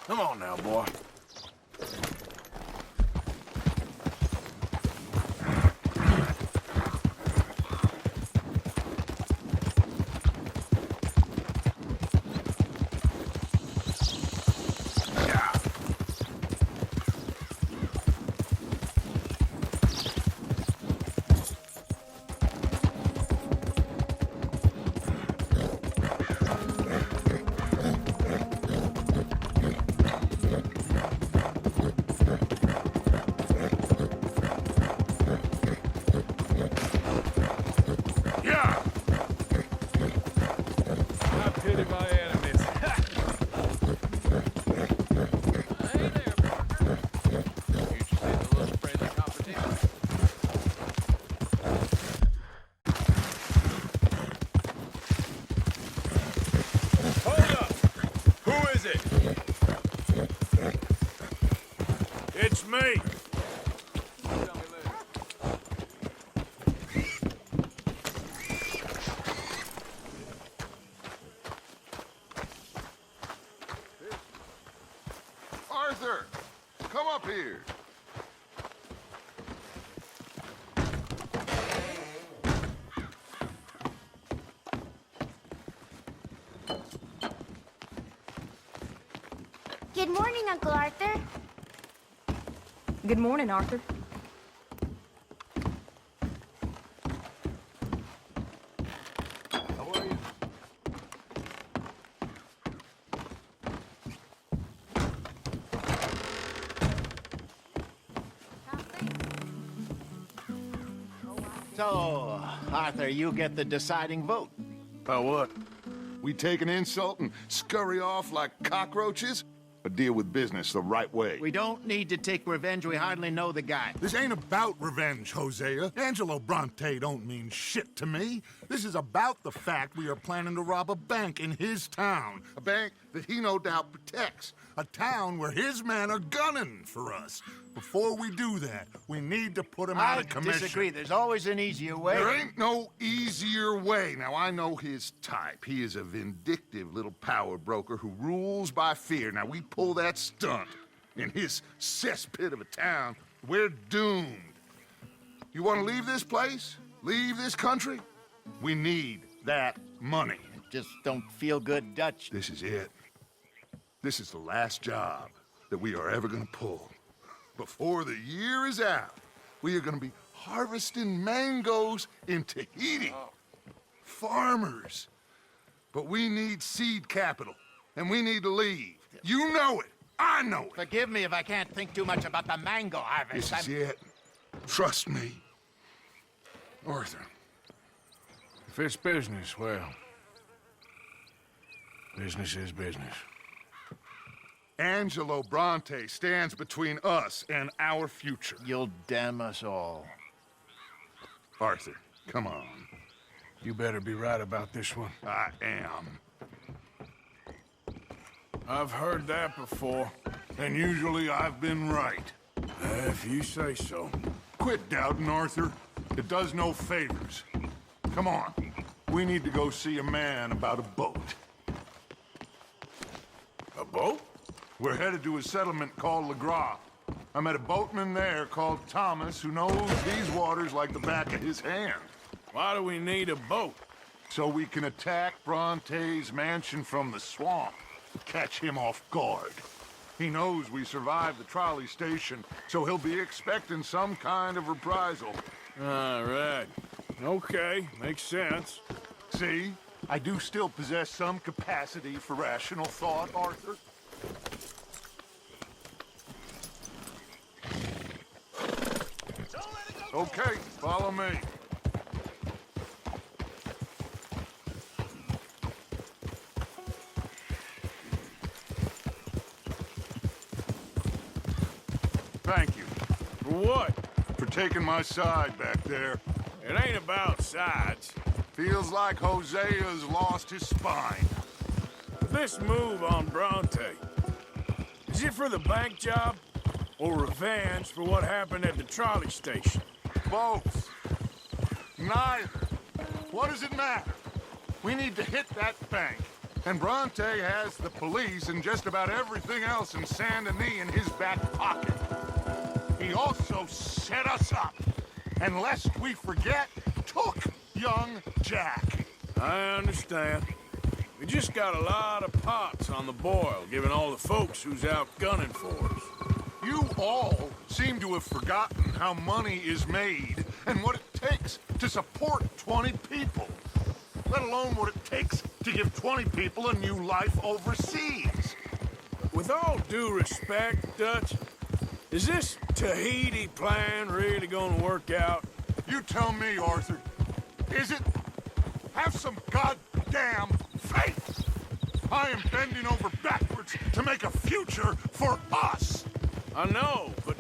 Come on now, boy. me. Arthur, come up here. Good morning, Uncle Arthur. Good morning, Arthur. How are you? So, Arthur, you get the deciding vote. About what? We take an insult and scurry off like cockroaches? Or deal with business the right way? We don't need to take revenge. We hardly know the guy. This ain't about revenge, Hosea. Angelo Bronte don't mean shit to me. This is about the fact we are planning to rob a bank in his town. A bank that he no doubt protects. A town where his men are gunning for us. Before we do that, we need to put him out of commission. I disagree. There's always an easier way. There ain't no easier way. Now, I know his type. He is a vindictive little power broker who rules by fear. Now, we pull that stunt in his cesspit of a town, we're doomed. You want to leave this place? Leave this country? We need that money. Just don't feel good, Dutch. This is it. This is the last job that we are ever going to pull. Before the year is out, we are going to be harvesting mangoes in Tahiti. Farmers. But we need seed capital, and we need to leave. You know it. I know it. Forgive me if I can't think too much about the mango harvest. This is it. Trust me. Arthur. If it's business, well, business is business. Angelo Bronte stands between us and our future. You'll damn us all. Arthur, come on. You better be right about this one. I am. I've heard that before. And usually I've been right. If you say so. Quit doubting, Arthur. It does no favors. Come on. We need to go see a man about a boat. A boat? We're headed to a settlement called Le Gras. I met a boatman there called Thomas who knows these waters like the back of his hand. Why do we need a boat? So we can attack Bronte's mansion from the swamp. Catch him off guard. He knows we survived the trolley station, so he'll be expecting some kind of reprisal. All right. Okay, makes sense. See? I do still possess some capacity for rational thought, Arthur. Okay, follow me. Thank you. For what? For taking my side back there. It ain't about sides. Feels like Hosea's lost his spine. This move on Bronte, is it for the bank job or revenge for what happened at the trolley station? Both. Neither. What does it matter? We need to hit that bank. And Bronte has the police and just about everything else in Saint Denis in his back pocket. He also set us up. And lest we forget, took young Jack. I understand. We just got a lot of pots on the boil, given all the folks who's out gunning for us. You all seem to have forgotten how money is made and what it takes to support 20 people, let alone what it takes to give 20 people a new life overseas. With all due respect, Dutch, is this Tahiti plan really gonna work out? You tell me, Arthur. Is it? Have some goddamn faith! I am bending over backwards to make a future for us! I know, but...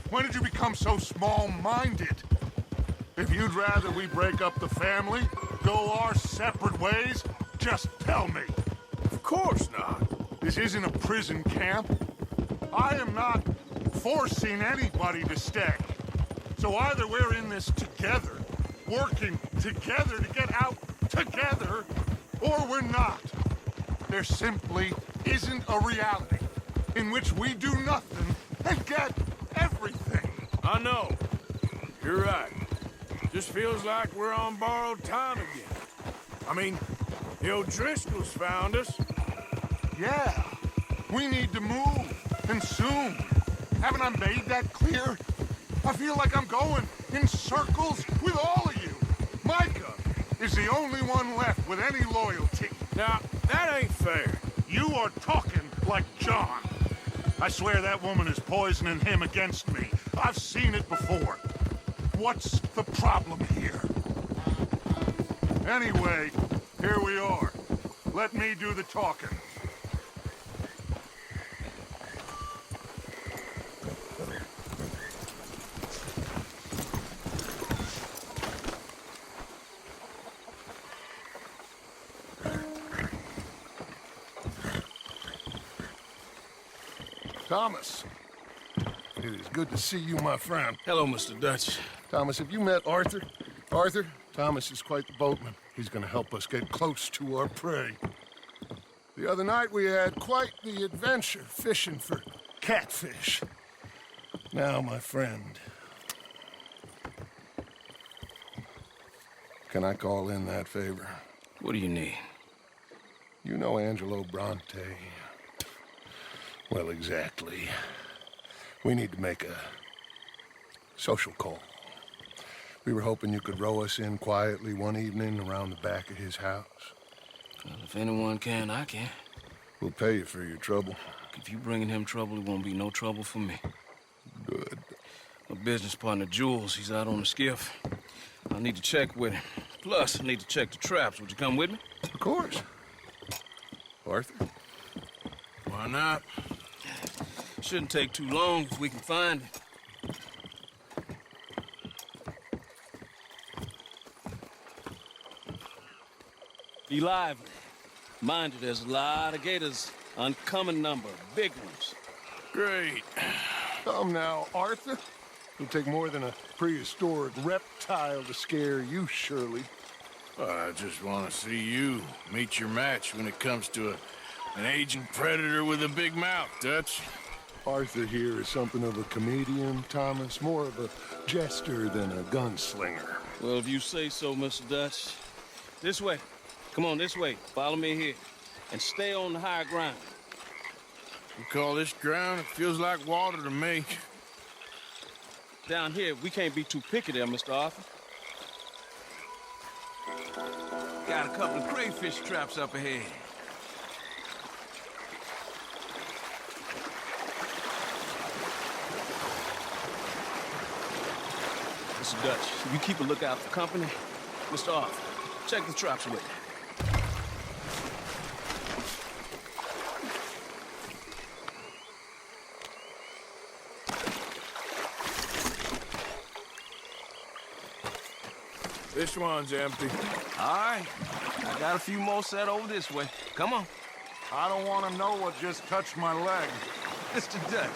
When did you become so small-minded? If you'd rather we break up the family, go our separate ways, just tell me. Of course not. This isn't a prison camp. I am not forcing anybody to stay. So either we're in this together, working together to get out together, or we're not. There simply isn't a reality in which we do nothing and get everything. I know. You're right. Just feels like we're on borrowed time again. I mean, the O'Driscolls found us. Yeah, we need to move, and soon. Haven't I made that clear? I feel like I'm going in circles with all of you. Micah is the only one left with any loyalty. Now, that ain't fair. You are talking like John. I swear that woman is poisoning him against me. I've seen it before. What's the problem here? Anyway, here we are. Let me do the talking. Thomas, it is good to see you, my friend. Hello, Mr. Dutch. Thomas, have you met Arthur? Arthur, Thomas is quite the boatman. He's gonna help us get close to our prey. The other night we had quite the adventure fishing for catfish. Now, my friend, can I call in that favor? What do you need? You know Angelo Bronte. Well, exactly. We need to make a social call. We were hoping you could row us in quietly one evening around the back of his house. Well, if anyone can, I can. We'll pay you for your trouble. If you bringing him trouble, it won't be no trouble for me. Good. My business partner, Jules, he's out on the skiff. I need to check with him. Plus, I need to check the traps. Would you come with me? Of course. Arthur? Why not? Shouldn't take too long if we can find it. Be lively. Mind you, there's a lot of gators. Uncommon number. Big ones. Great. Come now, Arthur. It'll take more than a prehistoric reptile to scare you, surely. I just want to see you meet your match when it comes to an aging predator with a big mouth, Dutch. Arthur here is something of a comedian, Thomas. More of a jester than a gunslinger. Well, if you say so, Mr. Dutch. This way. Come on, this way. Follow me here. And stay on the higher ground. You call this ground? It feels like water to me. Down here, we can't be too picky there, Mr. Arthur. Got a couple of crayfish traps up ahead. Mr. Dutch, you keep a lookout for company. Mr. Arthur, check the traps with me. This one's empty. All right. I got a few more set over this way. Come on. I don't want to know what just touched my leg. Mr. Dutch,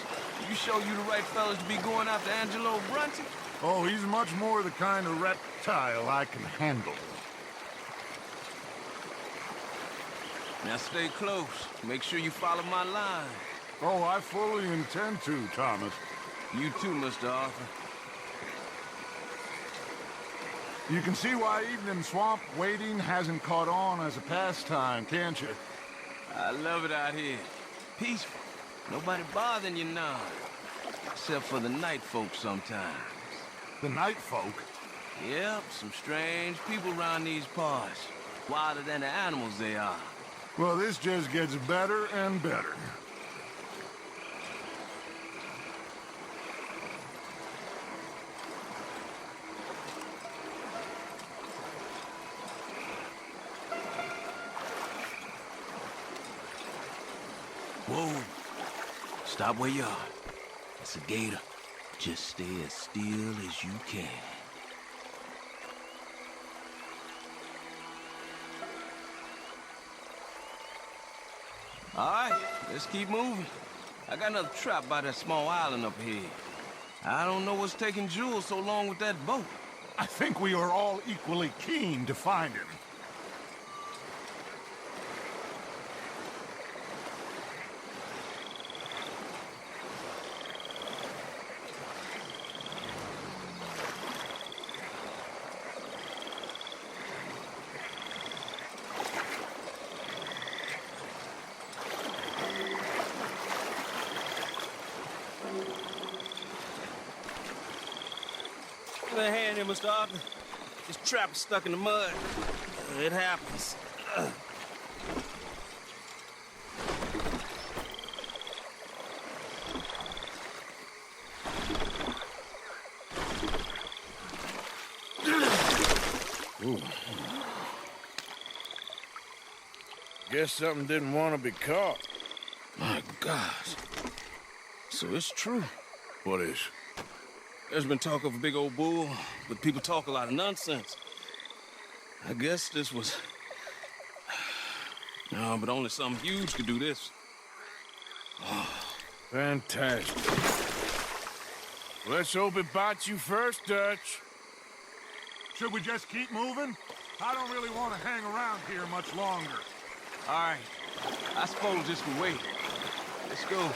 you sure you the right fellas to be going after Angelo Bronte? Oh, he's much more the kind of reptile I can handle. Now stay close. Make sure you follow my line. Oh, I fully intend to, Thomas. You too, Mr. Arthur. You can see why evening swamp wading hasn't caught on as a pastime, can't you? I love it out here. Peaceful. Nobody bothering you now. Except for the night folk sometimes. The night folk? Yep, some strange people around these parts. Wilder than the animals they are. Well, this just gets better and better. Whoa. Stop where you are. It's a gator. Just stay as still as you can. All right, let's keep moving. I got another trap by that small island up here. I don't know what's taking Jules so long with that boat. I think we are all equally keen to find him. Give me a hand here, Mr. Arthur. This trap is stuck in the mud. It happens. Ooh. Guess something didn't want to be caught. My gosh. So it's true. What is? There's been talk of a big old bull, but people talk a lot of nonsense. I guess this was... No, but only something huge could do this. Oh, fantastic. Let's hope it bites you first, Dutch. Should we just keep moving? I don't really want to hang around here much longer. All right. I suppose this will wait. Let's go.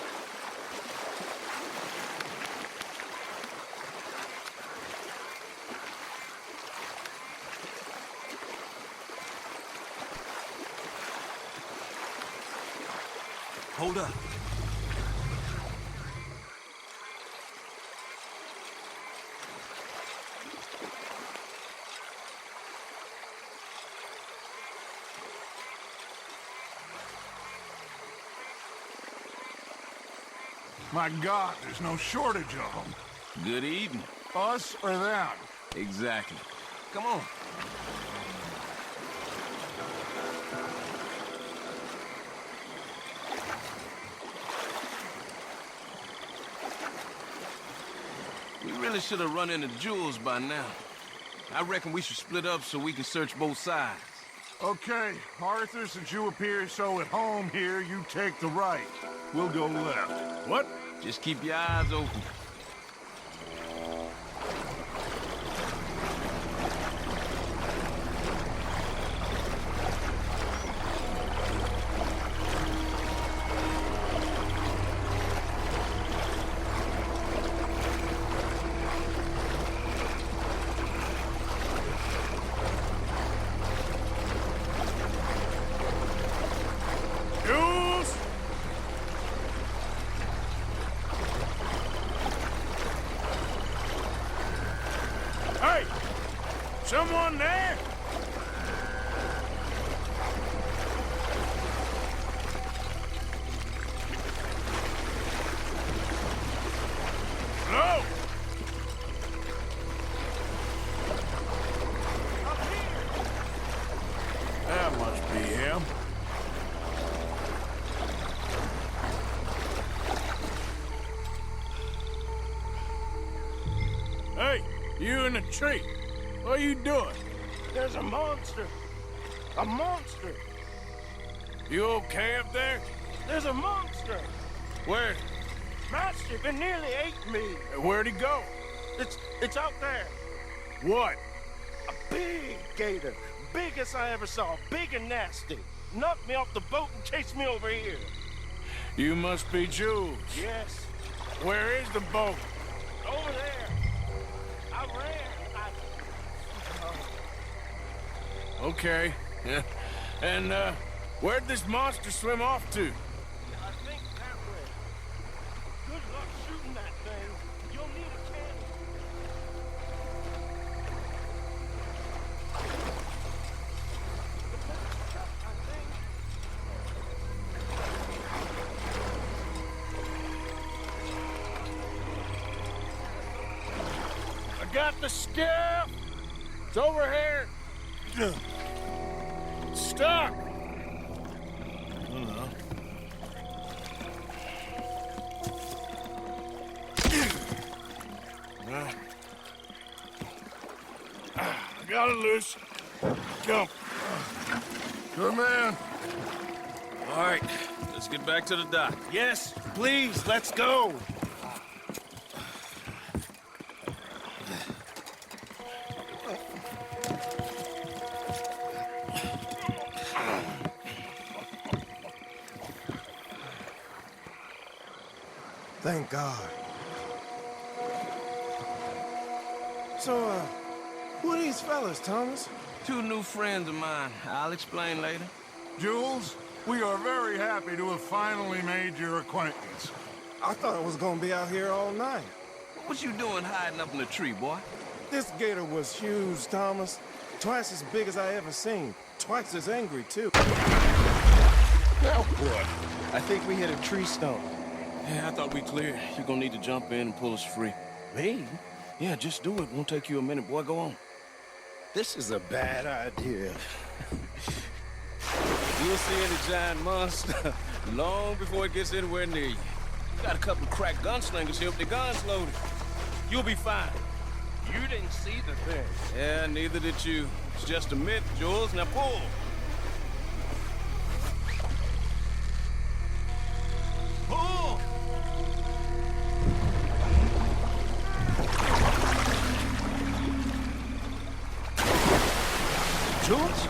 Hold up. My God, there's no shortage of them. Good eating. Us or them? Exactly. Come on. We really should have run into Jules by now. I reckon we should split up so we can search both sides. Okay, Arthur, since you appear so at home here, you take the right. We'll go left. What? Just keep your eyes open. Jules! Hey! Someone there? Hello? That must be him. Hey, you in the tree. What are you doing? There's a monster. A monster. You okay up there? There's a monster. Where? Master, it nearly ate me. Where'd he go? It's out there. What? A big gator. Biggest I ever saw. Big and nasty. Knocked me off the boat and chased me over here. You must be Jules. Yes. Where is the boat? Over there. I ran. Okay. Yeah. And, where'd this monster swim off to? I think that way. Good luck shooting that thing. You'll need a cannon. I got the skiff. It's over here. Stuck. I got it loose. Jump. Good man. All right, let's get back to the dock. Yes, please. please, let's go. Thank God. So, who are these fellas, Thomas? Two new friends of mine. I'll explain later. Jules, we are very happy to have finally made your acquaintance. I thought I was gonna be out here all night. What you doing hiding up in the tree, boy? This gator was huge, Thomas. Twice as big as I ever seen. Twice as angry, too. Now what? I think we hit a tree stump. Yeah, I thought we cleared. You're gonna need to jump in and pull us free. Me? Yeah, just do it. Won't take you a minute, boy. Go on. This is a bad idea. You'll see any giant monster long before it gets anywhere near you. Got a couple of crack gunslingers here with their guns loaded. You'll be fine. You didn't see the thing. Yeah, neither did you. It's just a myth, Jules. Now pull. Pull! Jules?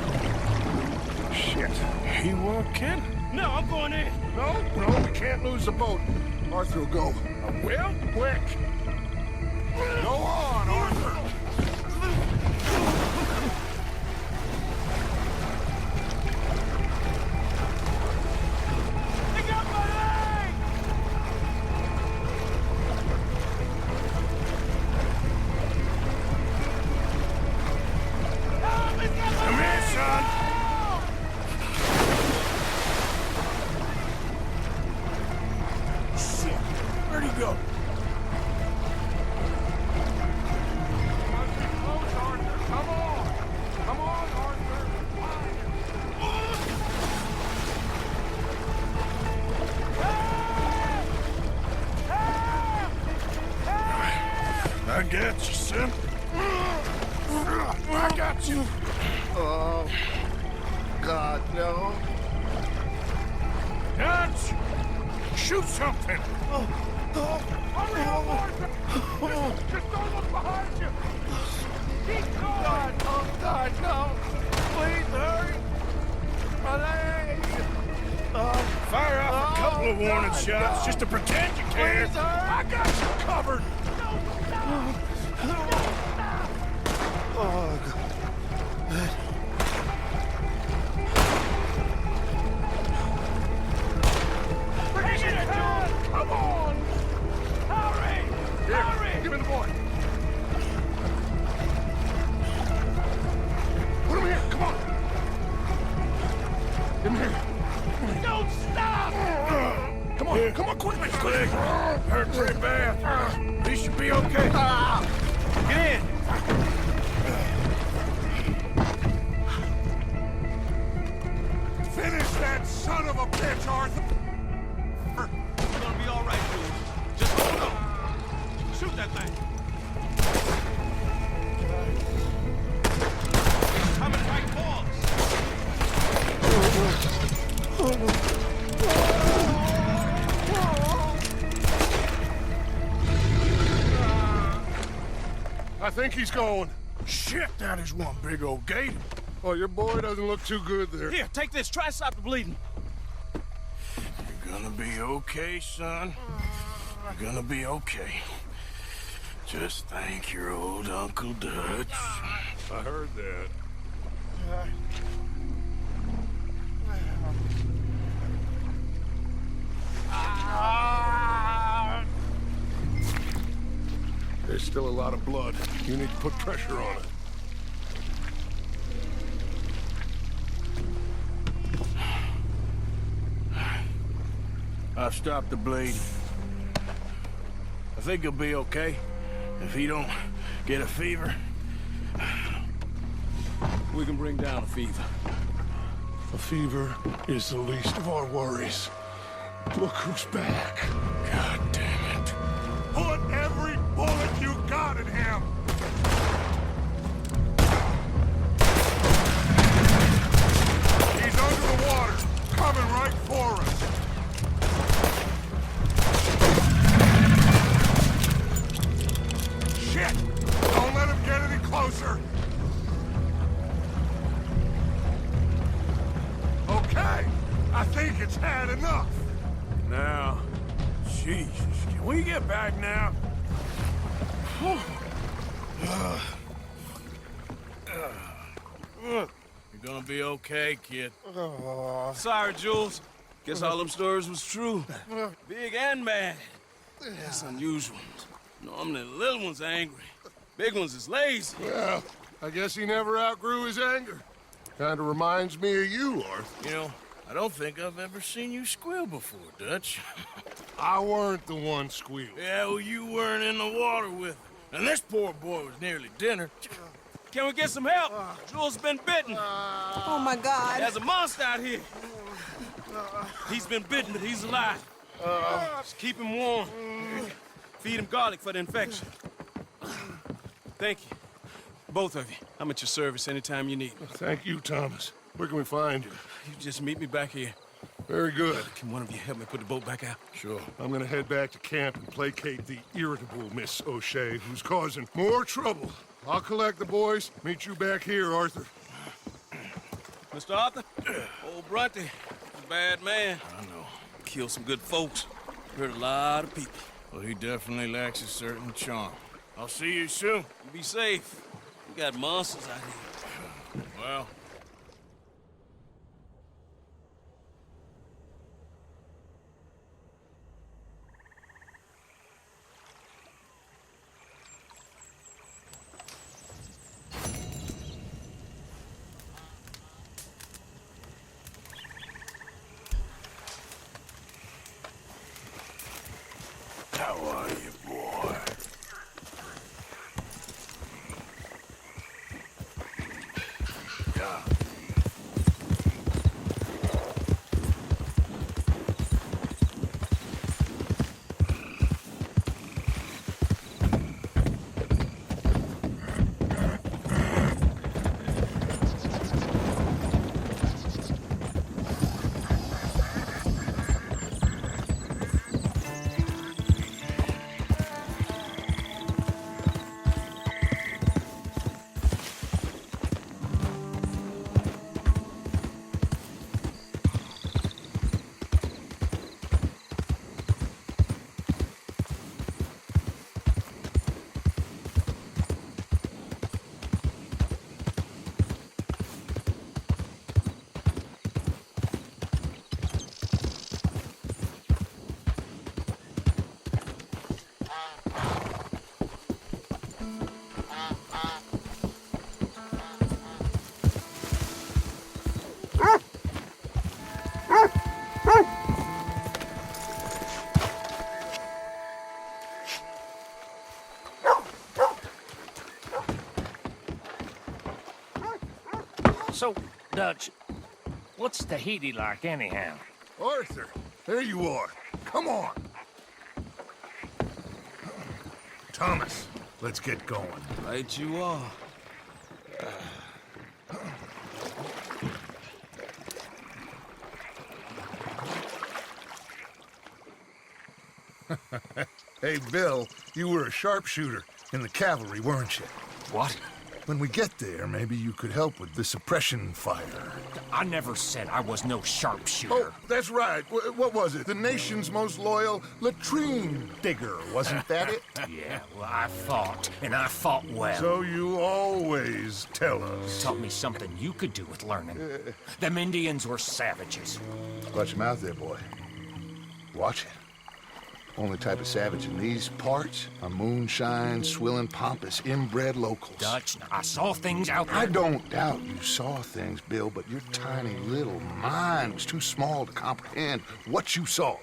Shit, he weren't kidding. No, I'm going in. No, we can't lose the boat. Arthur will go. Will? Quick! Go on, Arthur! I got my leg! Come here, son! Shit! Where'd he go? Come on! Come on, Arthur! I got you, son. I got you. Oh, God, no. Dutch! Shoot something! Hurry up, Arthur! Just don't look behind you! Keep going! God, oh, God, no. Please, hurry. My leg. Fire off a couple of warning shots just to pretend you care. Please, hurry. I got you covered! Oh, God. Come on! Hurry! Here, Hurry! give me the boy. Put him here, come on. Give him here. Don't stop! Come on, quickly. Quick. Hurt pretty bad. He should be okay. Get in. Finish that son of a bitch, Arthur. It's gonna be all right, dude. Just hold on. Shoot that thing. Coming right for I think he's going. Shit, that is one big old gator. Oh, your boy doesn't look too good there. Here, take this. Try and stop the bleeding. You're gonna be okay, son. You're gonna be okay. Just thank your old Uncle Dutch. I heard that. There's still a lot of blood. You need to put pressure on it. I've stopped the bleed. I think he'll be okay. If he don't get a fever, we can bring down a fever. A fever is the least of our worries. Look who's back. God damn it. Put every bullet you got in him! He's under the water, coming right for us. enough! Now, Jesus, can we get back now? You're gonna be okay, kid. Sorry, Jules. Guess all them stories was true. Big and mad. That's unusual. Normally the little ones are angry. Big ones is lazy. Well, I guess he never outgrew his anger. Kinda reminds me of you, Arthur. You know, I don't think I've ever seen you squeal before, Dutch. I weren't the one squealing. Yeah, well, you weren't in the water with him. And this poor boy was nearly dinner. Can we get some help? Jules been bitten. Oh, my God. There's a monster out here. He's been bitten, but he's alive. Just keep him warm. Feed him garlic for the infection. Thank you. Both of you. I'm at your service anytime you need me. Thank you, Thomas. Where can we find you? You just meet me back here. Very good. Can one of you help me put the boat back out? Sure. I'm gonna head back to camp and placate the irritable Miss O'Shea, who's causing more trouble. I'll collect the boys. Meet you back here, Arthur. Mr. Arthur, old Bronte, a bad man. I know. Killed some good folks. Hurt a lot of people. Well, he definitely lacks a certain charm. I'll see you soon. You be safe. We got monsters out here. Well... How are you, boy? Yeah. So, Dutch, what's Tahiti like anyhow? Arthur, there you are. Come on. Thomas, let's get going. Right you are. Hey, Bill, you were a sharpshooter in the cavalry, weren't you? What? When we get there, maybe you could help with the suppression fire. I never said I was no sharpshooter. Oh, that's right. What was it? The nation's most loyal latrine digger, wasn't that it? Yeah, well, I fought, and I fought well. So you always tell us. Taught me something you could do with learning. Them Indians were savages. Watch your mouth there, boy. Watch it. Only type of savage in these parts are moonshine, swilling, pompous, inbred locals. Dutch, I saw things out there. I don't doubt you saw things, Bill, but your tiny little mind was too small to comprehend what you saw.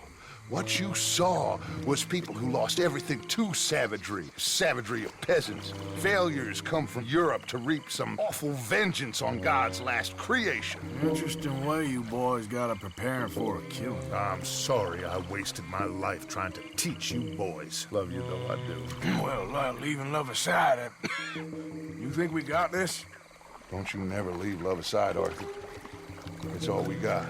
What you saw was people who lost everything to savagery. Savagery of peasants. Failures come from Europe to reap some awful vengeance on God's last creation. Interesting way you boys gotta prepare for a killing. I'm sorry I wasted my life trying to teach you boys. Love you though, I do. Well, leaving love aside, you think we got this? Don't you never leave love aside, Arthur. It's all we got.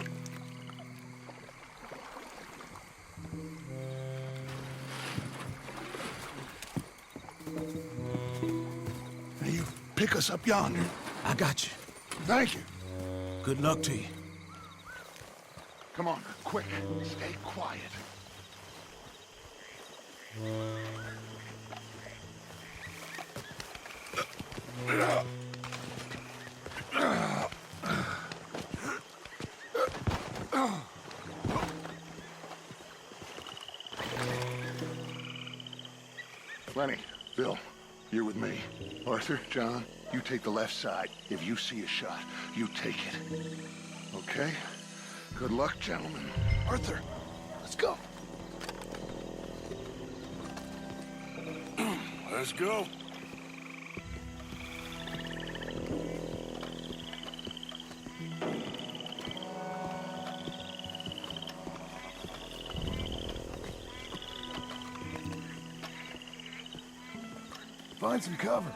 Now you pick us up yonder. I got you. Thank you. Good luck to you. Come on, quick. Stay quiet. Lenny, Bill, you're with me. Arthur, John, you take the left side. If you see a shot, you take it. Okay? Good luck, gentlemen. Arthur, let's go. Let's go. Find some cover.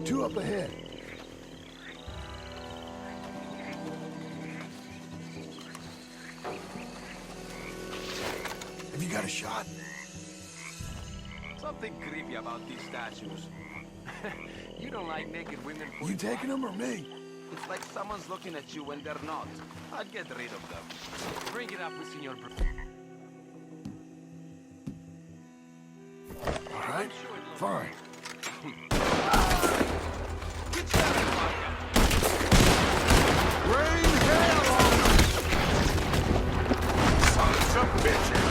2 up ahead. Have you got a shot? Something creepy about these statues. You don't like naked women. You taking them or me? It's like someone's looking at you when they're not. I'd get rid of them. Bring it up, Senor. All right, fine. Rain hell on them! Sons of bitches!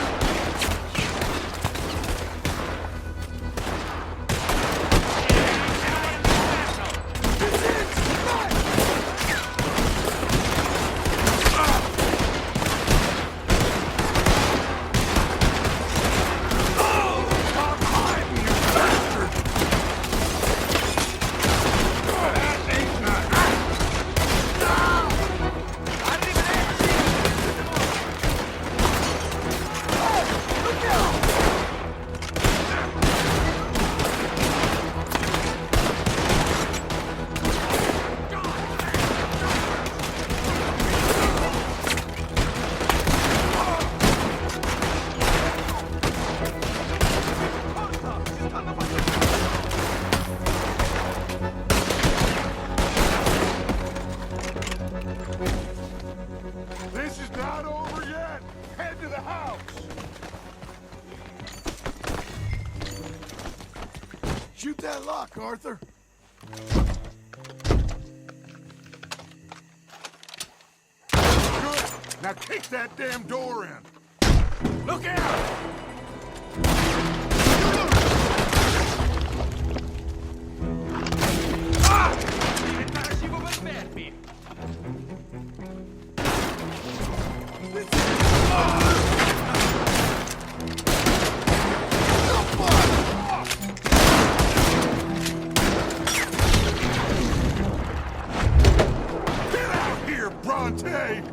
This is not over yet! Head to the house! Shoot that lock, Arthur. Good! Now kick that damn door in! Look out! Get out here, Bronte!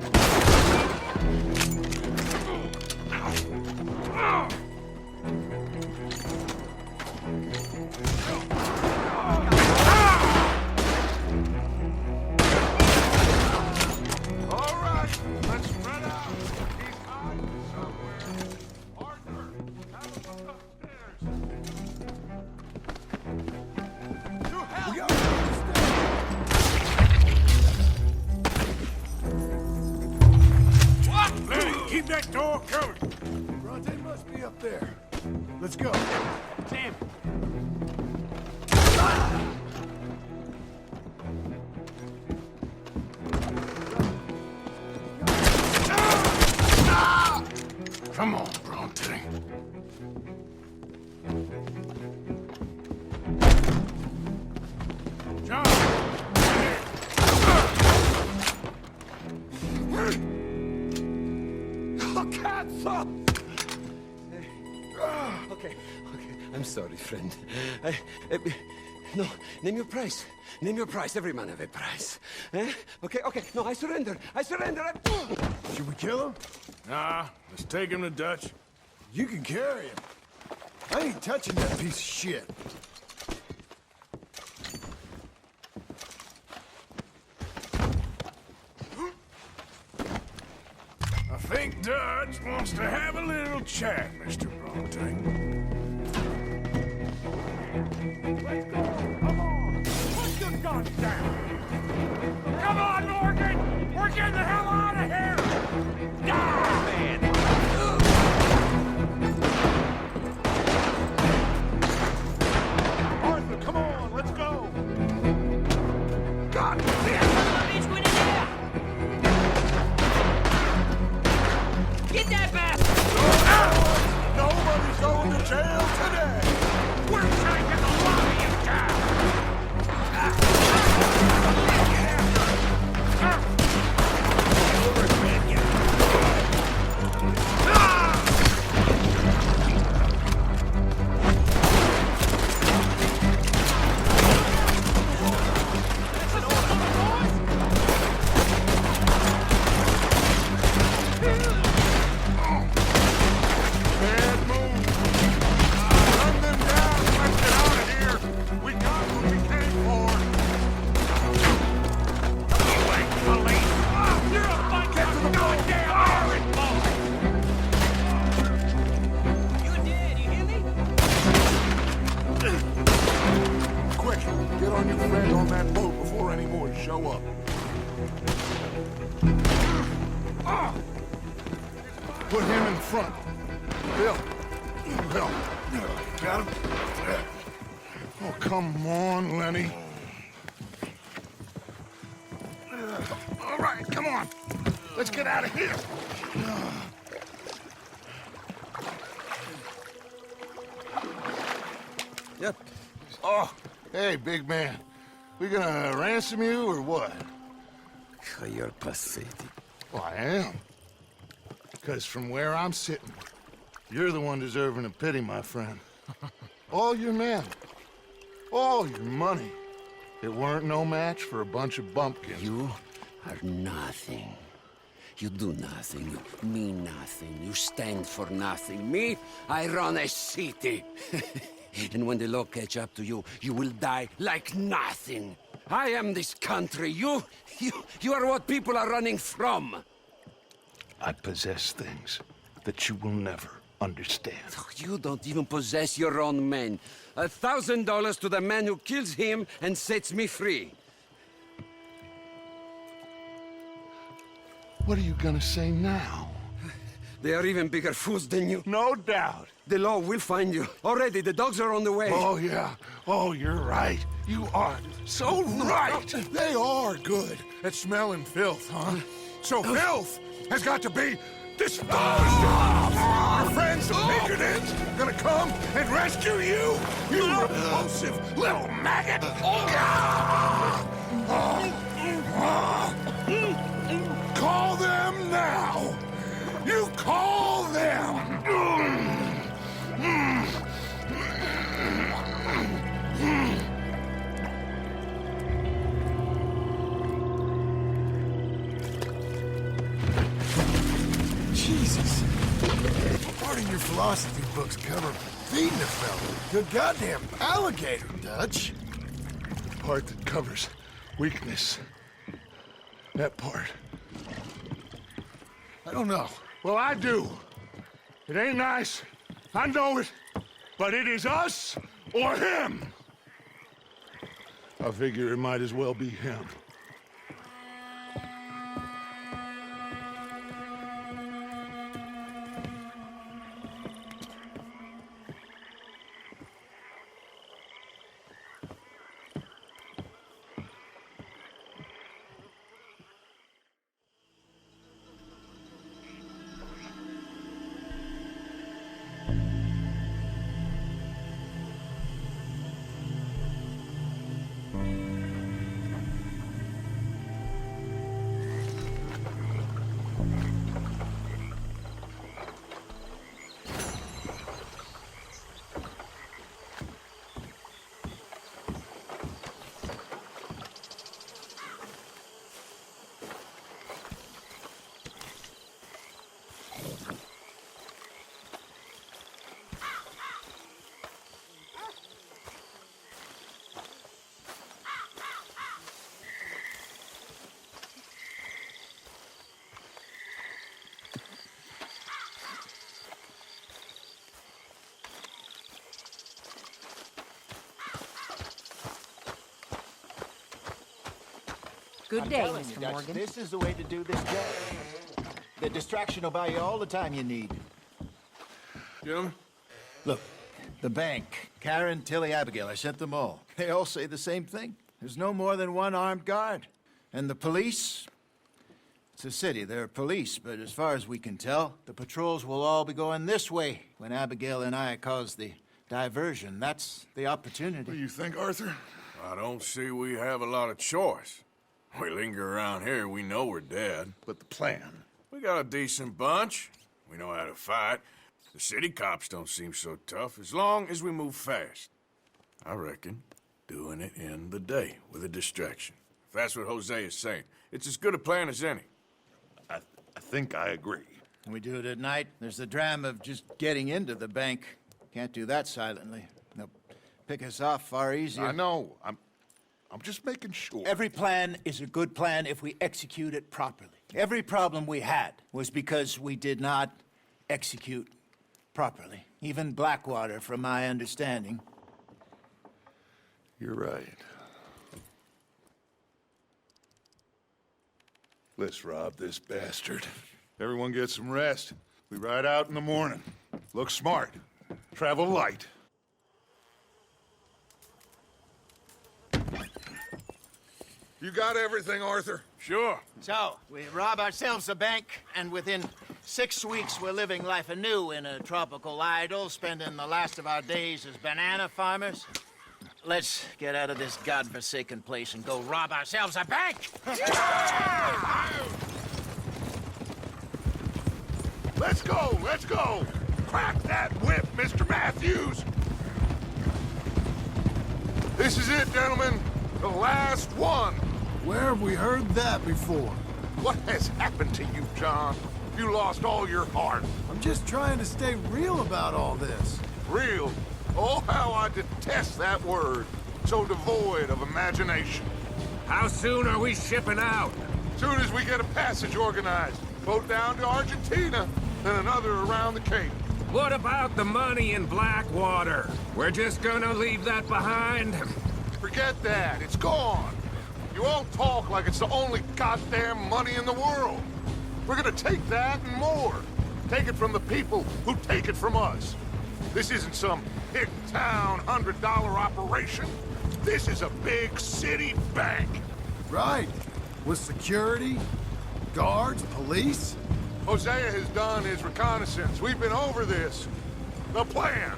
All right, let's spread out. He's hiding somewhere. Arthur, have a look upstairs. To hell! Lenny, keep that door covered. Bronte must be up there. Let's go. Sam, Come on, Bronte. John! Oh, cats up! Okay. I'm sorry, friend. No, name your price. Name your price. Every man have a price. Eh? Okay. No, I surrender. Should we kill him? Nah, let's take him to Dutch. You can carry him. I ain't touching that piece of shit. I think Dutch wants to have a little chat, Mr. Bronte. let's go. Come on. Put your guns down. Come on, Morgan. We're getting the hell out of here. Die! on your friend on that boat before any more show up. Put him in front. Bill. Bill. Got him? Oh, come on, Lenny. All right, come on. Let's get out of here. Yep. Oh, hey, big man. We gonna ransom you or what? You're pathetic. Well, I am. Because from where I'm sitting, you're the one deserving of pity, my friend. All your men, all your money, it weren't no match for a bunch of bumpkins. You are nothing. You do nothing. You mean nothing. You stand for nothing. Me, I run a city. And when the law catch up to you, you will die like nothing. I am this country. You are what people are running from. I possess things that you will never understand. You don't even possess your own men. $1,000 to the man who kills him and sets me free. What are you gonna say now? They are even bigger fools than you. No doubt. The law will find you. Already, the dogs are on the way. Oh, yeah. Oh, you're right. You are so right. They are good at smelling filth, huh? So filth has got to be disposed of. Our friends the Pinkertons gonna come and rescue you, you repulsive little maggot. Call them now. You call them. Jesus. What part of your philosophy books cover feeding a fella? Good goddamn alligator, Dutch. The part that covers weakness. That part. I don't know. Well, I do. It ain't nice. I know it. But it is us or him. I figure it might as well be him. Good day, Mr. Dutch, Morgan. this is the way to do this job. The distraction will buy you all the time you need. Gentlemen? Look, the bank, Karen, Tilly, Abigail, I sent them all. They all say the same thing. There's no more than one armed guard. And the police? It's a city, there are police, but as far as we can tell, the patrols will all be going this way when Abigail and I cause the diversion. That's the opportunity. What do you think, Arthur? I don't see we have a lot of choice. We linger around here, we know we're dead. But the plan? We got a decent bunch. We know how to fight. The city cops don't seem so tough as long as we move fast. I reckon doing it in the day with a distraction. If that's what Jose is saying, it's as good a plan as any. I think I agree. Can we do it at night? There's the drama of just getting into the bank. Can't do that silently. They'll pick us off far easier. I know. I'm just making sure. Every plan is a good plan if we execute it properly. Every problem we had was because we did not execute properly. Even Blackwater, from my understanding. You're right. Let's rob this bastard. Everyone get some rest. We ride out in the morning. Look smart. Travel light. You got everything, Arthur? Sure. So, we rob ourselves a bank, and within 6 weeks we're living life anew in a tropical idyll, spending the last of our days as banana farmers. Let's get out of this godforsaken place and go rob ourselves a bank! Let's go! Let's go! Crack that whip, Mr. Matthews! This is it, gentlemen. The last one. Where have we heard that before? What has happened to you, John? You lost all your heart. I'm just trying to stay real about all this. Real? Oh, how I detest that word. So devoid of imagination. How soon are we shipping out? Soon as we get a passage organized. Boat down to Argentina, then another around the Cape. What about the money in Blackwater? We're just gonna leave that behind? Forget that. It's gone. You all talk like it's the only goddamn money in the world. We're gonna take that and more. Take it from the people who take it from us. This isn't some hick-town $100 operation. This is a big city bank. Right. With security, guards, police. Hosea has done his reconnaissance. We've been over this. The plan.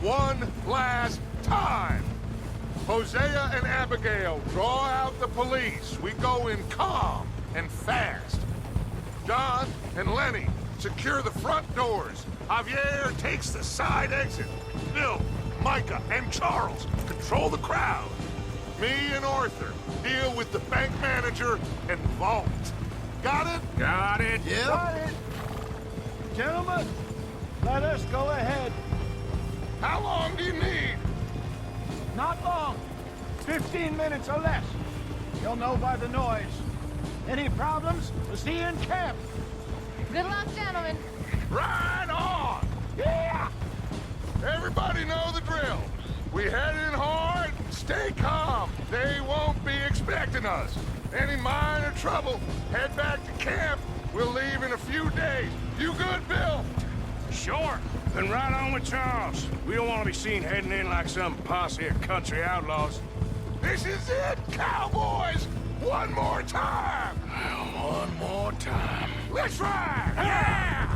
One last time. Hosea and Abigail draw out the police. We go in calm and fast. John and Lenny secure the front doors. Javier takes the side exit. Bill, Micah, and Charles control the crowd. Me and Arthur deal with the bank manager and vault. Got it? Got it. Yep. Got it. Gentlemen, let us go ahead. How long do you need? Not long. 15 minutes or less. You'll know by the noise. Any problems? We'll see you in camp. Good luck, gentlemen. Right on! Yeah! Everybody know the drill. We head in hard, stay calm. They won't be expecting us. Any minor trouble, head back to camp. We'll leave in a few days. You good, Bill? Sure. Then right on with Charles. We don't want to be seen heading in like some posse of country outlaws. This is it, cowboys! One more time! One more time. Let's ride! Yeah!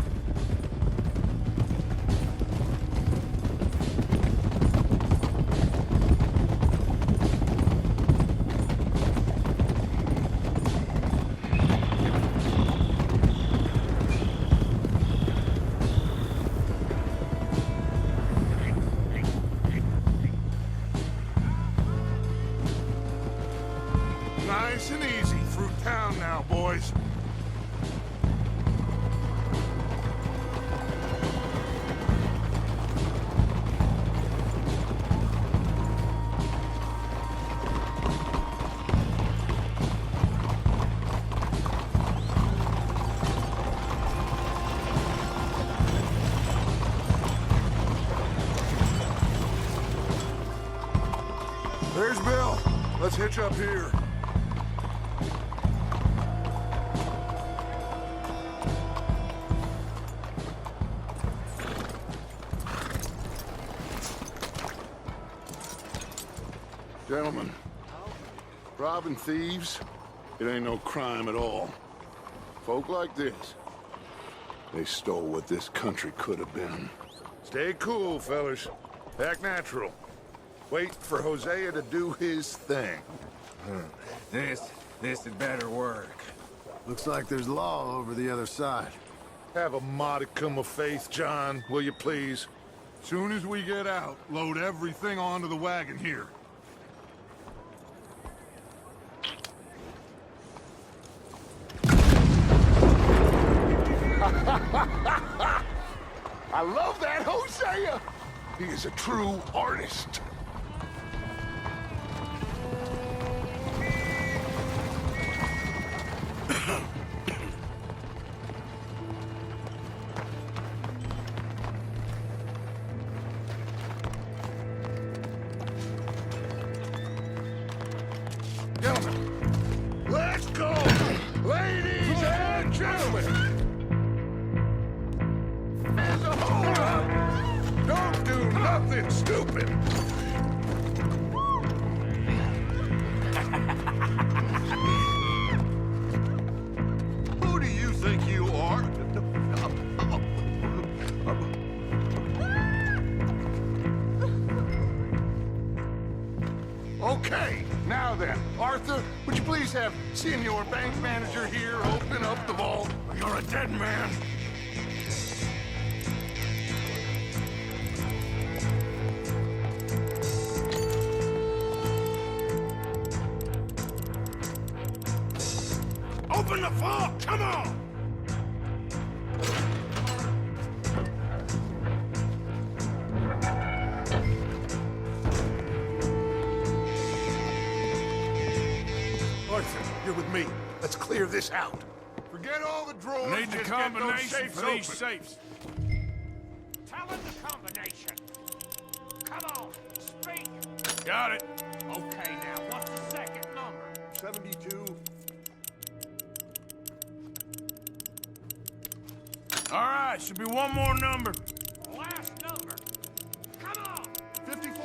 Nice and easy through town now, boys. There's Bill. Let's hitch up here. Gentlemen, robbing thieves, it ain't no crime at all. Folk like this, they stole what this country could have been. Stay cool, fellas. Act natural. Wait for Hosea to do his thing. This had better work. Looks like there's law over the other side. Have a modicum of faith, John, will you please? Soon as we get out, load everything onto the wagon here. I love that Hosea! He is a true artist. Gentlemen, let's go! Ladies! something stupid. Who do you think you are? Okay, now then, Arthur, would you please have Senior Bank Manager here open up the vault? You're a dead man. Open the vault! Come on! Arthur, you're with me. Let's clear this out. Forget all the drawers. Need the just combination get those for these safes open. safes. Tell him the combination. Come on, speak. Got it. Okay, now, what's the second number? 72. All right, should be one more number. Last number. Come on. 54.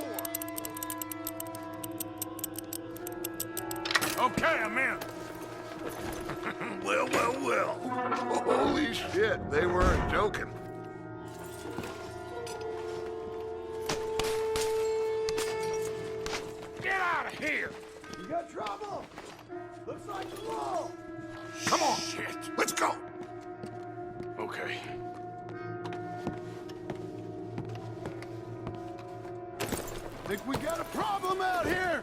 Okay, I'm in. Well, well, well. Holy shit, they weren't joking. Get out of here. You got trouble? Looks like the law. Come on. Shit. Let's go. Okay. Think we got a problem out here.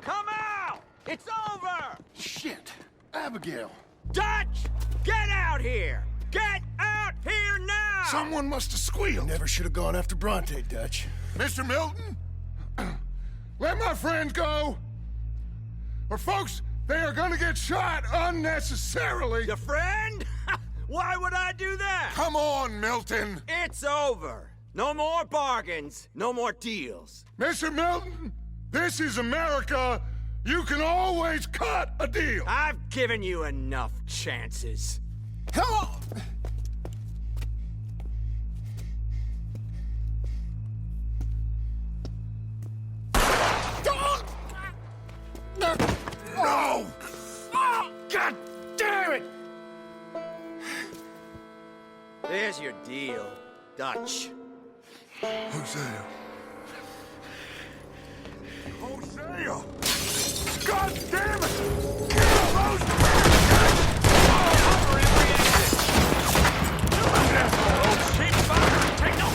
Come out! It's over! Shit. Abigail. Dutch! Get out here! Get out here now! Someone must have squealed. Never should have gone after Bronte, Dutch. Mr. Milton, let my friends go. Or folks, they are gonna get shot unnecessarily. Your friend? Why would I do that? Come on, Milton. It's over. No more bargains, no more deals. Mr. Milton, this is America. You can always cut a deal. I've given you enough chances. Come on! No! God damn it! There's your deal, Dutch. Hosea. Hosea! God damn it! Kill those Keep firing! Take no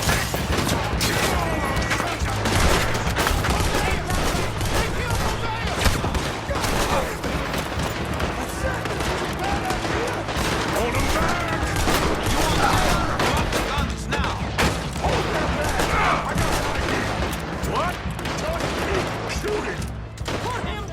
Hold him back! Drop the guns now! Hold them back! I got an idea! What? Shooting! Put him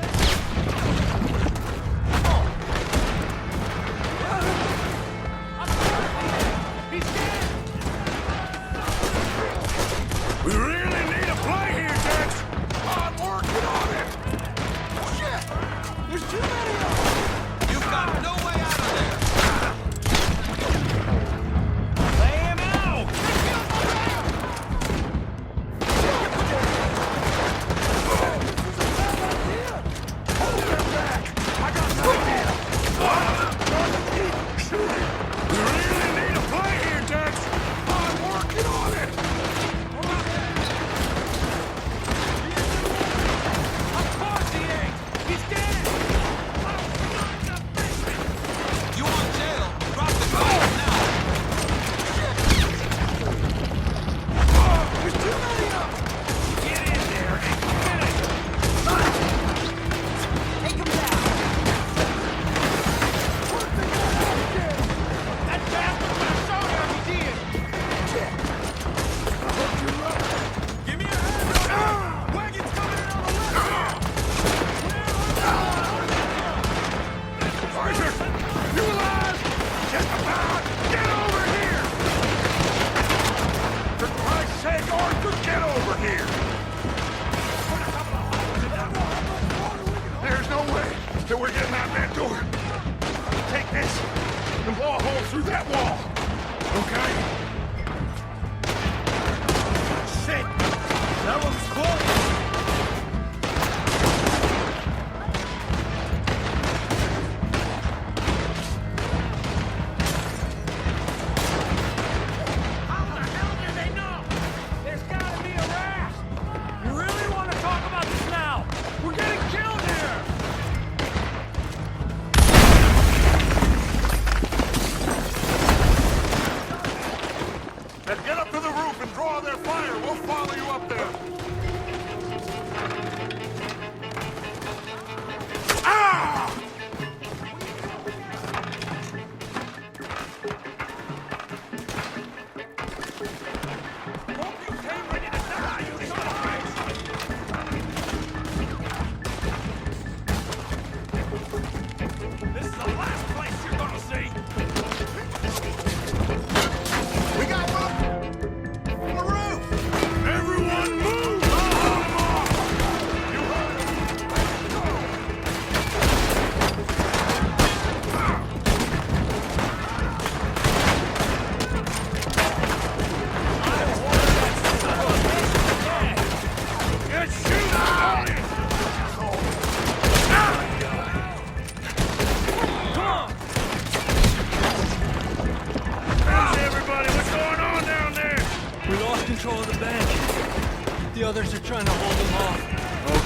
trying to hold them off.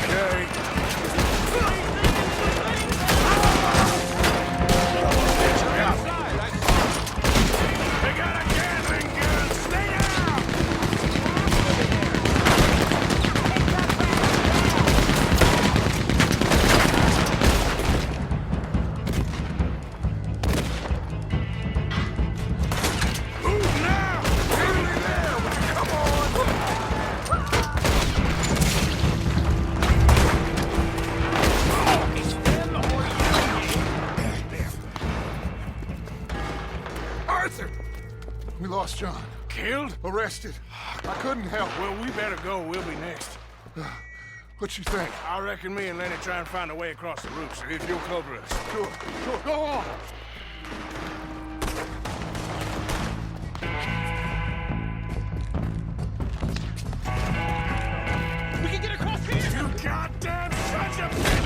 Okay. They got a Gatling gun! Stay down! Move now! Nearly there! Come Arthur! We lost John. Killed? Arrested. I couldn't help. Well, we better go. We'll be next. What you think? I reckon me and Lenny try and find a way across the roof, so if you'll cover us. Sure. Go on! We can get across here! You goddamn sons of bitch!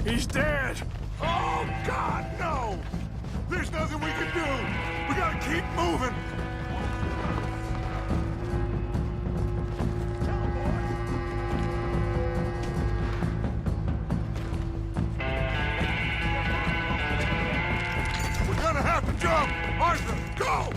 He's dead! Oh, God, no! There's nothing we can do! We gotta keep moving! We're gonna have to jump! Arthur, go!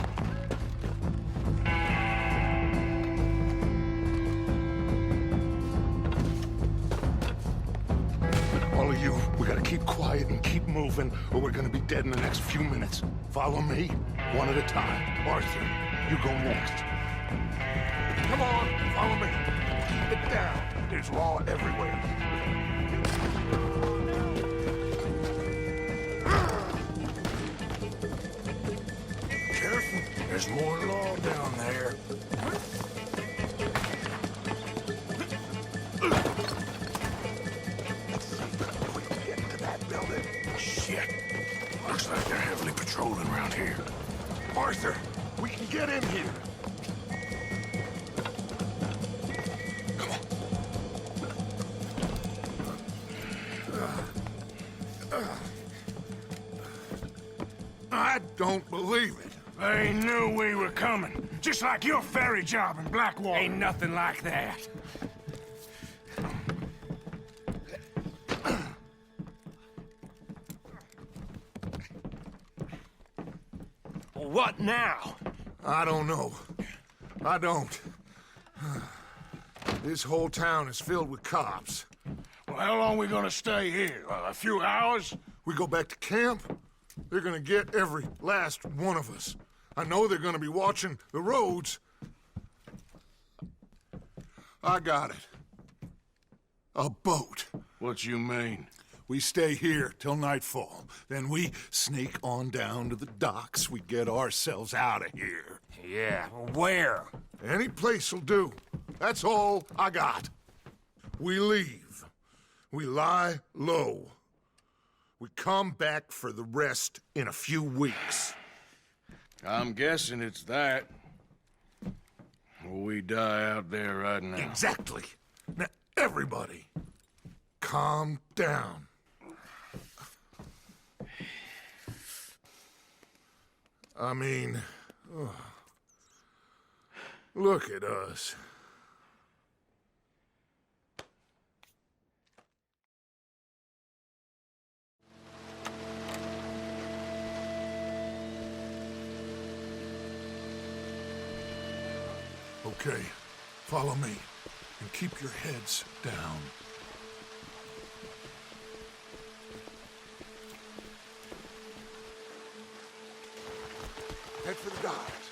All of you, we gotta keep quiet and keep moving, or we're gonna be dead in the next few minutes. Follow me, one at a time. Arthur, you go next. Come on, follow me. Keep it down. There's law everywhere. Careful, there's more law down there. Shit. Looks like they're heavily patrolling around here. Arthur, we can get in here. I don't believe it. They knew we were coming. Just like your ferry job in Blackwater. Ain't nothing like that. What now? I don't know. I don't. This whole town is filled with cops. Well, how long we gonna stay here? A few hours? We go back to camp, they're gonna get every last one of us. I know they're gonna be watching the roads. I got it. A boat. What you mean? We stay here till nightfall. Then we sneak on down to the docks. We get ourselves out of here. Yeah, where? Any place will do. That's all I got. We leave. We lie low. We come back for the rest in a few weeks. I'm guessing it's that. We die out there right now. Exactly. Now, everybody, calm down. I mean, look at us. Okay, follow me, and keep your heads down. Head for the docks.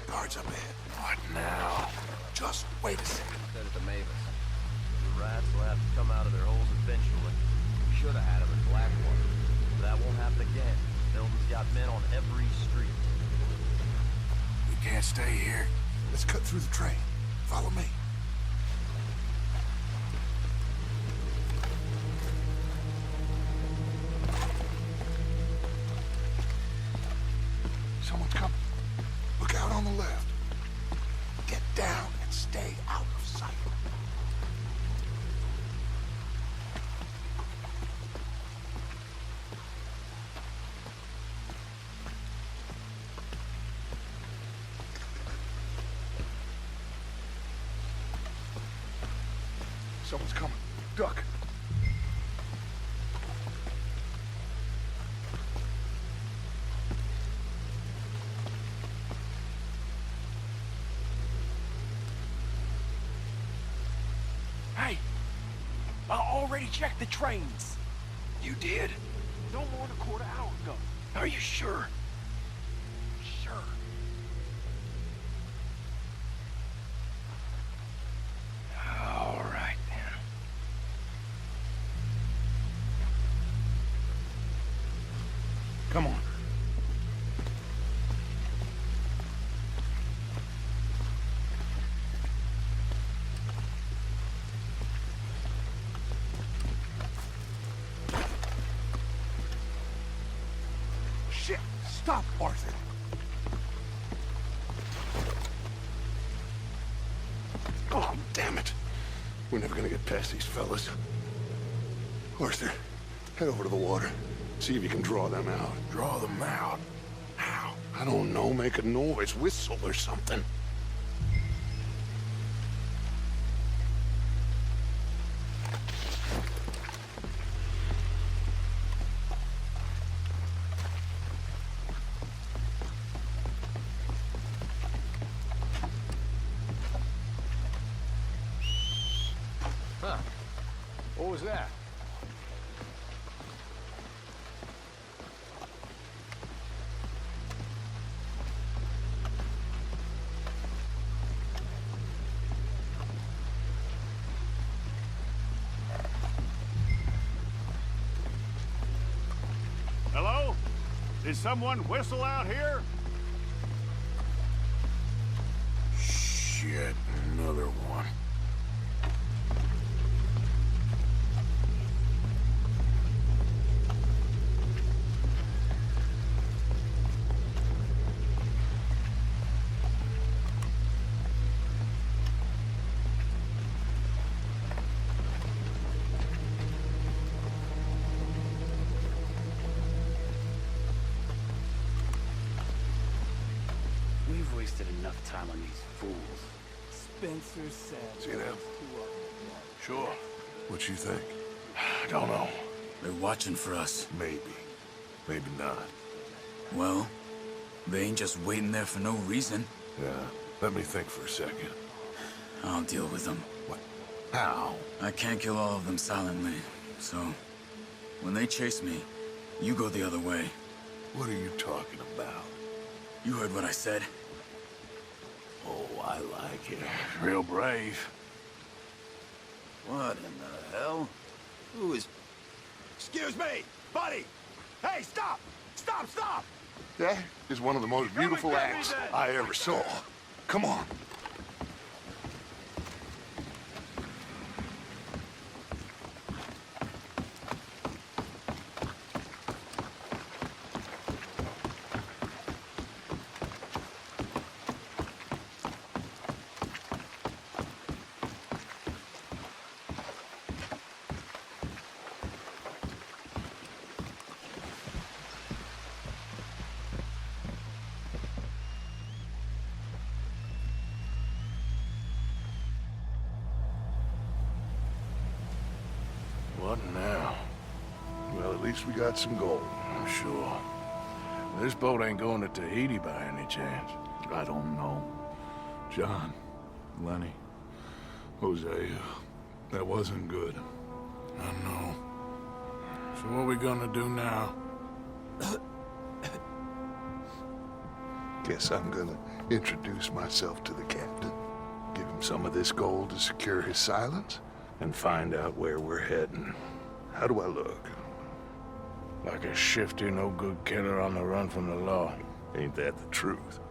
Guards up ahead. What now? Just wait a second. Said it to Mavis. The rats will have to come out of their holes eventually. We should have had them in Blackwater. That won't happen again. Milton's got men on every street. We can't stay here. Let's cut through the train. Follow me. Someone's coming. Look out on the left. Get down and stay out of sight. Someone's coming. Duck. Hey, I already checked the trains. You did? No more than a quarter hour ago. Are you sure? Sure. All right, then. Come on. Shit! Stop, Arthur! Oh, damn it. We're never gonna get past these fellas. Arthur, head over to the water. See if you can draw them out. Draw them out? How? I don't know. Make a noise. Whistle or something. Huh. What was that? Hello? Did someone whistle out here? Shit, another one. We've wasted enough time on these fools. Spencer said. See them? Sure. What you think? I don't know. They're watching for us. Maybe. Maybe not. Well, they ain't just waiting there for no reason. Yeah. Let me think for a second. I'll deal with them. What? How? I can't kill all of them silently, so when they chase me, you go the other way. What are you talking about? You heard what I said. Oh, I like it. Real brave. What in the hell? Who is... Excuse me, buddy! Hey, stop! Stop, stop! That is one of the most beautiful acts I ever saw. Come on. What now? Well, at least we got some gold. I'm sure. This boat ain't going to Tahiti by any chance. I don't know. John, Lenny, Hosea, that wasn't good. I know. So what we gonna do now? Guess I'm gonna introduce myself to the captain. Give him some of this gold to secure his silence, and find out where we're heading. How do I look? Like a shifty, no-good killer on the run from the law. Ain't that the truth?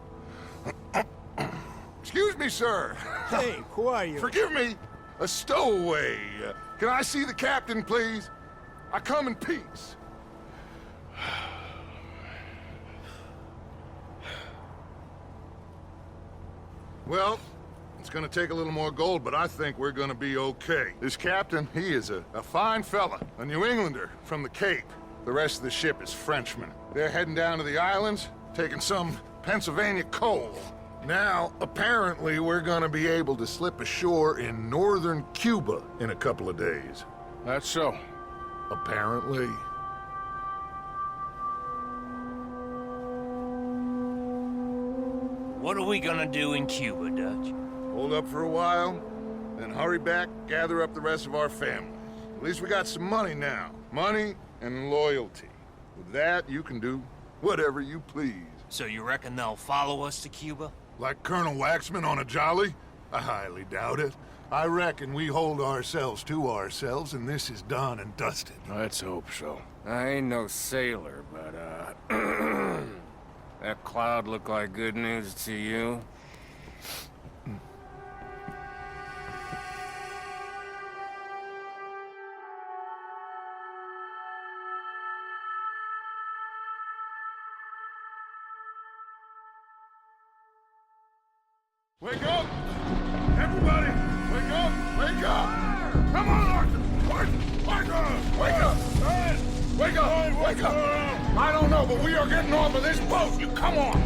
Excuse me, sir. Hey, who are you? Forgive me. A stowaway. Can I see the captain, please? I come in peace. Well, it's gonna take a little more gold, but I think we're gonna be okay. This captain, he is a fine fella, a New Englander from the Cape. The rest of the ship is Frenchmen. They're heading down to the islands, taking some Pennsylvania coal. Now, apparently, we're gonna be able to slip ashore in northern Cuba in a couple of days. That's so. Apparently. What are we gonna do in Cuba, Dutch? Hold up for a while, then hurry back, gather up the rest of our family. At least we got some money now. Money and loyalty. With that, you can do whatever you please. So you reckon they'll follow us to Cuba? Like Colonel Waxman on a jolly? I highly doubt it. I reckon we hold ourselves to ourselves, and this is done and dusted. Let's hope so. I ain't no sailor, but, that cloud look like good news to you? Wake up! Everybody! Wake up! Wake up! Come on, Arthur! Arthur! Arthur! Wake up! Wake up! Wake up! I don't know, but we are getting off of this boat! You come on!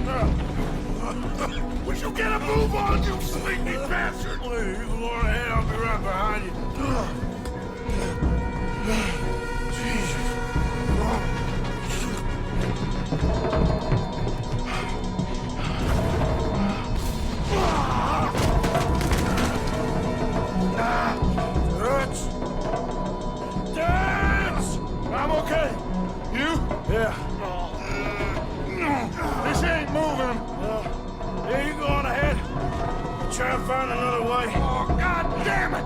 Would you get a move on, you sleepy bastard? Please, you go on ahead. I'll be right behind you. Jesus. I'm okay. You? Yeah. This ain't moving. Yeah, you go on ahead. Try and find another way. Oh, God damn it!